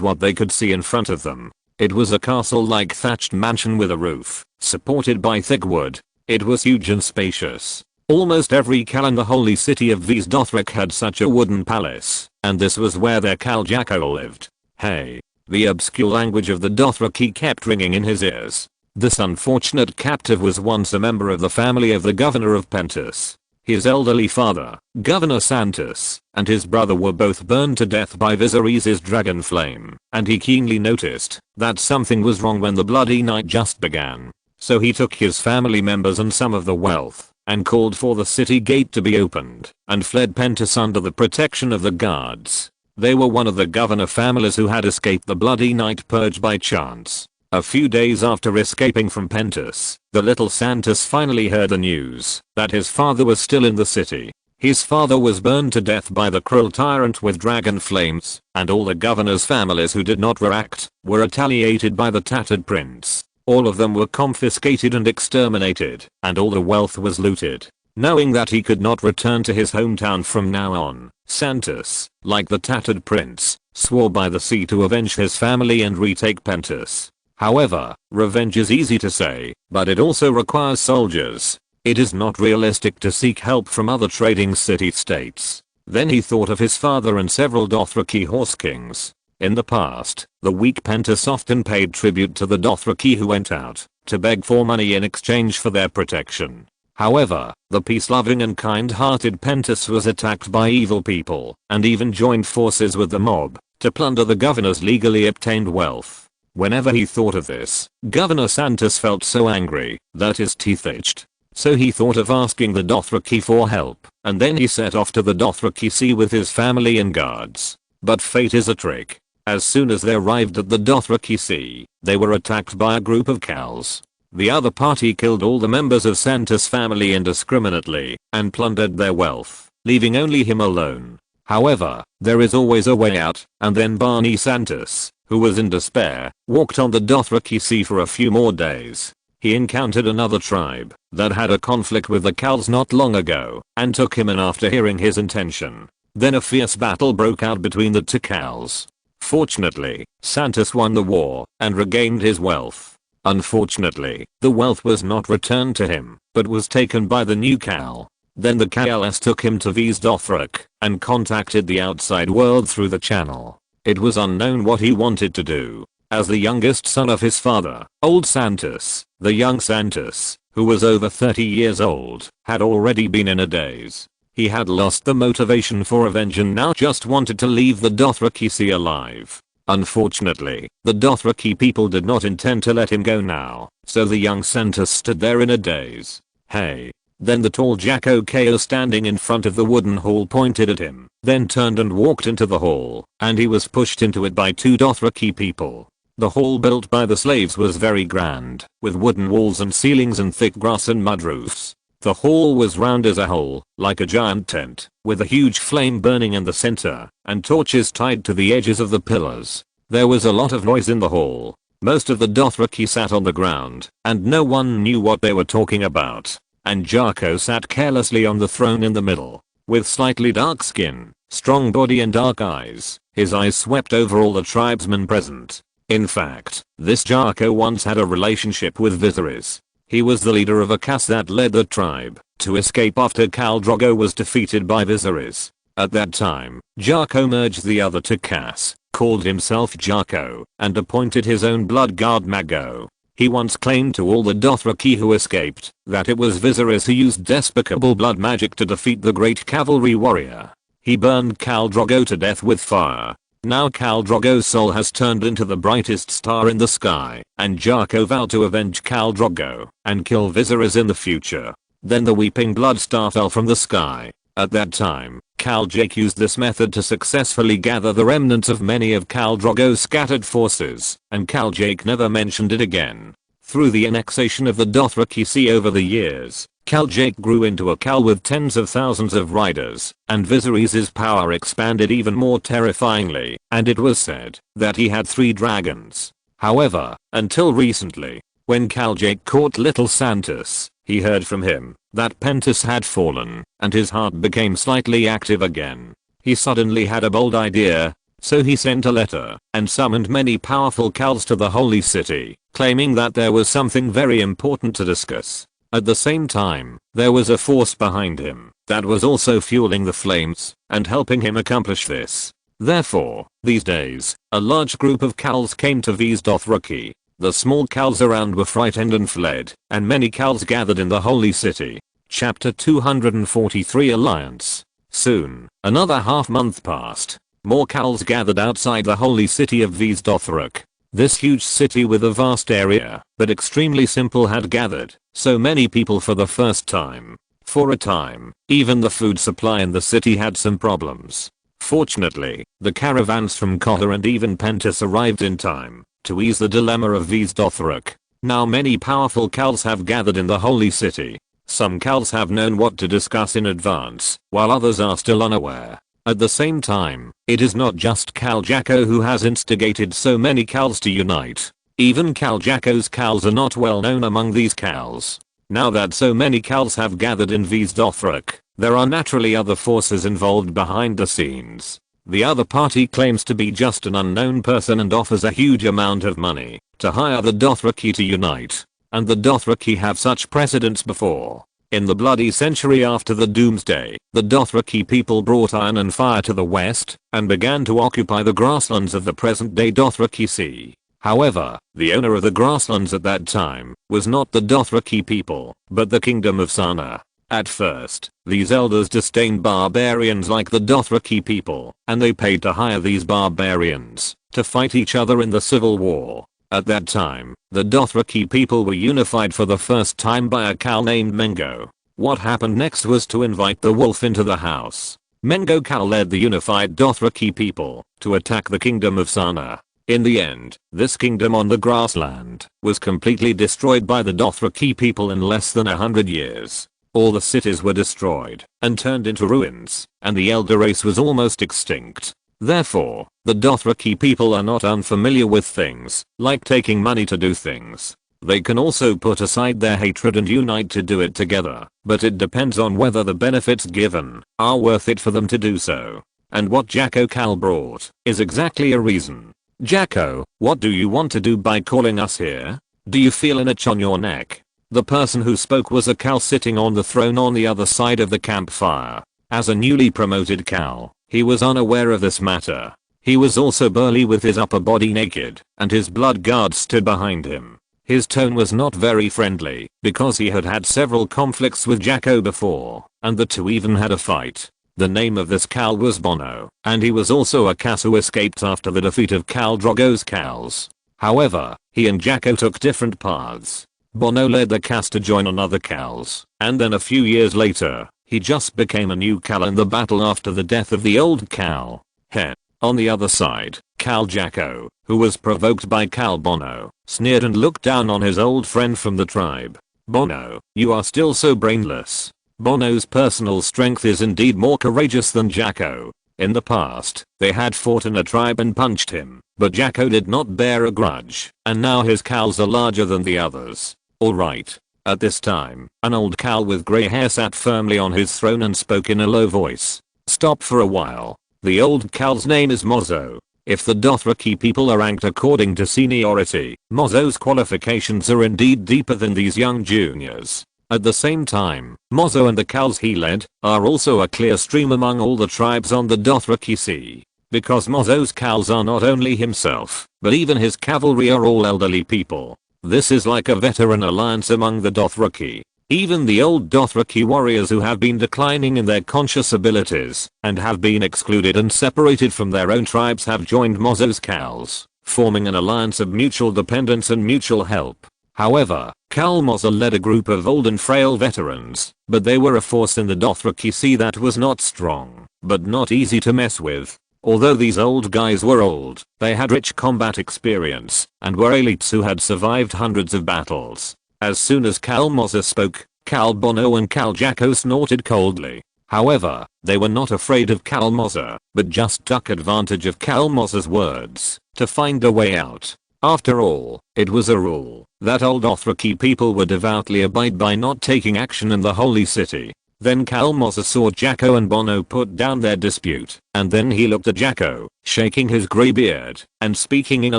what they could see in front of them. It was a castle-like thatched mansion with a roof, supported by thick wood. It was huge and spacious. Almost every Khal in the holy city of V's Dothrak had such a wooden palace, and this was where their Khal Jacko lived. Hey. The obscure language of the Dothraki kept ringing in his ears. This unfortunate captive was once a member of the family of the governor of Pentus. His elderly father, Governor Santos, and his brother were both burned to death by Viserys' dragon flame, and he keenly noticed that something was wrong when the bloody night just began. So he took his family members and some of the wealth, and called for the city gate to be opened, and fled Pentus under the protection of the guards. They were one of the governor families who had escaped the bloody night purge by chance. A few days after escaping from Pentus, the little Santos finally heard the news that his father was still in the city. His father was burned to death by the cruel tyrant with dragon flames, and all the governor's families who did not react were retaliated by the tattered prince. All of them were confiscated and exterminated, and all the wealth was looted. Knowing that he could not return to his hometown from now on, Santos, like the tattered prince, swore by the sea to avenge his family and retake Pentus. However, revenge is easy to say, but it also requires soldiers. It is not realistic to seek help from other trading city-states. Then he thought of his father and several Dothraki horse kings. In the past, the weak Pentus often paid tribute to the Dothraki who went out to beg for money in exchange for their protection. However, the peace-loving and kind-hearted Pentus was attacked by evil people and even joined forces with the mob to plunder the governor's legally obtained wealth. Whenever he thought of this, Governor Santos felt so angry that his teeth itched. So he thought of asking the Dothraki for help, and then he set off to the Dothraki Sea with his family and guards. But fate is a trick. As soon as they arrived at the Dothraki Sea, they were attacked by a group of Khals. The other party killed all the members of Santos' family indiscriminately and plundered their wealth, leaving only him alone. However, there is always a way out, and then Barney Santos, who was in despair, walked on the Dothraki Sea for a few more days. He encountered another tribe that had a conflict with the Khals not long ago, and took him in after hearing his intention. Then a fierce battle broke out between the two Khals. Fortunately, Santos won the war and regained his wealth. Unfortunately, the wealth was not returned to him, but was taken by the new Khal. Then the Khals took him to V's Dothrak and contacted the outside world through the channel. It was unknown what he wanted to do. As the youngest son of his father, old Santos, the young Santos, who was over 30 years old, had already been in a daze. He had lost the motivation for revenge and now just wanted to leave the Dothraki Sea alive. Unfortunately, the Dothraki people did not intend to let him go now, so the young Santos stood there in a daze. Hey. Then the tall Jacko Ko standing in front of the wooden hall pointed at him, then turned and walked into the hall, and he was pushed into it by two Dothraki people. The hall built by the slaves was very grand, with wooden walls and ceilings and thick grass and mud roofs. The hall was round as a hole, like a giant tent, with a huge flame burning in the center, and torches tied to the edges of the pillars. There was a lot of noise in the hall. Most of the Dothraki sat on the ground, and no one knew what they were talking about. And Jacko sat carelessly on the throne in the middle. with slightly dark skin, strong body and dark eyes. His eyes swept over all the tribesmen present. In fact, this Jako once had a relationship with Viserys. He was the leader of a caste that led the tribe to escape after Khal Drogo was defeated by Viserys. At that time, Jako merged the other two castes, called himself Jako, and appointed his own blood guard Mago. He once claimed to all the Dothraki who escaped that it was Viserys who used despicable blood magic to defeat the great cavalry warrior. He burned Khal Drogo to death with fire. Now Khal Drogo's soul has turned into the brightest star in the sky, and Jako vowed to avenge Khal Drogo and kill Viserys in the future. Then the weeping blood star fell from the sky. At that time, Khal Jake used this method to successfully gather the remnants of many of Khal Drogo's scattered forces, and Khal Jake never mentioned it again. Through the annexation of the Dothraki Sea over the years, Khal Jake grew into a Khal with tens of thousands of riders, and Viserys' power expanded even more terrifyingly, and it was said that he had 3 dragons. However, until recently, when Khal Jake caught Little Santos, he heard from him that Pentos had fallen, and his heart became slightly active again. He suddenly had a bold idea, so he sent a letter and summoned many powerful Khals to the Holy City, claiming that there was something very important to discuss. At the same time, there was a force behind him that was also fueling the flames and helping him accomplish this. Therefore, these days, a large group of Khals came to V's Dothraki. The small Khals around were frightened and fled, and many Khals gathered in the Holy City. Chapter 243 Alliance. Soon, another half-month passed. More Khals gathered outside the Holy City of V's Dothrak. This huge city with a vast area, but extremely simple, had gathered so many people for the first time. For a time, even the food supply in the city had some problems. Fortunately, the caravans from Koha and even Pentos arrived in time to ease the dilemma of V's Dothrak. Now many powerful Khals have gathered in the Holy City. Some Khals have known what to discuss in advance, while others are still unaware. At the same time, it is not just Khal Jako who has instigated so many Khals to unite. Even Khal Jako's Khals are not well known among these Khals. Now that so many Khals have gathered in V's Dothrak, there are naturally other forces involved behind the scenes. The other party claims to be just an unknown person and offers a huge amount of money to hire the Dothraki to unite. And the Dothraki have such precedents before. In the bloody century after the Doomsday, the Dothraki people brought iron and fire to the west and began to occupy the grasslands of the present-day Dothraki Sea. However, the owner of the grasslands at that time was not the Dothraki people, but the kingdom of Sana. At first, these elders disdained barbarians like the Dothraki people, and they paid to hire these barbarians to fight each other in the civil war. At that time, the Dothraki people were unified for the first time by a Khal named Mengo. What happened next was to invite the wolf into the house. Mengo Khal led the unified Dothraki people to attack the kingdom of Sana. In the end, this kingdom on the grassland was completely destroyed by the Dothraki people in less than 100 years. All the cities were destroyed and turned into ruins, and the elder race was almost extinct. Therefore, the Dothraki people are not unfamiliar with things like taking money to do things. They can also put aside their hatred and unite to do it together, but it depends on whether the benefits given are worth it for them to do so. And what Jako Khal brought is exactly a reason. Jako, what do you want to do by calling us here? Do you feel an itch on your neck? The person who spoke was a Khal sitting on the throne on the other side of the campfire. As a newly promoted Khal, he was unaware of this matter. He was also burly with his upper body naked, and his blood guard stood behind him. His tone was not very friendly, because he had had several conflicts with Jako before, and the two even had a fight. The name of this Khal was Bono, and he was also a Khal who escaped after the defeat of Khal Drogo's Khals. However, he and Jako took different paths. Bono led the Khals to join another Khals, and then a few years later, he just became a new Khal in the battle after the death of the old Khal. Heh. On the other side, Khal Jako, who was provoked by Khal Bono, sneered and looked down on his old friend from the tribe. Bono, you are still so brainless. Bono's personal strength is indeed more courageous than Jako. In the past, they had fought in a tribe and punched him, but Jako did not bear a grudge, and now his Khals are larger than the others. Alright. At this time, an old Cal with grey hair sat firmly on his throne and spoke in a low voice. Stop for a while. The old Cal's name is Mozo. If the Dothraki people are ranked according to seniority, Mozo's qualifications are indeed deeper than these young juniors. At the same time, Mozo and the Cals he led are also a clear stream among all the tribes on the Dothraki Sea. Because Mozo's Cals are not only himself, but even his cavalry are all elderly people. This is like a veteran alliance among the Dothraki. Even the old Dothraki warriors who have been declining in their conscious abilities and have been excluded and separated from their own tribes have joined Mozo's Cals, forming an alliance of mutual dependence and mutual help. However, Cal Mozo led a group of old and frail veterans, but they were a force in the Dothraki Sea that was not strong, but not easy to mess with. Although these old guys were old, they had rich combat experience and were elites who had survived hundreds of battles. As soon as Cal Mozo spoke, Cal Bono and Cal Jacko snorted coldly. However, they were not afraid of Cal Mozo, but just took advantage of Cal Mozo's words to find a way out. After all, it was a rule that old Dothraki people would devoutly abide by not taking action in the holy city. Then Cal Mozo saw Jacko and Bono put down their dispute, and then he looked at Jacko, shaking his grey beard, and speaking in a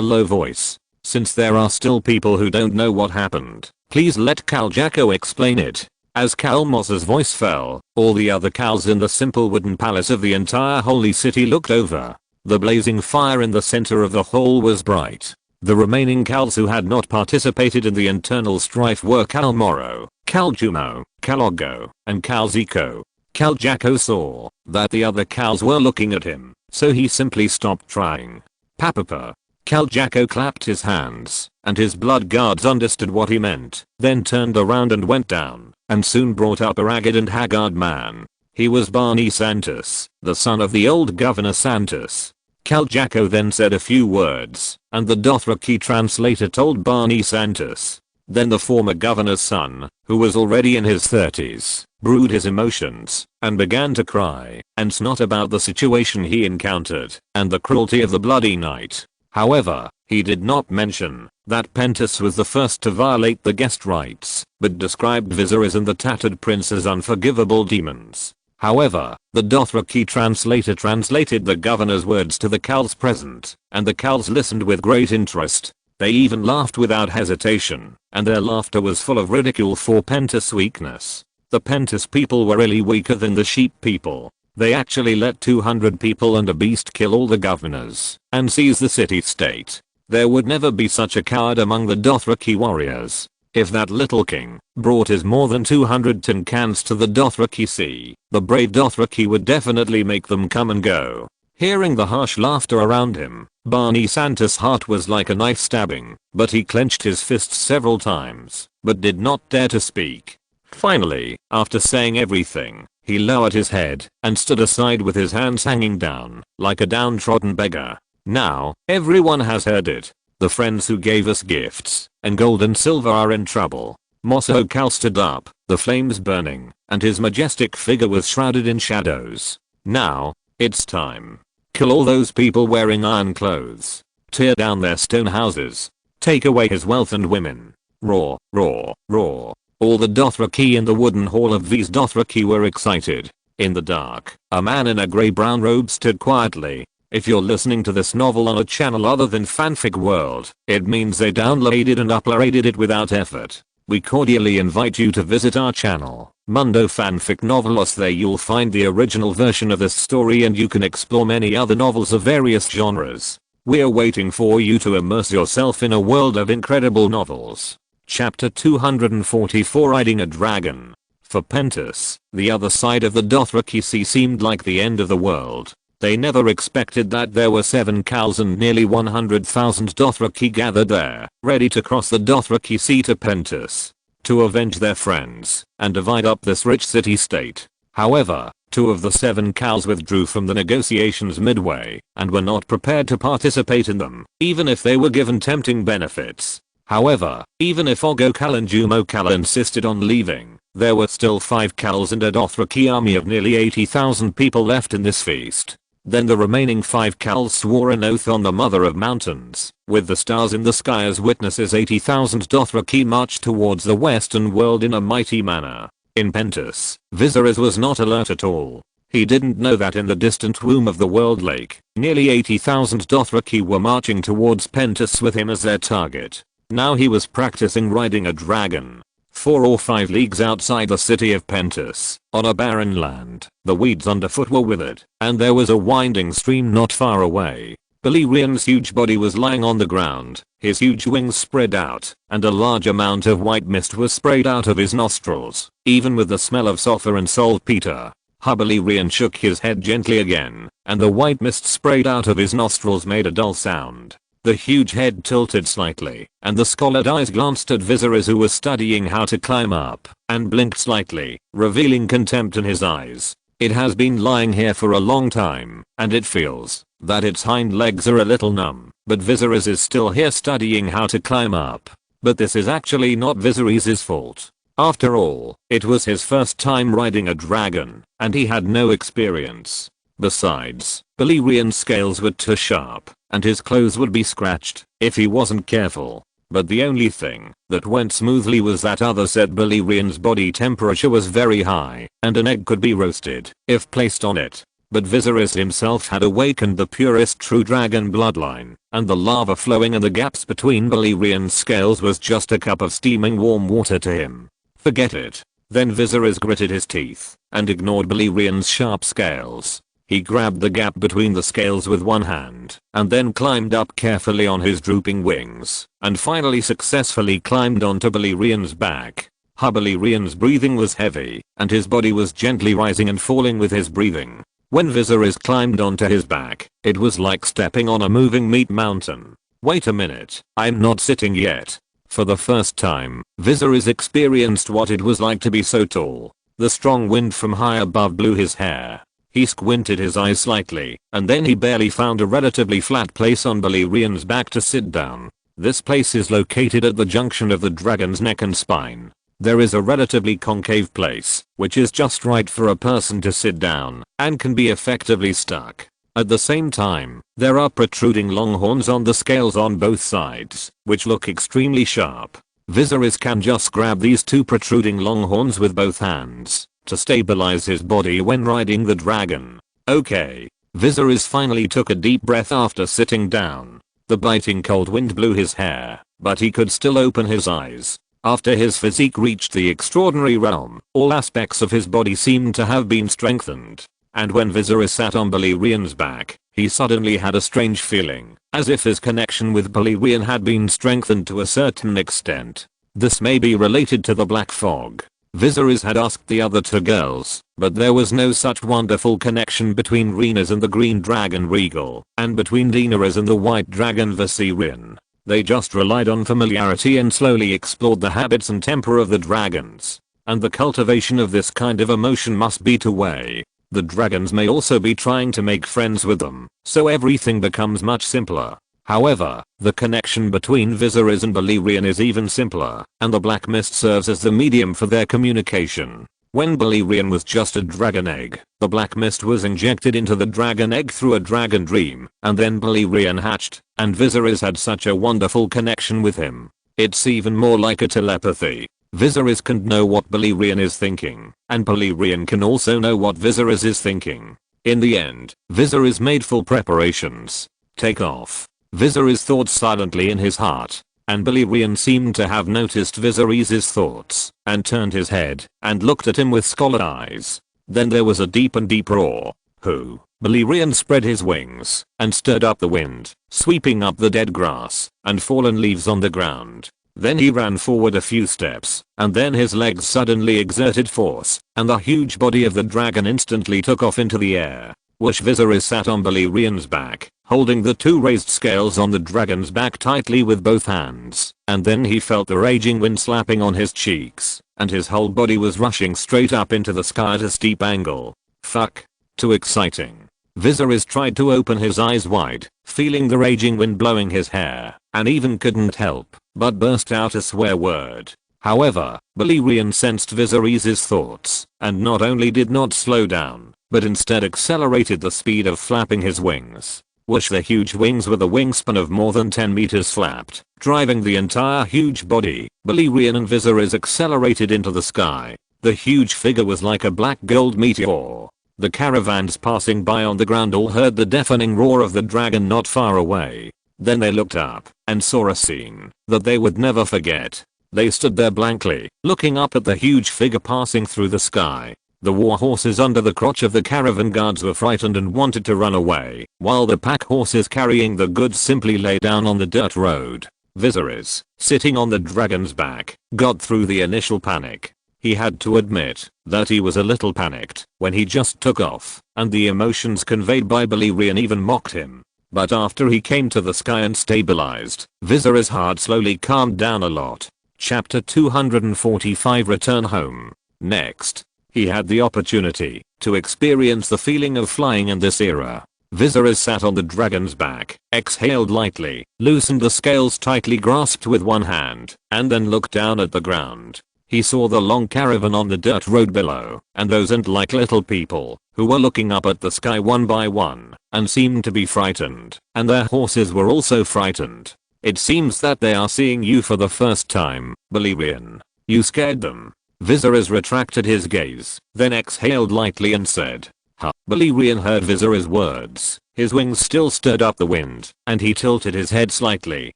low voice. Since there are still people who don't know what happened, please let Cal Jacko explain it. As Cal Mozo's voice fell, all the other Cals in the simple wooden palace of the entire holy city looked over. The blazing fire in the center of the hall was bright. The remaining Cals who had not participated in the internal strife were Cal Moro, Cal Jumo, Cal Oggo, and Cal Zico. Cal Jacko saw that the other Cals were looking at him, so he simply stopped trying. Papapa. Cal Jacko clapped his hands, and his blood guards understood what he meant, then turned around and went down, and soon brought up a ragged and haggard man. He was Barney Santos, the son of the old Governor Santos. Cal Jacko then said a few words, and the Dothraki translator told Barney Santos. Then the former governor's son, who was already in his 30s, brewed his emotions, and began to cry, and snot about the situation he encountered, and the cruelty of the bloody night. However, he did not mention that Pentus was the first to violate the guest rights, but described Viserys and the Tattered Prince as unforgivable demons. However, the Dothraki translator translated the governor's words to the Cals present, and the Cals listened with great interest. They even laughed without hesitation, and their laughter was full of ridicule for Pentus' weakness. The Pentus people were really weaker than the sheep people. They actually let 200 people and a beast kill all the governors and seize the city-state. There would never be such a coward among the Dothraki warriors. If that little king brought his more than 200 tin cans to the Dothraki Sea, the brave Dothraki would definitely make them come and go. Hearing the harsh laughter around him, Barney Santos' heart was like a knife stabbing, but he clenched his fists several times, but did not dare to speak. Finally, after saying everything, he lowered his head and stood aside with his hands hanging down, like a downtrodden beggar. Now, everyone has heard it. The friends who gave us gifts and gold and silver are in trouble. Mozo Cal stood up, the flames burning, and his majestic figure was shrouded in shadows. Now, it's time. Kill all those people wearing iron clothes. Tear down their stone houses. Take away his wealth and women. Roar, roar, roar. All the Dothraki in the wooden hall of these Dothraki were excited. In the dark, a man in a grey-brown robe stood quietly. If you're listening to this novel on a channel other than Fanfic World, it means they downloaded and uploaded it without effort. We cordially invite you to visit our channel, Mundo Fanfic Novelos. There you'll find the original version of this story and you can explore many other novels of various genres. We're waiting for you to immerse yourself in a world of incredible novels. Chapter 244, Riding a Dragon. For Pentus, the other side of the Dothraki Sea seemed like the end of the world. They never expected that there were 7 Cals and nearly 100,000 Dothraki gathered there, ready to cross the Dothraki Sea to Pentus, to avenge their friends, and divide up this rich city-state. However, 2 of the 7 Cals withdrew from the negotiations midway, and were not prepared to participate in them, even if they were given tempting benefits. However, even if Oggo Cal and Jumo Cal insisted on leaving, there were still 5 Cals and a Dothraki army of nearly 80,000 people left in this feast. Then the remaining 5 Cals swore an oath on the mother of mountains, with the stars in the sky as witnesses. 80,000 Dothraki marched towards the western world in a mighty manner. In Pentus, Viserys was not alert at all. He didn't know that in the distant womb of the world lake, nearly 80,000 Dothraki were marching towards Pentus with him as their target. Now he was practicing riding a dragon. 4 or 5 leagues outside the city of Pentus, on a barren land, the weeds underfoot were withered, and there was a winding stream not far away. Balerian's huge body was lying on the ground, his huge wings spread out, and a large amount of white mist was sprayed out of his nostrils, even with the smell of sulfur and saltpeter. Balerian shook his head gently again, and the white mist sprayed out of his nostrils made a dull sound. The huge head tilted slightly, and the scalded eyes glanced at Viserys, who was studying how to climb up, and blinked slightly, revealing contempt in his eyes. It has been lying here for a long time, and it feels that its hind legs are a little numb, but Viserys is still here studying how to climb up. But this is actually not Viserys' fault. After all, it was his first time riding a dragon, and he had no experience. Besides, Balerian's scales were too sharp, and his clothes would be scratched if he wasn't careful. But the only thing that went smoothly was that others said Balerian's body temperature was very high, and an egg could be roasted if placed on it. But Viserys himself had awakened the purest true dragon bloodline, and the lava flowing in the gaps between Balerian's scales was just a cup of steaming warm water to him. Forget it. Then Viserys gritted his teeth and ignored Balerian's sharp scales. He grabbed the gap between the scales with one hand, and then climbed up carefully on his drooping wings, and finally successfully climbed onto Balerian's back. Balerian's breathing was heavy, and his body was gently rising and falling with his breathing. When Viserys climbed onto his back, it was like stepping on a moving meat mountain. Wait a minute, I'm not sitting yet. For the first time, Viserys experienced what it was like to be so tall. The strong wind from high above blew his hair. He squinted his eyes slightly, and then he barely found a relatively flat place on Balerian's back to sit down. This place is located at the junction of the dragon's neck and spine. There is a relatively concave place, which is just right for a person to sit down, and can be effectively stuck. At the same time, there are protruding long horns on the scales on both sides, which look extremely sharp. Viserys can just grab these 2 protruding long horns with both hands to stabilize his body when riding the dragon. Okay. Viserys finally took a deep breath after sitting down. The biting cold wind blew his hair, but he could still open his eyes. After his physique reached the extraordinary realm, all aspects of his body seemed to have been strengthened. And when Viserys sat on Balerian's back, he suddenly had a strange feeling, as if his connection with Balerian had been strengthened to a certain extent. This may be related to the black fog. Viserys had asked the other 2 girls, but there was no such wonderful connection between Rhaenys and the green dragon Regal, and between Daenerys and the white dragon Viserion. They just relied on familiarity and slowly explored the habits and temper of the dragons. And the cultivation of this kind of emotion must be two-way. The dragons may also be trying to make friends with them, so everything becomes much simpler. However, the connection between Viserys and Balerion is even simpler, and the black mist serves as the medium for their communication. When Balerion was just a dragon egg, the black mist was injected into the dragon egg through a dragon dream, and then Balerion hatched, and Viserys had such a wonderful connection with him. It's even more like a telepathy. Viserys can know what Balerion is thinking, and Balerion can also know what Viserys is thinking. In the end, Viserys made full preparations. Take off. Viserys thought silently in his heart, and Balerion seemed to have noticed Viserys' thoughts, and turned his head, and looked at him with scalded eyes. Then there was a deep and deep roar. Who? Balerion spread his wings, and stirred up the wind, sweeping up the dead grass, and fallen leaves on the ground. Then he ran forward a few steps, and then his legs suddenly exerted force, and the huge body of the dragon instantly took off into the air. Whoosh! Viserys sat on Balerion's back, holding the 2 raised scales on the dragon's back tightly with both hands, and then he felt the raging wind slapping on his cheeks, and his whole body was rushing straight up into the sky at a steep angle. Fuck. Too exciting. Viserys tried to open his eyes wide, feeling the raging wind blowing his hair, and even couldn't help but burst out a swear word. However, Balerion sensed Viserys' thoughts, and not only did not slow down, but instead accelerated the speed of flapping his wings. Whoosh, the huge wings with a wingspan of more than 10 meters flapped, driving the entire huge body. Balerion and Viserys accelerated into the sky. The huge figure was like a black gold meteor. The caravans passing by on the ground all heard the deafening roar of the dragon not far away. Then they looked up and saw a scene that they would never forget. They stood there blankly, looking up at the huge figure passing through the sky. The war horses under the crotch of the caravan guards were frightened and wanted to run away, while the pack horses carrying the goods simply lay down on the dirt road. Viserys, sitting on the dragon's back, got through the initial panic. He had to admit that he was a little panicked when he just took off, and the emotions conveyed by Balerion even mocked him. But after he came to the sky and stabilized, Viserys' heart slowly calmed down a lot. Chapter 245, Return Home. Next, he had the opportunity to experience the feeling of flying in this era. Viserys sat on the dragon's back, exhaled lightly, loosened the scales tightly grasped with one hand, and then looked down at the ground. He saw the long caravan on the dirt road below, and those ant-like little people, who were looking up at the sky one by one, and seemed to be frightened, and their horses were also frightened. It seems that they are seeing you for the first time, Balerion. You scared them. Viserys retracted his gaze, then exhaled lightly and said, "Huh." Balerion heard Viserys' words. His wings still stirred up the wind, and he tilted his head slightly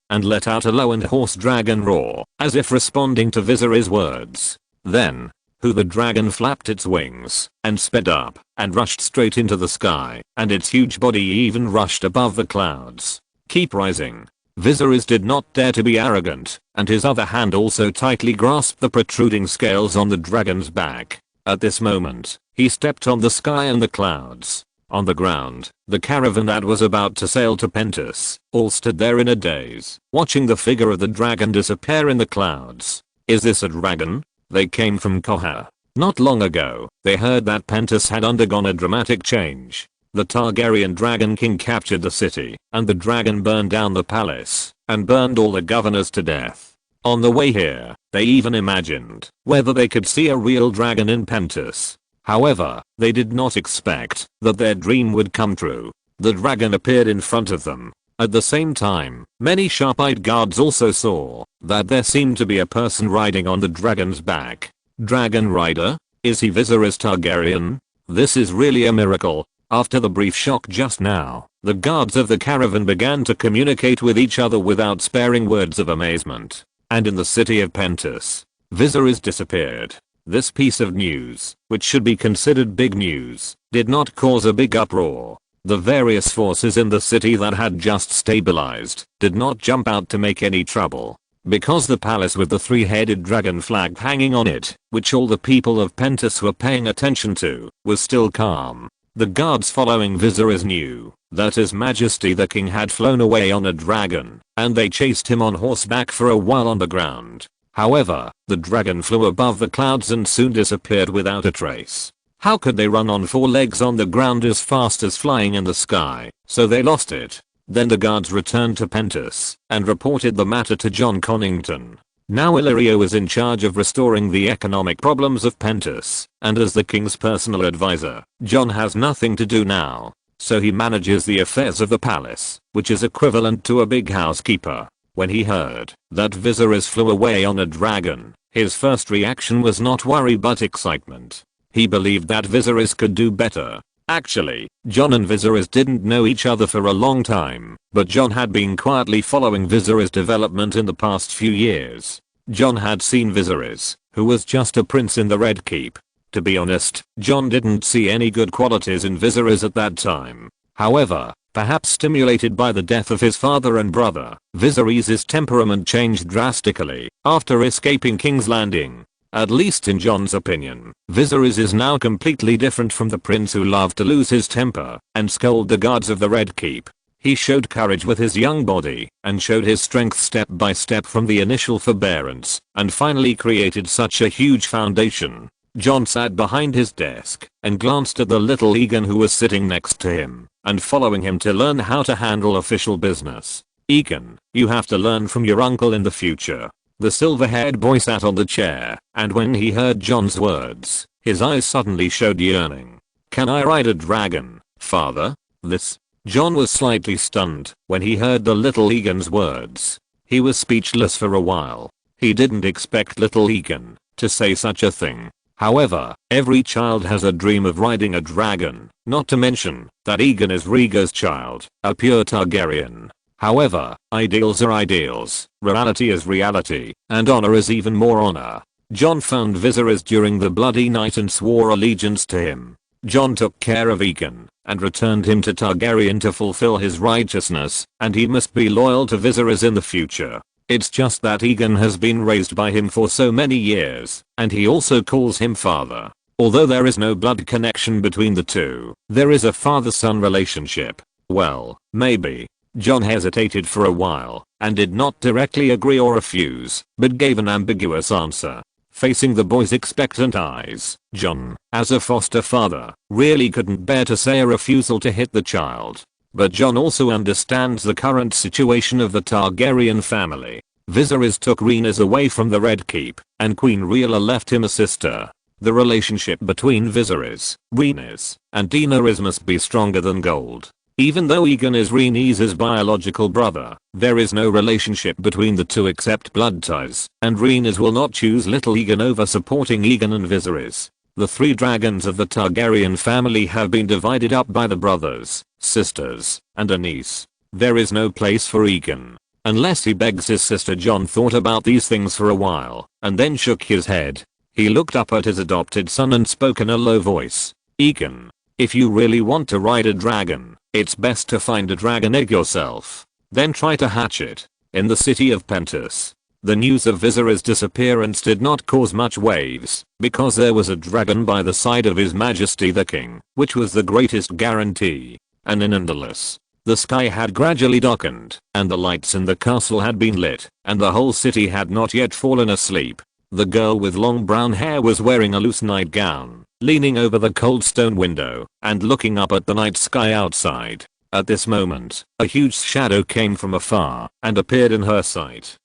and let out a low and hoarse dragon roar, as if responding to Viserys' words. Then, the dragon flapped its wings and sped up and rushed straight into the sky, and its huge body even rushed above the clouds. Keep rising. Viserys did not dare to be arrogant, and his other hand also tightly grasped the protruding scales on the dragon's back. At this moment, he stepped on the sky and the clouds. On the ground, the caravan that was about to sail to Pentos all stood there in a daze, watching the figure of the dragon disappear in the clouds. Is this a dragon? They came from Koha. Not long ago, they heard that Pentos had undergone a dramatic change. The Targaryen Dragon King captured the city, and the dragon burned down the palace, and burned all the governors to death. On the way here, they even imagined whether they could see a real dragon in Pentos. However, they did not expect that their dream would come true. The dragon appeared in front of them. At the same time, many sharp-eyed guards also saw that there seemed to be a person riding on the dragon's back. Dragon rider? Is he Viserys Targaryen? This is really a miracle. After the brief shock just now, the guards of the caravan began to communicate with each other without sparing words of amazement. And in the city of Pentos, Viserys disappeared. This piece of news, which should be considered big news, did not cause a big uproar. The various forces in the city that had just stabilized did not jump out to make any trouble. Because the palace with the three-headed dragon flag hanging on it, which all the people of Pentos were paying attention to, was still calm. The guards following Viserys knew that His Majesty the King had flown away on a dragon, and they chased him on horseback for a while on the ground. However, the dragon flew above the clouds and soon disappeared without a trace. How could they run on four legs on the ground as fast as flying in the sky? So they lost it. Then the guards returned to Pentos and reported the matter to Jon Connington. Now Illyrio is in charge of restoring the economic problems of Pentos, and as the king's personal advisor, Jon has nothing to do now. So he manages the affairs of the palace, which is equivalent to a big housekeeper. When he heard that Viserys flew away on a dragon, his first reaction was not worry but excitement. He believed that Viserys could do better. Actually, Jon and Viserys didn't know each other for a long time, but Jon had been quietly following Viserys' development in the past few years. Jon had seen Viserys, who was just a prince in the Red Keep. To be honest, Jon didn't see any good qualities in Viserys at that time. However, perhaps stimulated by the death of his father and brother, Viserys' temperament changed drastically after escaping King's Landing. At least in Jon's opinion, Viserys is now completely different from the prince who loved to lose his temper and scold the guards of the Red Keep. He showed courage with his young body and showed his strength step by step from the initial forbearance and finally created such a huge foundation. Jon sat behind his desk and glanced at the little Egon who was sitting next to him and following him to learn how to handle official business. Egon, you have to learn from your uncle in the future. The silver-haired boy sat on the chair, and when he heard Jon's words, his eyes suddenly showed yearning. Can I ride a dragon, father? This. John was slightly stunned when he heard the little Egan's words. He was speechless for a while. He didn't expect little Egan to say such a thing. However, every child has a dream of riding a dragon, not to mention that Egan is Rhaegar's child, a pure Targaryen. However, ideals are ideals, reality is reality, and honor is even more honor. John found Viserys during the Bloody Night and swore allegiance to him. John took care of Egan and returned him to Targaryen to fulfill his righteousness, and he must be loyal to Viserys in the future. It's just that Egan has been raised by him for so many years, and he also calls him father. Although there is no blood connection between the two, there is a father-son relationship. Well, maybe. John hesitated for a while and did not directly agree or refuse, but gave an ambiguous answer. Facing the boy's expectant eyes, John, as a foster father, really couldn't bear to say a refusal to hit the child. But John also understands the current situation of the Targaryen family. Viserys took Rhaenys away from the Red Keep, and Queen Rhaella left him a sister. The relationship between Viserys, Rhaenys, and Daenerys must be stronger than gold. Even though Egan is Rhaenys' biological brother, there is no relationship between the two except blood ties, and Rhaenys will not choose little Egan over supporting Egan and Viserys. The three dragons of the Targaryen family have been divided up by the brothers, sisters, and a niece. There is no place for Egan. Unless he begs his sister. John thought about these things for a while, and then shook his head. He looked up at his adopted son and spoke in a low voice. Egan, if you really want to ride a dragon, it's best to find a dragon egg yourself. Then try to hatch it. In the city of Pentus, the news of Viserys' disappearance did not cause much waves, because there was a dragon by the side of His Majesty the King, which was the greatest guarantee. And in Andalus, the sky had gradually darkened, and the lights in the castle had been lit, and the whole city had not yet fallen asleep. The girl with long brown hair was wearing a loose nightgown, leaning over the cold stone window, and looking up at the night sky outside. At this moment, a huge shadow came from afar, and appeared in her sight.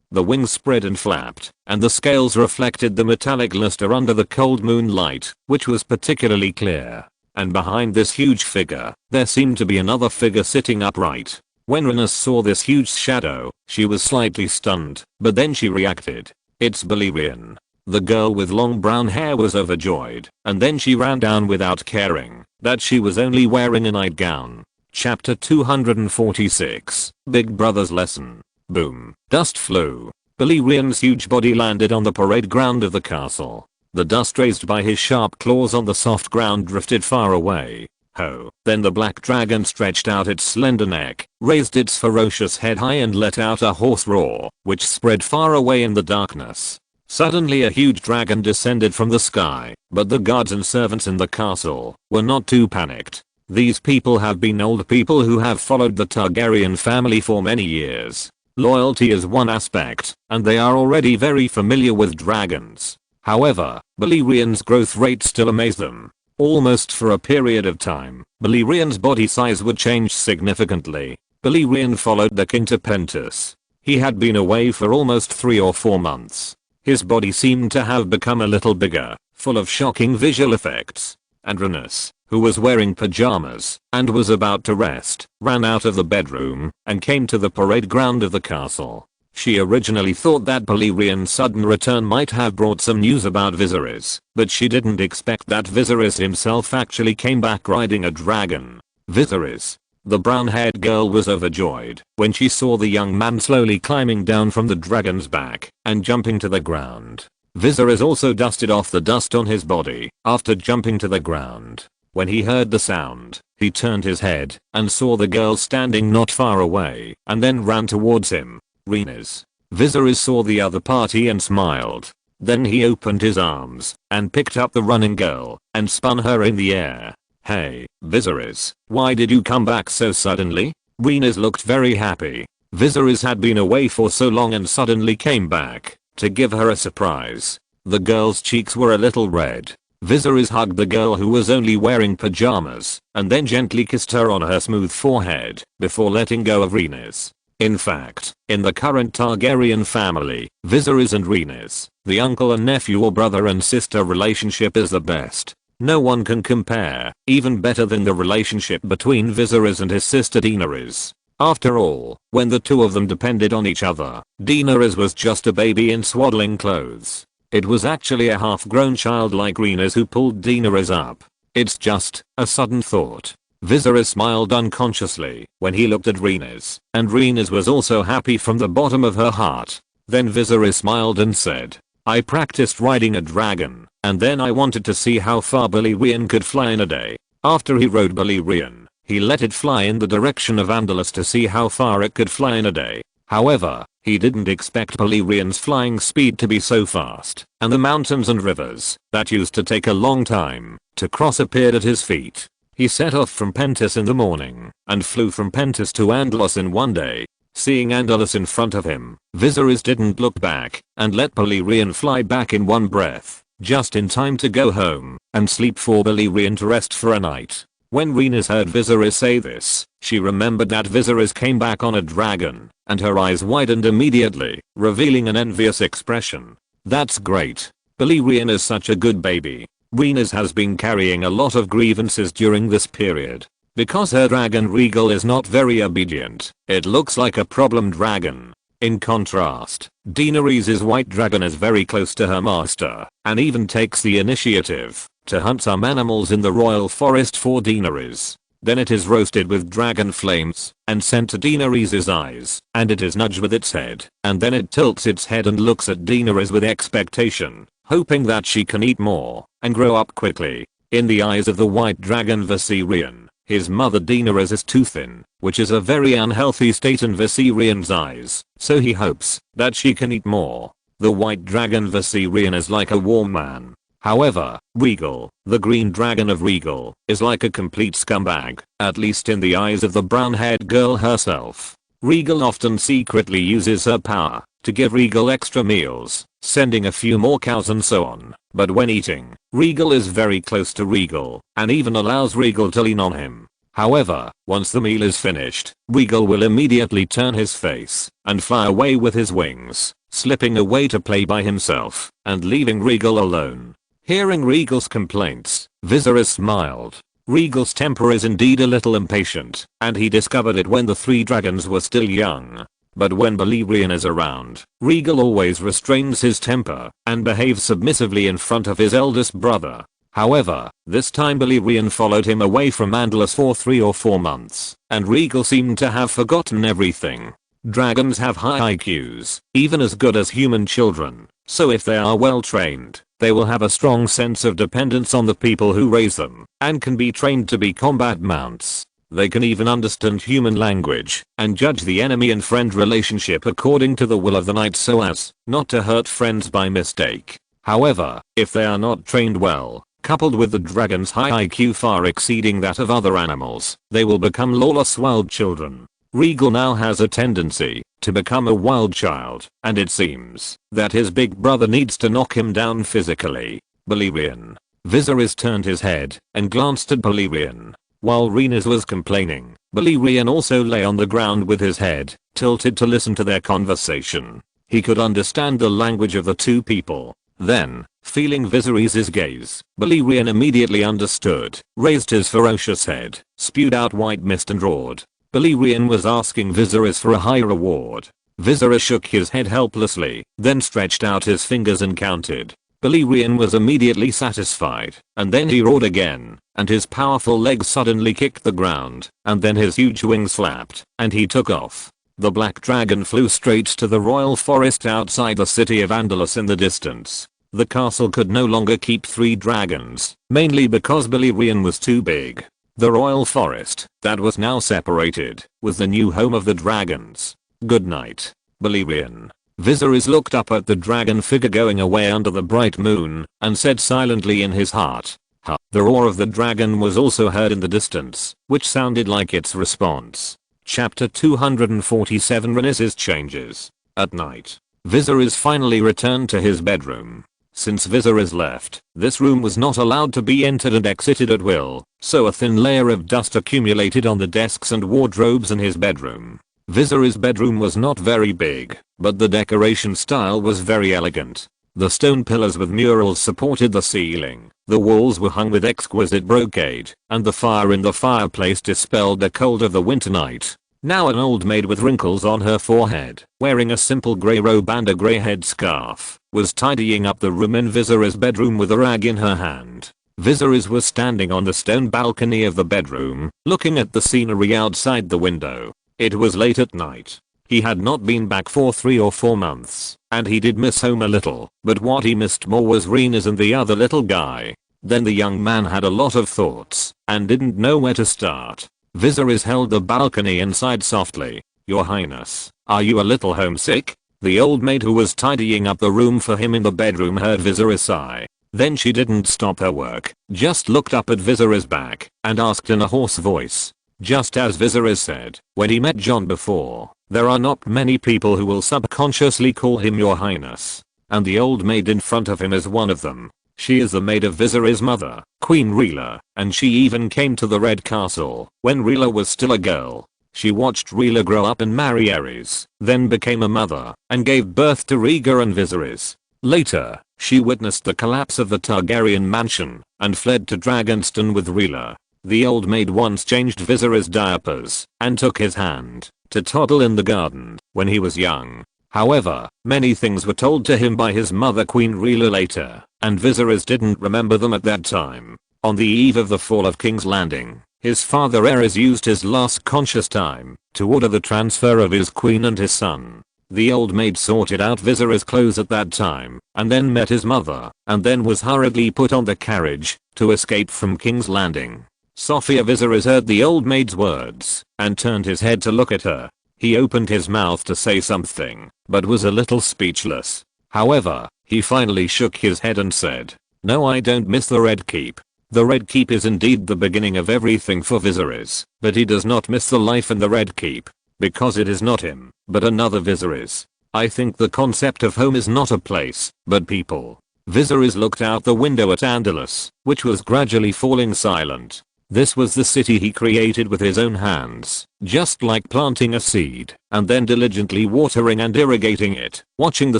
The wings spread and flapped, and the scales reflected the metallic luster under the cold moonlight, which was particularly clear. And behind this huge figure, there seemed to be another figure sitting upright. When Rhaenys saw this huge shadow, she was slightly stunned, but then she reacted. It's Balerion. The girl with long brown hair was overjoyed, and then she ran down without caring that she was only wearing a nightgown. Chapter 246, Big Brother's Lesson. Boom. Dust flew. Balerion's huge body landed on the parade ground of the castle. The dust raised by his sharp claws on the soft ground drifted far away. Ho. Then the black dragon stretched out its slender neck, raised its ferocious head high and let out a hoarse roar, which spread far away in the darkness. Suddenly a huge dragon descended from the sky, but the guards and servants in the castle were not too panicked. These people have been old people who have followed the Targaryen family for many years. Loyalty is one aspect, and they are already very familiar with dragons. However, Balerion's growth rate still amazed them. Almost for a period of time, Balerion's body size would change significantly. Balerion followed the king to Pentus. He had been away for almost 3 or 4 months. His body seemed to have become a little bigger, full of shocking visual effects. And Rhaenys, who was wearing pajamas and was about to rest, ran out of the bedroom and came to the parade ground of the castle. She originally thought that Balerion's sudden return might have brought some news about Viserys, but she didn't expect that Viserys himself actually came back riding a dragon. Viserys. The brown-haired girl was overjoyed when she saw the young man slowly climbing down from the dragon's back and jumping to the ground. Viserys also dusted off the dust on his body after jumping to the ground. When he heard the sound, he turned his head and saw the girl standing not far away and then ran towards him. Rhaenys. Viserys saw the other party and smiled. Then he opened his arms and picked up the running girl and spun her in the air. Hey, Viserys, why did you come back so suddenly? Rhaenys looked very happy. Viserys had been away for so long and suddenly came back to give her a surprise. The girl's cheeks were a little red. Viserys hugged the girl who was only wearing pajamas and then gently kissed her on her smooth forehead before letting go of Rhaenys. In fact, in the current Targaryen family, Viserys and Rhaenys, the uncle and nephew or brother and sister relationship is the best. No one can compare, even better than the relationship between Viserys and his sister Daenerys. After all, when the two of them depended on each other, Daenerys was just a baby in swaddling clothes. It was actually a half-grown child like Rhaenys who pulled Daenerys up. It's just a sudden thought. Viserys smiled unconsciously when he looked at Rhaenys, and Rhaenys was also happy from the bottom of her heart. Then Viserys smiled and said, I practiced riding a dragon, and then I wanted to see how far Balerion could fly in a day. After he rode Balerion, he let it fly in the direction of Andalus to see how far it could fly in a day. However, he didn't expect Balerion's flying speed to be so fast, and the mountains and rivers that used to take a long time to cross appeared at his feet. He set off from Pentus in the morning and flew from Pentus to Andalus in one day. Seeing Andalus in front of him, Viserys didn't look back and let Balerion fly back in one breath, just in time to go home and sleep for Balerion to rest for a night. When Rhaenys heard Viserys say this, she remembered that Viserys came back on a dragon, and her eyes widened immediately, revealing an envious expression. That's great. Balerion is such a good baby. Rhaenys has been carrying a lot of grievances during this period. Because her dragon Regal is not very obedient, it looks like a problem dragon. In contrast, Daenerys' white dragon is very close to her master, and even takes the initiative to hunt some animals in the royal forest for Daenerys. Then it is roasted with dragon flames and sent to Daenerys' eyes, and it is nudged with its head, and then it tilts its head and looks at Daenerys with expectation, hoping that she can eat more and grow up quickly. In the eyes of the white dragon Viserion, his mother Daenerys is too thin, which is a very unhealthy state in Viserion's eyes, so he hopes that she can eat more. The white dragon Viserion is like a warm man. However, Regal, the green dragon of Regal, is like a complete scumbag, at least in the eyes of the brown-haired girl herself. Regal often secretly uses her power to give Regal extra meals, sending a few more cows and so on. But when eating, Regal is very close to Regal, and even allows Regal to lean on him. However, once the meal is finished, Regal will immediately turn his face and fly away with his wings, slipping away to play by himself and leaving Regal alone. Hearing Regal's complaints, Viserys smiled. Regal's temper is indeed a little impatient, and he discovered it when the three dragons were still young. But when Balerion is around, Regal always restrains his temper and behaves submissively in front of his eldest brother. However, this time Balerion followed him away from Andalus for 3 or 4 months, and Regal seemed to have forgotten everything. Dragons have high IQs, even as good as human children, so if they are well trained, they will have a strong sense of dependence on the people who raise them, and can be trained to be combat mounts. They can even understand human language, and judge the enemy and friend relationship according to the will of the knight so as not to hurt friends by mistake. However, if they are not trained well, coupled with the dragon's high IQ far exceeding that of other animals, they will become lawless wild children. Regal now has a tendency to become a wild child, and it seems that his big brother needs to knock him down physically. Balerion. Viserys turned his head and glanced at Balerion. While Rhaenys was complaining, Balerion also lay on the ground with his head tilted to listen to their conversation. He could understand the language of the two people. Then, feeling Viserys' gaze, Balerion immediately understood, raised his ferocious head, spewed out white mist and roared. Balerion was asking Viserys for a high reward. Viserys shook his head helplessly, then stretched out his fingers and counted. Balerion was immediately satisfied, and then he roared again, and his powerful legs suddenly kicked the ground, and then his huge wings flapped, and he took off. The black dragon flew straight to the royal forest outside the city of Andalus in the distance. The castle could no longer keep 3 dragons, mainly because Balerion was too big. The royal forest, that was now separated, was the new home of the dragons. Good night, Balerion. Viserys looked up at the dragon figure going away under the bright moon, and said silently in his heart, "Ha." The roar of the dragon was also heard in the distance, which sounded like its response. Chapter 247 Rhaenys' Changes. At night, Viserys finally returned to his bedroom. Since Viserys left, this room was not allowed to be entered and exited at will, so a thin layer of dust accumulated on the desks and wardrobes in his bedroom. Viserys' bedroom was not very big, but the decoration style was very elegant. The stone pillars with murals supported the ceiling, the walls were hung with exquisite brocade, and the fire in the fireplace dispelled the cold of the winter night. Now an old maid with wrinkles on her forehead, wearing a simple grey robe and a grey headscarf, was tidying up the room in Vizori's bedroom with a rag in her hand. Vizori's was standing on the stone balcony of the bedroom, looking at the scenery outside the window. It was late at night. He had not been back for 3 or 4 months, and he did miss home a little, but what he missed more was Rena's and the other little guy. Then the young man had a lot of thoughts, and didn't know where to start. Vizori's held the balcony and sighed softly. "Your Highness, are you a little homesick?" The old maid who was tidying up the room for him in the bedroom heard Vizori's sigh. Then she didn't stop her work, just looked up at Vizori's back, and asked in a hoarse voice. Just as Vizori's said, when he met John before, there are not many people who will subconsciously call him your highness. And the old maid in front of him is one of them. She is the maid of Vizori's mother, Queen Rila, and she even came to the Red Castle when Rila was still a girl. She watched Rila grow up and marry Ares, then became a mother, and gave birth to Riga and Vizori's. Later, she witnessed the collapse of the Targaryen mansion, and fled to Dragonstone with Rila. The old maid once changed Vizori's diapers, and took his hand, to toddle in the garden, when he was young. However, many things were told to him by his mother Queen Rila later, and Vizori's didn't remember them at that time. On the eve of the fall of King's Landing, his father Ares used his last conscious time, to order the transfer of his queen and his son. The old maid sorted out Vizori's clothes at that time, and then met his mother, and then was hurriedly put on the carriage, to escape from King's Landing. Sophia Vizori's heard the old maid's words, and turned his head to look at her. He opened his mouth to say something, but was a little speechless. However, he finally shook his head and said, "No, I don't miss the Red Keep." The Red Keep is indeed the beginning of everything for Vizori's, but he does not miss the life in the Red Keep, because it is not him, but another Vizori's. I think the concept of home is not a place, but people. Vizori's looked out the window at Andalus, which was gradually falling silent. This was the city he created with his own hands, just like planting a seed, and then diligently watering and irrigating it, watching the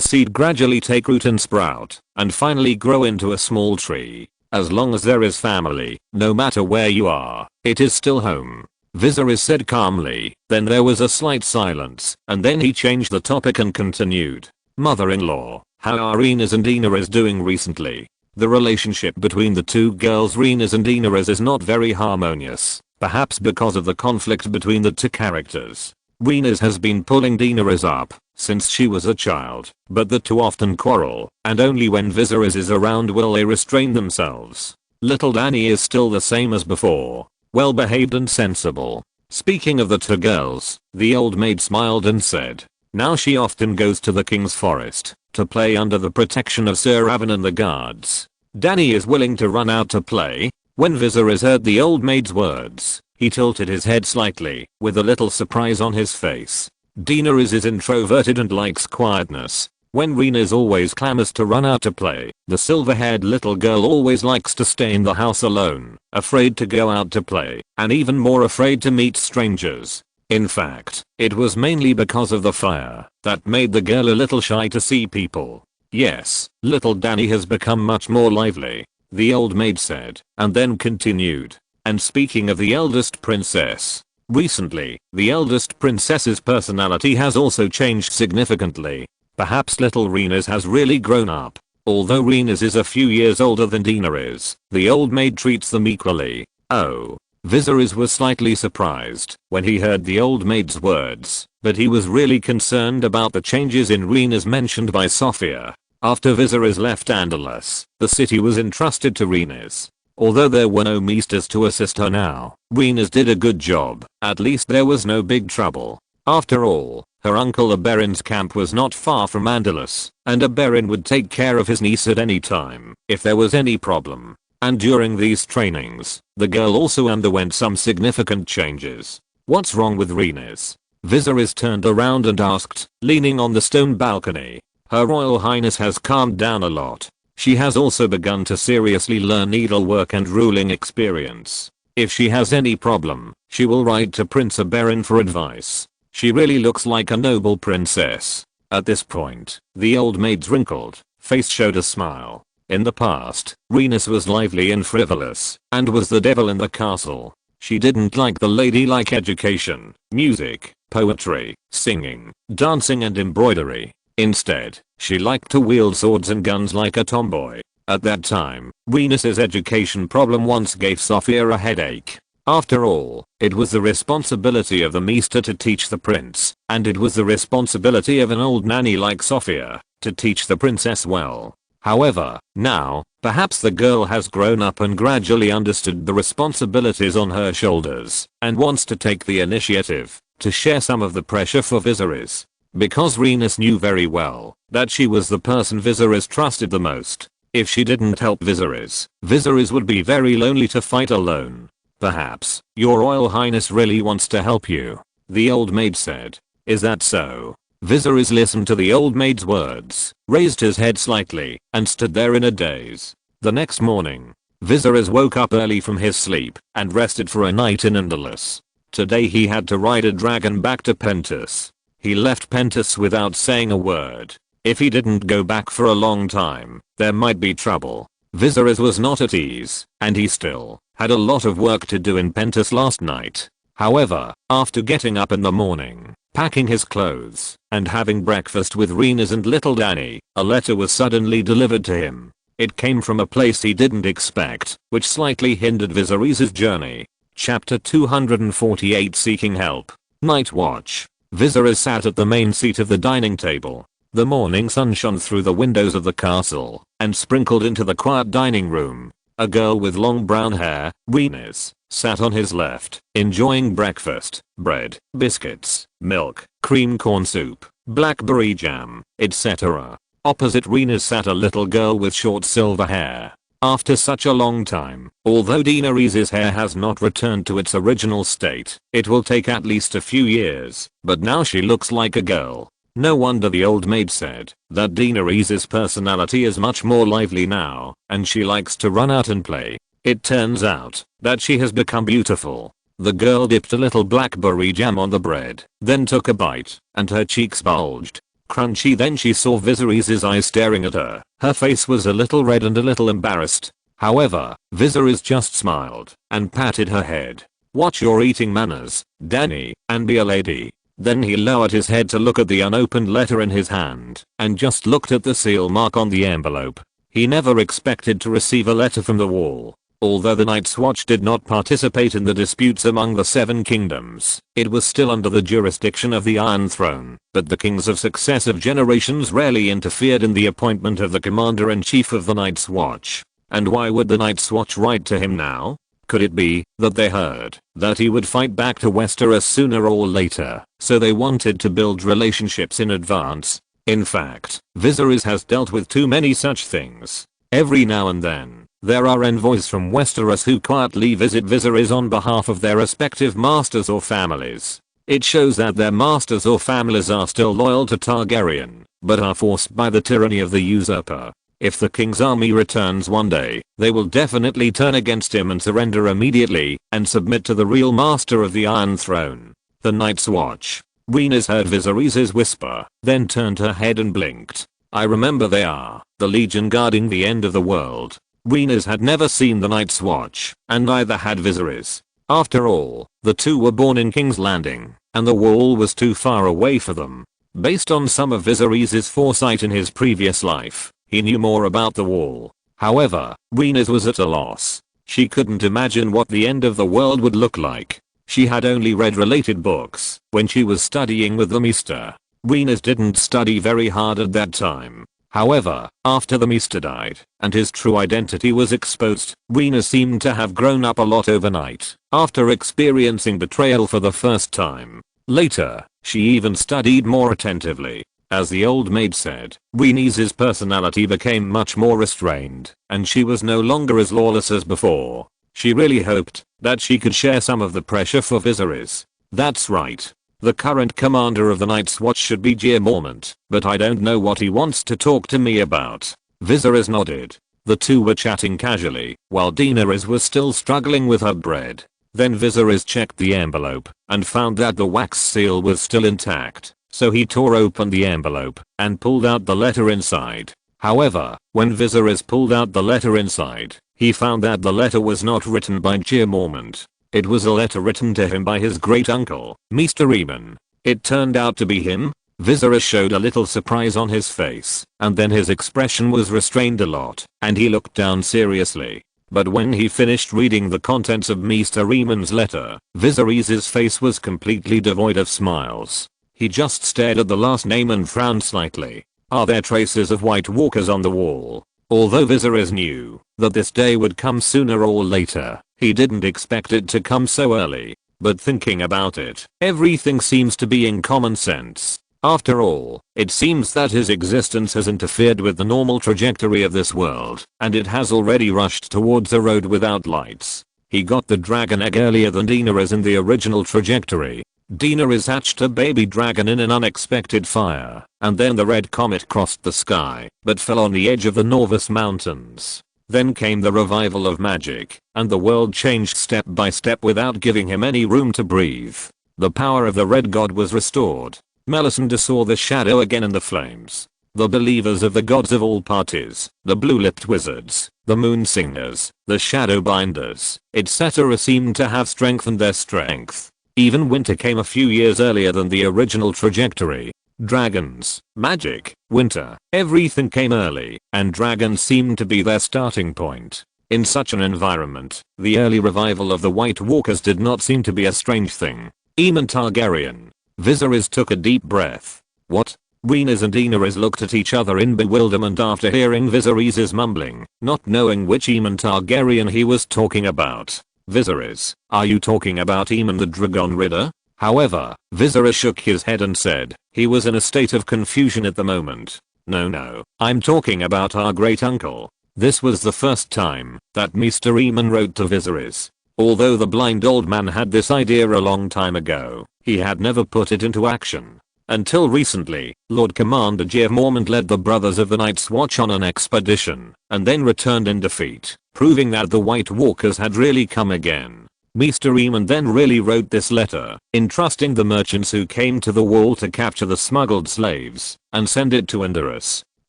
seed gradually take root and sprout, and finally grow into a small tree. As long as there is family, no matter where you are, it is still home. Vizori's said calmly. Then there was a slight silence, and then he changed the topic and continued. "Mother-in-law, how are Renas and Inaris doing recently?" The relationship between the two girls Renas and Inaris is not very harmonious, perhaps because of the conflict between the two characters. Renas has been pulling Inaris up since she was a child, but the two often quarrel, and only when Vizori's is around will they restrain themselves. Little Danny is still the same as before, well behaved and sensible. Speaking of the two girls, the old maid smiled and said, "Now she often goes to the king's forest to play under the protection of Sir Raven and the guards. Danny is willing to run out to play." When Vizori's heard the old maid's words, he tilted his head slightly, with a little surprise on his face. Daenerys is introverted and likes quietness. When Renas always clamors to run out to play, the silver-haired little girl always likes to stay in the house alone, afraid to go out to play, and even more afraid to meet strangers. In fact, it was mainly because of the fire that made the girl a little shy to see people. "Yes, little Danny has become much more lively," the old maid said, and then continued. "And speaking of the eldest princess, recently, the eldest princess's personality has also changed significantly. Perhaps little Renas has really grown up. Although Renas is a few years older than Daenerys, the old maid treats them equally." Oh. Vizori's was slightly surprised when he heard the old maid's words, but he was really concerned about the changes in Renas mentioned by Sophia. After Vizori's left Andalus, the city was entrusted to Renas. Although there were no maesters to assist her now, Renas did a good job. At least there was no big trouble. After all, her uncle Oberyn's camp was not far from Andalus, and Oberyn would take care of his niece at any time if there was any problem. And during these trainings, the girl also underwent some significant changes. "What's wrong with Renas?" Vizori's turned around and asked, leaning on the stone balcony. "Her Royal Highness has calmed down a lot. She has also begun to seriously learn needlework and ruling experience. If she has any problem, she will write to Prince Oberyn for advice. She really looks like a noble princess." At this point, the old maid's wrinkled face showed a smile. In the past, Venus was lively and frivolous, and was the devil in the castle. She didn't like the ladylike education, music, poetry, singing, dancing and embroidery. Instead, she liked to wield swords and guns like a tomboy. At that time, Venus's education problem once gave Sophia a headache. After all, it was the responsibility of the maester to teach the prince, and it was the responsibility of an old nanny like Sophia to teach the princess well. However, now, perhaps the girl has grown up and gradually understood the responsibilities on her shoulders, and wants to take the initiative to share some of the pressure for Viserys. Because Venus knew very well that she was the person Viserys trusted the most. If she didn't help Viserys, Viserys would be very lonely to fight alone. Perhaps, your Royal Highness really wants to help you, the old maid said. Is that so? Viserys listened to the old maid's words, raised his head slightly, and stood there in a daze. The next morning, Viserys woke up early from his sleep and rested for a night in Andalus. Today he had to ride a dragon back to Pentus. He left Pentus without saying a word. If he didn't go back for a long time, there might be trouble. Viserys was not at ease, and he still had a lot of work to do in Pentus last night. However, after getting up in the morning, packing his clothes, and having breakfast with Rhaenys and little Dany, a letter was suddenly delivered to him. It came from a place he didn't expect, which slightly hindered Viserys' journey. Chapter 248 Seeking Help. Night Watch. Viserys sat at the main seat of the dining table. The morning sun shone through the windows of the castle and sprinkled into the quiet dining room. A girl with long brown hair, Rhaenys, sat on his left, enjoying breakfast, bread, biscuits, milk, cream corn soup, blackberry jam, etc. Opposite Rhaenys sat a little girl with short silver hair. After such a long time, although Daenerys' hair has not returned to its original state, it will take at least a few years, but now she looks like a girl. No wonder the old maid said that Daenerys' personality is much more lively now, and she likes to run out and play. It turns out that she has become beautiful. The girl dipped a little blackberry jam on the bread, then took a bite, and her cheeks bulged. Crunchy. Then she saw Viserys' eyes staring at her. Her face was a little red and a little embarrassed. However, Viserys just smiled and patted her head. Watch your eating manners, Dany, and be a lady. Then he lowered his head to look at the unopened letter in his hand, and just looked at the seal mark on the envelope. He never expected to receive a letter from the wall. Although the Night's Watch did not participate in the disputes among the Seven Kingdoms, it was still under the jurisdiction of the Iron Throne, but the kings of successive generations rarely interfered in the appointment of the commander-in-chief of the Night's Watch. And why would the Night's Watch write to him now? Could it be that they heard that he would fight back to Westeros sooner or later, so they wanted to build relationships in advance? In fact, Viserys has dealt with too many such things. Every now and then, there are envoys from Westeros who quietly visit Viserys on behalf of their respective masters or families. It shows that their masters or families are still loyal to Targaryen, but are forced by the tyranny of the usurper. If the king's army returns one day, they will definitely turn against him and surrender immediately, and submit to the real master of the Iron Throne. The Night's Watch. Rhaenys heard Viserys' whisper, then turned her head and blinked. I remember they are the legion guarding the end of the world. Rhaenys had never seen the Night's Watch, and neither had Viserys. After all, the two were born in King's Landing, and the wall was too far away for them. Based on some of Viserys' foresight in his previous life, he knew more about the wall. However, Rhaenys was at a loss. She couldn't imagine what the end of the world would look like. She had only read related books when she was studying with the Maester. Rhaenys didn't study very hard at that time. However, after the Maester died and his true identity was exposed, Rhaenys seemed to have grown up a lot overnight after experiencing betrayal for the first time. Later, she even studied more attentively. As the old maid said, Rhaenys' personality became much more restrained, and she was no longer as lawless as before. She really hoped that she could share some of the pressure for Viserys. That's right. The current commander of the Night's Watch should be Gian Mormont, but I don't know what he wants to talk to me about. Viserys nodded. The two were chatting casually, while Daenerys was still struggling with her bread. Then Viserys checked the envelope, and found that the wax seal was still intact. So he tore open the envelope and pulled out the letter inside. However, when Viserys pulled out the letter inside, he found that the letter was not written by Gian. It was a letter written to him by his great uncle, Mr. Eamon. It turned out to be him. Viserys showed a little surprise on his face, and then his expression was restrained a lot, and he looked down seriously. But when he finished reading the contents of Mr. Eamon's letter, Viserys' face was completely devoid of smiles. He just stared at the last name and frowned slightly. Are there traces of White Walkers on the wall? Although Viserys knew that this day would come sooner or later, he didn't expect it to come so early. But thinking about it, everything seems to be in common sense. After all, it seems that his existence has interfered with the normal trajectory of this world, and it has already rushed towards a road without lights. He got the dragon egg earlier than Daenerys in the original trajectory. Daenerys hatched a baby dragon in an unexpected fire, and then the red comet crossed the sky, but fell on the edge of the Norvus Mountains. Then came the revival of magic, and the world changed step by step without giving him any room to breathe. The power of the Red God was restored. Melisandre saw the shadow again in the flames. The believers of the gods of all parties, the blue-lipped wizards, the moon singers, the shadow binders, etc. seemed to have strengthened their strength. Even winter came a few years earlier than the original trajectory. Dragons, magic, winter, everything came early, and dragons seemed to be their starting point. In such an environment, the early revival of the White Walkers did not seem to be a strange thing. Aemon Targaryen. Viserys took a deep breath. What? Rhaenys and Daenerys looked at each other in bewilderment after hearing Viserys' mumbling, not knowing which Aemon Targaryen he was talking about. Viserys, are you talking about Aemon the Dragon Ridder? However, Viserys shook his head and said he was in a state of confusion at the moment. No, I'm talking about our great uncle. This was the first time that Mr. Eamon wrote to Viserys. Although the blind old man had this idea a long time ago, he had never put it into action. Until recently, Lord Commander Jeff Mormont led the Brothers of the Night's Watch on an expedition, and then returned in defeat, proving that the White Walkers had really come again. Mr. Eamon then really wrote this letter, entrusting the merchants who came to the wall to capture the smuggled slaves, and send it to Westeros.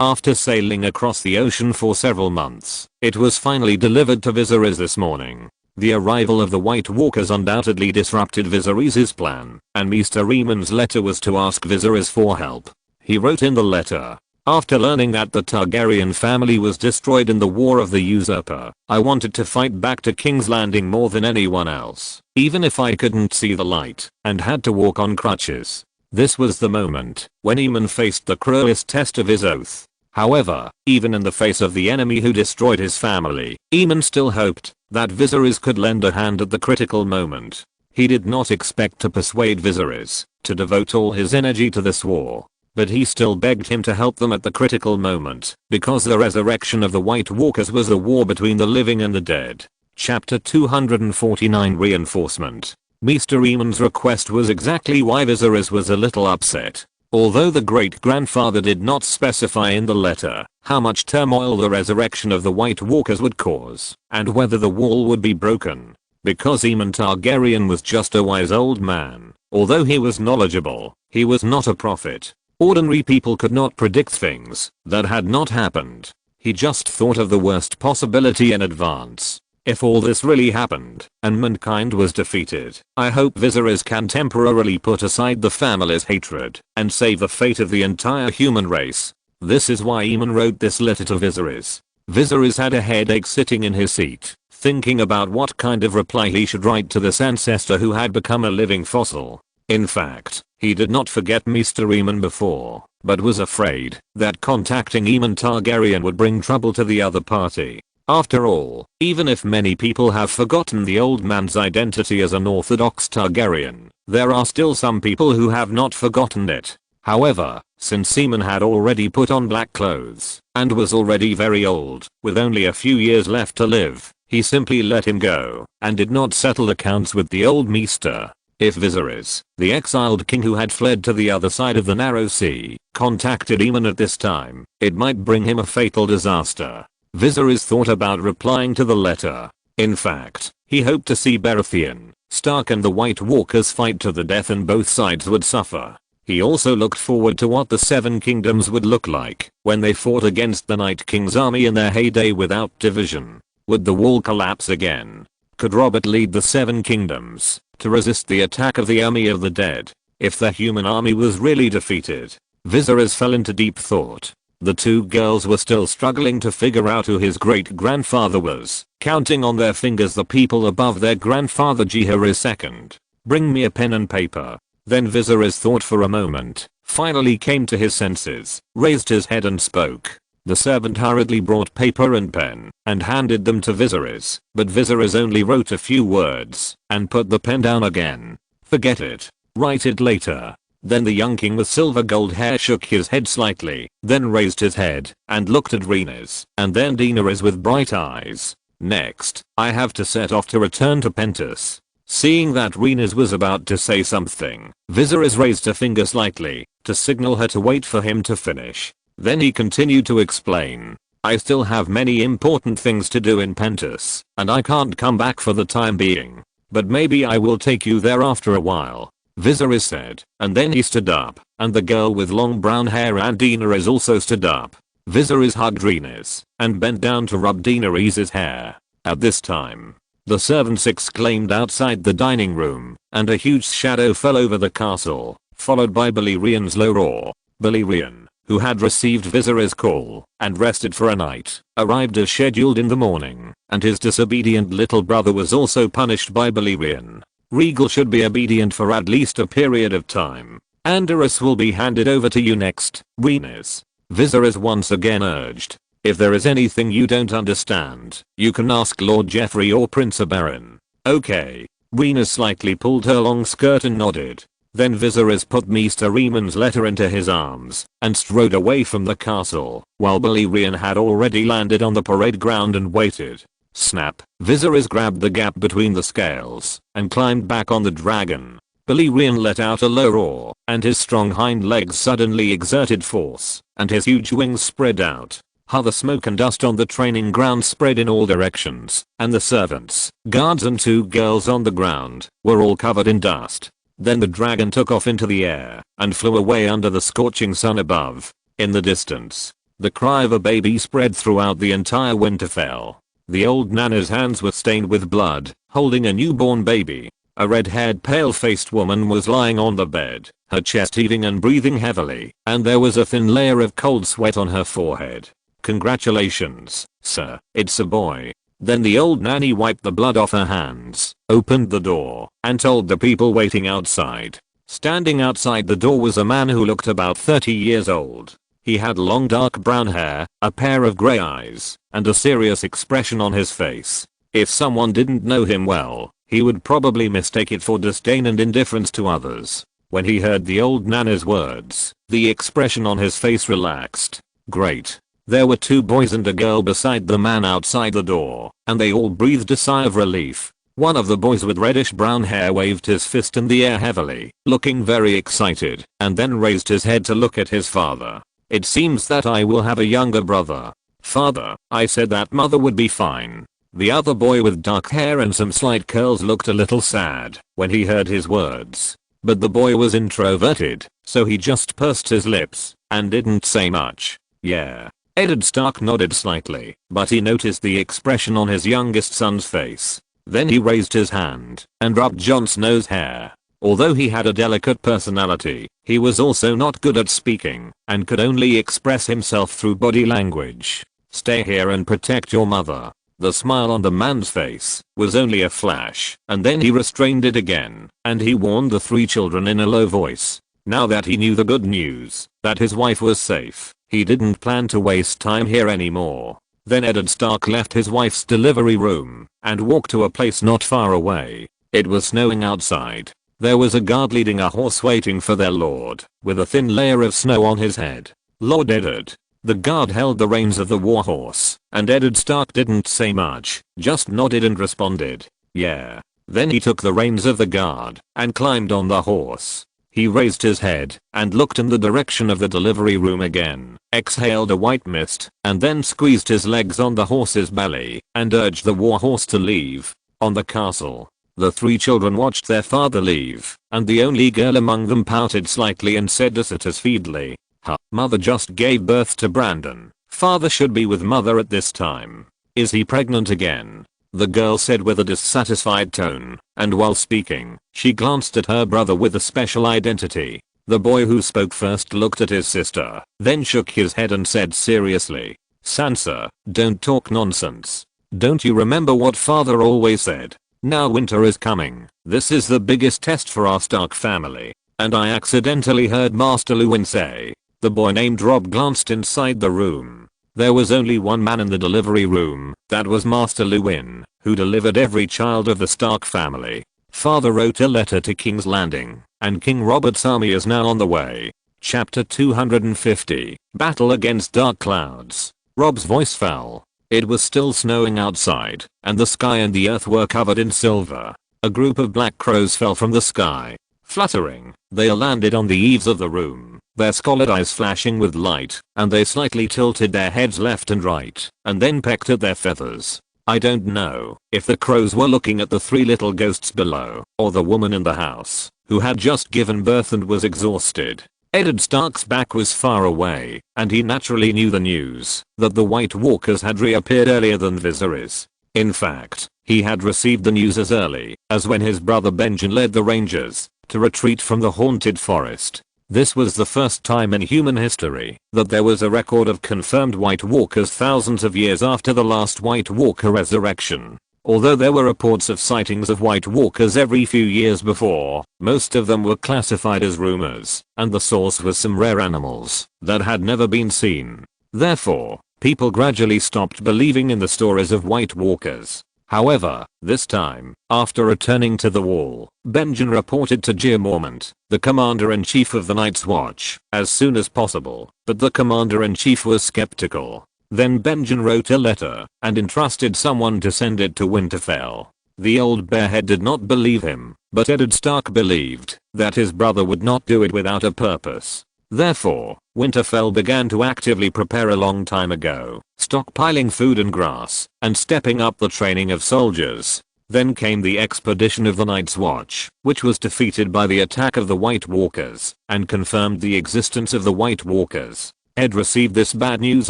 After sailing across the ocean for several months, it was finally delivered to Viserys this morning. The arrival of the White Walkers undoubtedly disrupted Viserys' plan, and Mr. Eamon's letter was to ask Viserys for help. He wrote in the letter, after learning that the Targaryen family was destroyed in the War of the Usurper, I wanted to fight back to King's Landing more than anyone else, even if I couldn't see the light, and had to walk on crutches. This was the moment when Aemon faced the cruelest test of his oath. However, even in the face of the enemy who destroyed his family, Aemon still hoped that Viserys could lend a hand at the critical moment. He did not expect to persuade Viserys to devote all his energy to this war, but he still begged him to help them at the critical moment, because the resurrection of the White Walkers was a war between the living and the dead. Chapter 249 Reinforcement. Mr. Eamon's request was exactly why Viserys was a little upset. Although the great-grandfather did not specify in the letter how much turmoil the resurrection of the White Walkers would cause, and whether the wall would be broken. Because Aemon Targaryen was just a wise old man, although he was knowledgeable, he was not a prophet. Ordinary people could not predict things that had not happened. He just thought of the worst possibility in advance. If all this really happened, and mankind was defeated, I hope Viserys can temporarily put aside the family's hatred, and save the fate of the entire human race. This is why Aemon wrote this letter to Viserys. Viserys had a headache sitting in his seat, thinking about what kind of reply he should write to this ancestor who had become a living fossil. In fact, he did not forget Mr. Eamon before, but was afraid that contacting Aemon Targaryen would bring trouble to the other party. After all, even if many people have forgotten the old man's identity as an Orthodox Targaryen, there are still some people who have not forgotten it. However, since Aemon had already put on black clothes, and was already very old, with only a few years left to live, he simply let him go, and did not settle accounts with the old Maester. If Viserys, the exiled king who had fled to the other side of the Narrow Sea, contacted Aemon at this time, it might bring him a fatal disaster. Viserys thought about replying to the letter. In fact, he hoped to see Baratheon, Stark and the White Walkers fight to the death and both sides would suffer. He also looked forward to what the Seven Kingdoms would look like when they fought against the Night King's army in their heyday without division. Would the wall collapse again? Could Robert lead the Seven Kingdoms to resist the attack of the army of the dead? If the human army was really defeated? Viserys fell into deep thought. The two girls were still struggling to figure out who his great-grandfather was, counting on their fingers the people above their grandfather. Jihar II. Bring me a pen and paper. Then Viserys thought for a moment, finally came to his senses, raised his head and spoke. The servant hurriedly brought paper and pen and handed them to Viserys, but Viserys only wrote a few words and put the pen down again. Forget it. Write it later. Then the young king with silver gold hair shook his head slightly, then raised his head and looked at Rhaenys and then Daenerys with bright eyes. Next, I have to set off to return to Pentos. Seeing that Rhaenys was about to say something, Viserys raised a finger slightly to signal her to wait for him to finish. Then he continued to explain. I still have many important things to do in Pentos, and I can't come back for the time being. But maybe I will take you there after a while. Viserys said, and then he stood up, and the girl with long brown hair and Daenerys also stood up. Viserys hugged Rhaenys and bent down to rub Daenerys' hair. At this time, the servants exclaimed outside the dining room, and a huge shadow fell over the castle, followed by Balerian's low roar. Balerian, who had received Viserys' call and rested for a night, arrived as scheduled in the morning, and his disobedient little brother was also punished by Balerian. Rhaegal should be obedient for at least a period of time. Andorras will be handed over to you next, Rhaenys. Viserys once again urged. If there is anything you don't understand, you can ask Lord Jeffrey or Prince Oberyn. Okay. Rhaenys slightly pulled her long skirt and nodded. Then Viserys put Maester Aemon's letter into his arms and strode away from the castle, while Balerian had already landed on the parade ground and waited. Snap. Viserys grabbed the gap between the scales and climbed back on the dragon. Balerian let out a low roar, and his strong hind legs suddenly exerted force, and his huge wings spread out. The smoke and dust on the training ground spread in all directions, and the servants, guards and two girls on the ground were all covered in dust. Then the dragon took off into the air and flew away under the scorching sun above. In the distance, the cry of a baby spread throughout the entire Winterfell. The old nana's hands were stained with blood, holding a newborn baby. A red-haired pale-faced woman was lying on the bed, her chest heaving and breathing heavily, and there was a thin layer of cold sweat on her forehead. Congratulations, sir, it's a boy. Then the old nanny wiped the blood off her hands, opened the door, and told the people waiting outside. Standing outside the door was a man who looked about 30 years old. He had long dark brown hair, a pair of grey eyes, and a serious expression on his face. If someone didn't know him well, he would probably mistake it for disdain and indifference to others. When he heard the old nana's words, the expression on his face relaxed. Great. There were two boys and a girl beside the man outside the door, and they all breathed a sigh of relief. One of the boys with reddish brown hair waved his fist in the air heavily, looking very excited, and then raised his head to look at his father. It seems that I will have a younger brother. Father, I said that mother would be fine. The other boy with dark hair and some slight curls looked a little sad when he heard his words. But the boy was introverted, so he just pursed his lips and didn't say much. Yeah. Eddard Stark nodded slightly, but he noticed the expression on his youngest son's face. Then he raised his hand and rubbed Jon Snow's hair. Although he had a delicate personality, he was also not good at speaking and could only express himself through body language. Stay here and protect your mother. The smile on the man's face was only a flash, and then he restrained it again, and he warned the three children in a low voice. Now that he knew the good news, that his wife was safe, he didn't plan to waste time here anymore. Then Eddard Stark left his wife's delivery room and walked to a place not far away. It was snowing outside. There was a guard leading a horse waiting for their lord, with a thin layer of snow on his head. Lord Eddard. The guard held the reins of the warhorse, and Eddard Stark didn't say much, just nodded and responded, yeah. Then he took the reins of the guard and climbed on the horse. He raised his head and looked in the direction of the delivery room again, exhaled a white mist, and then squeezed his legs on the horse's belly and urged the warhorse to leave. On the castle, The three children watched their father leave, and the only girl among them pouted slightly and said dissatisfiedly, "Huh, mother just gave birth to Brandon. Father should be with mother at this time. Is he pregnant again?" The girl said with a dissatisfied tone, and while speaking, she glanced at her brother with a special identity. The boy who spoke first looked at his sister, then shook his head and said seriously, "Sansa, don't talk nonsense. Don't you remember what father always said? Now winter is coming. This is the biggest test for our Stark family." And I accidentally heard Master Luwin say. The boy named Rob glanced inside the room. There was only one man in the delivery room, that was Master Luwin, who delivered every child of the Stark family. Father wrote a letter to King's Landing, and King Robert's army is now on the way. Chapter 250, Battle Against Dark Clouds. Rob's voice fell. It was still snowing outside, and the sky and the earth were covered in silver. A group of black crows fell from the sky. Fluttering, they landed on the eaves of the room, their scarlet eyes flashing with light, and they slightly tilted their heads left and right, and then pecked at their feathers. I don't know if the crows were looking at the three little ghosts below, or the woman in the house, who had just given birth and was exhausted. Eddard Stark's back was far away, and he naturally knew the news that the White Walkers had reappeared earlier than Viserys. In fact, he had received the news as early as when his brother Benjen led the Rangers to retreat from the haunted forest. This was the first time in human history that there was a record of confirmed White Walkers thousands of years after the last White Walker resurrection. Although there were reports of sightings of White Walkers every few years before, most of them were classified as rumors, and the source was some rare animals that had never been seen. Therefore, people gradually stopped believing in the stories of White Walkers. However, this time, after returning to the wall, Benjen reported to Gian Mormont, the commander-in-chief of the Night's Watch, as soon as possible, but the commander-in-chief was skeptical. Then Benjen wrote a letter and entrusted someone to send it to Winterfell. The old bearhead did not believe him, but Eddard Stark believed that his brother would not do it without a purpose. Therefore, Winterfell began to actively prepare a long time ago, stockpiling food and grass, and stepping up the training of soldiers. Then came the expedition of the Night's Watch, which was defeated by the attack of the White Walkers, and confirmed the existence of the White Walkers. Ed received this bad news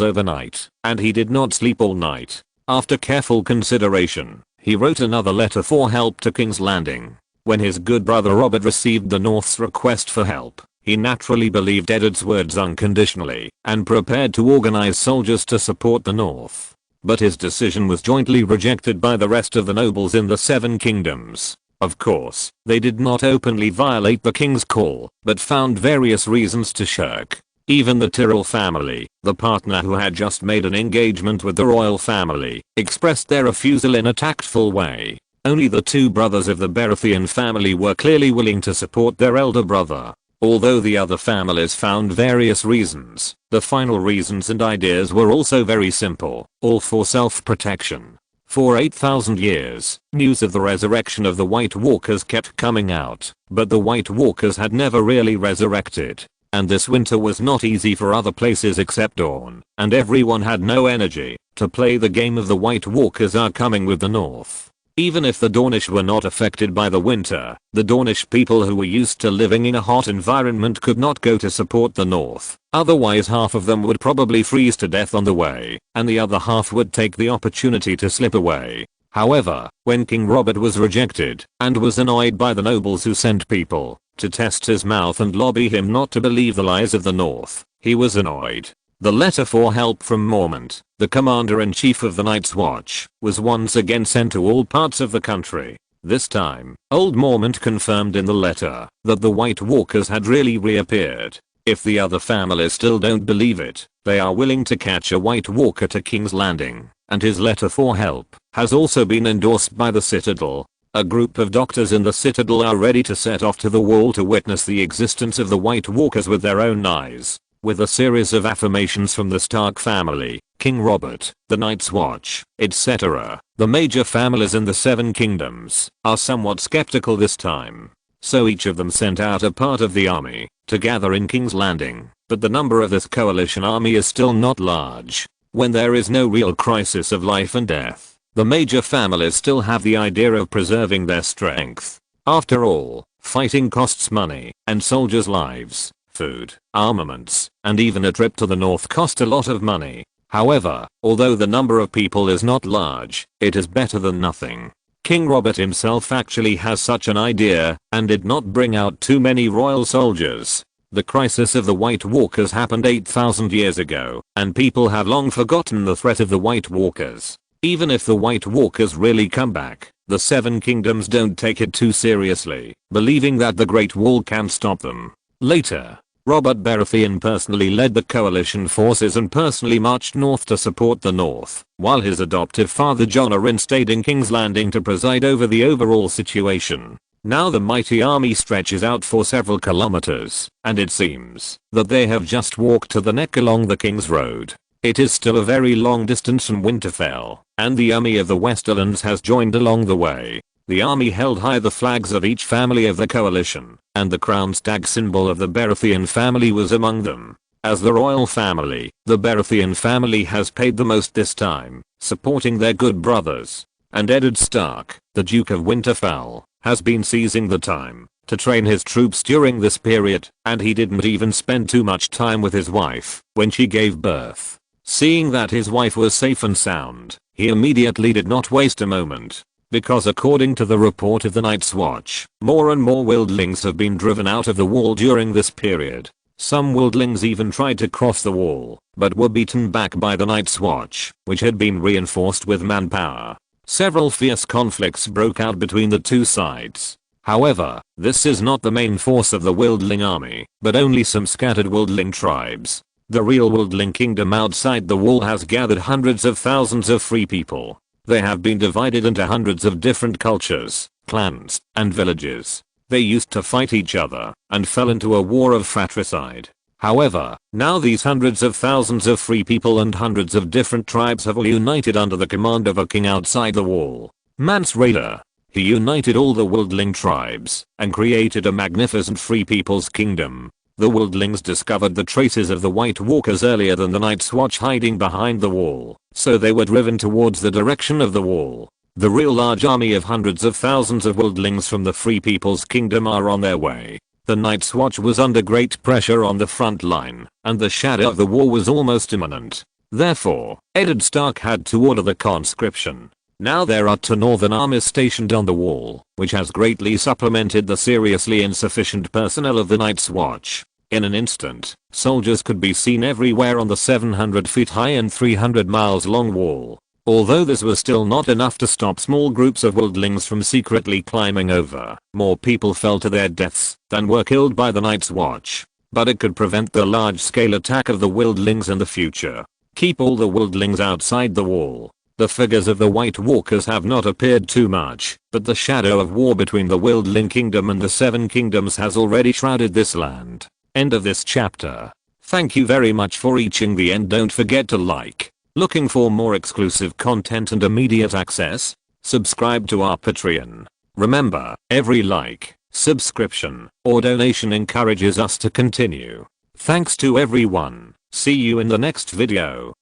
overnight, and he did not sleep all night. After careful consideration, he wrote another letter for help to King's Landing. When his good brother Robert received the North's request for help, he naturally believed Eddard's words unconditionally, and prepared to organize soldiers to support the North. But his decision was jointly rejected by the rest of the nobles in the Seven Kingdoms. Of course, they did not openly violate the king's call, but found various reasons to shirk. Even the Tyrell family, the partner who had just made an engagement with the royal family, expressed their refusal in a tactful way. Only the two brothers of the Baratheon family were clearly willing to support their elder brother. Although the other families found various reasons, the final reasons and ideas were also very simple, all for self-protection. For 8,000 years, news of the resurrection of the White Walkers kept coming out, but the White Walkers had never really resurrected. And this winter was not easy for other places except Dorne, and everyone had no energy to play the game of the White Walkers are coming with the North. Even if the Dornish were not affected by the winter, the Dornish people who were used to living in a hot environment could not go to support the North, otherwise half of them would probably freeze to death on the way, and the other half would take the opportunity to slip away. However, when King Robert was rejected, and was annoyed by the nobles who sent people to test his mouth and lobby him not to believe the lies of the North, he was annoyed. The letter for help from Mormont, the commander-in-chief of the Night's Watch, was once again sent to all parts of the country. This time, old Mormont confirmed in the letter that the White Walkers had really reappeared. If the other families still don't believe it, they are willing to catch a White Walker to King's Landing, and his letter for help has also been endorsed by the Citadel. A group of doctors in the Citadel are ready to set off to the wall to witness the existence of the White Walkers with their own eyes. With a series of affirmations from the Stark family, King Robert, the Night's Watch, etc., the major families in the Seven Kingdoms are somewhat skeptical this time. So each of them sent out a part of the army to gather in King's Landing, but the number of this coalition army is still not large. When there is no real crisis of life and death, The major families still have the idea of preserving their strength. After all, fighting costs money, and soldiers' lives, food, armaments, and even a trip to the north cost a lot of money. However, although the number of people is not large, it is better than nothing. King Robert himself actually has such an idea and did not bring out too many royal soldiers. The crisis of the White Walkers happened 8,000 years ago, and people have long forgotten the threat of the White Walkers. Even if the White Walkers really come back, the Seven Kingdoms don't take it too seriously, believing that the Great Wall can stop them. Later, Robert Baratheon personally led the coalition forces and personally marched north to support the north, while his adoptive father Jon Arryn stayed in King's Landing to preside over the overall situation. Now the mighty army stretches out for several kilometers, and it seems that they have just walked to the neck along the King's Road. It is still a very long distance from Winterfell, and the army of the Westerlands has joined along the way. The army held high the flags of each family of the coalition, and the crown stag symbol of the Baratheon family was among them. As the royal family, the Baratheon family has paid the most this time, supporting their good brothers. And Eddard Stark, the Duke of Winterfell, has been seizing the time to train his troops during this period, and he didn't even spend too much time with his wife when she gave birth. Seeing that his wife was safe and sound, he immediately did not waste a moment. Because according to the report of the Night's Watch, more and more wildlings have been driven out of the wall during this period. Some wildlings even tried to cross the wall, but were beaten back by the Night's Watch, which had been reinforced with manpower. Several fierce conflicts broke out between the two sides. However, this is not the main force of the wildling army, but only some scattered wildling tribes. The real wildling kingdom outside the wall has gathered hundreds of thousands of free people. They have been divided into hundreds of different cultures, clans, and villages. They used to fight each other and fell into a war of fratricide. However, now these hundreds of thousands of free people and hundreds of different tribes have all united under the command of a king outside the wall. Mance Rayder. He united all the wildling tribes and created a magnificent free people's kingdom. The wildlings discovered the traces of the White Walkers earlier than the Night's Watch hiding behind the wall, so they were driven towards the direction of the wall. The real large army of hundreds of thousands of wildlings from the Free People's Kingdom are on their way. The Night's Watch was under great pressure on the front line, and the shadow of the war was almost imminent. Therefore, Eddard Stark had to order the conscription. Now there are two northern armies stationed on the wall, which has greatly supplemented the seriously insufficient personnel of the Night's Watch. In an instant, soldiers could be seen everywhere on the 700 feet high and 300 miles long wall. Although this was still not enough to stop small groups of wildlings from secretly climbing over, more people fell to their deaths than were killed by the Night's Watch. But it could prevent the large-scale attack of the wildlings in the future. Keep all the wildlings outside the wall. The figures of the White Walkers have not appeared too much, but the shadow of war between the Wildling Kingdom and the Seven Kingdoms has already shrouded this land. End of this chapter. Thank you very much for reaching the end. Don't forget to like. Looking for more exclusive content and immediate access? Subscribe to our Patreon. Remember, every like, subscription, or donation encourages us to continue. Thanks to everyone. See you in the next video.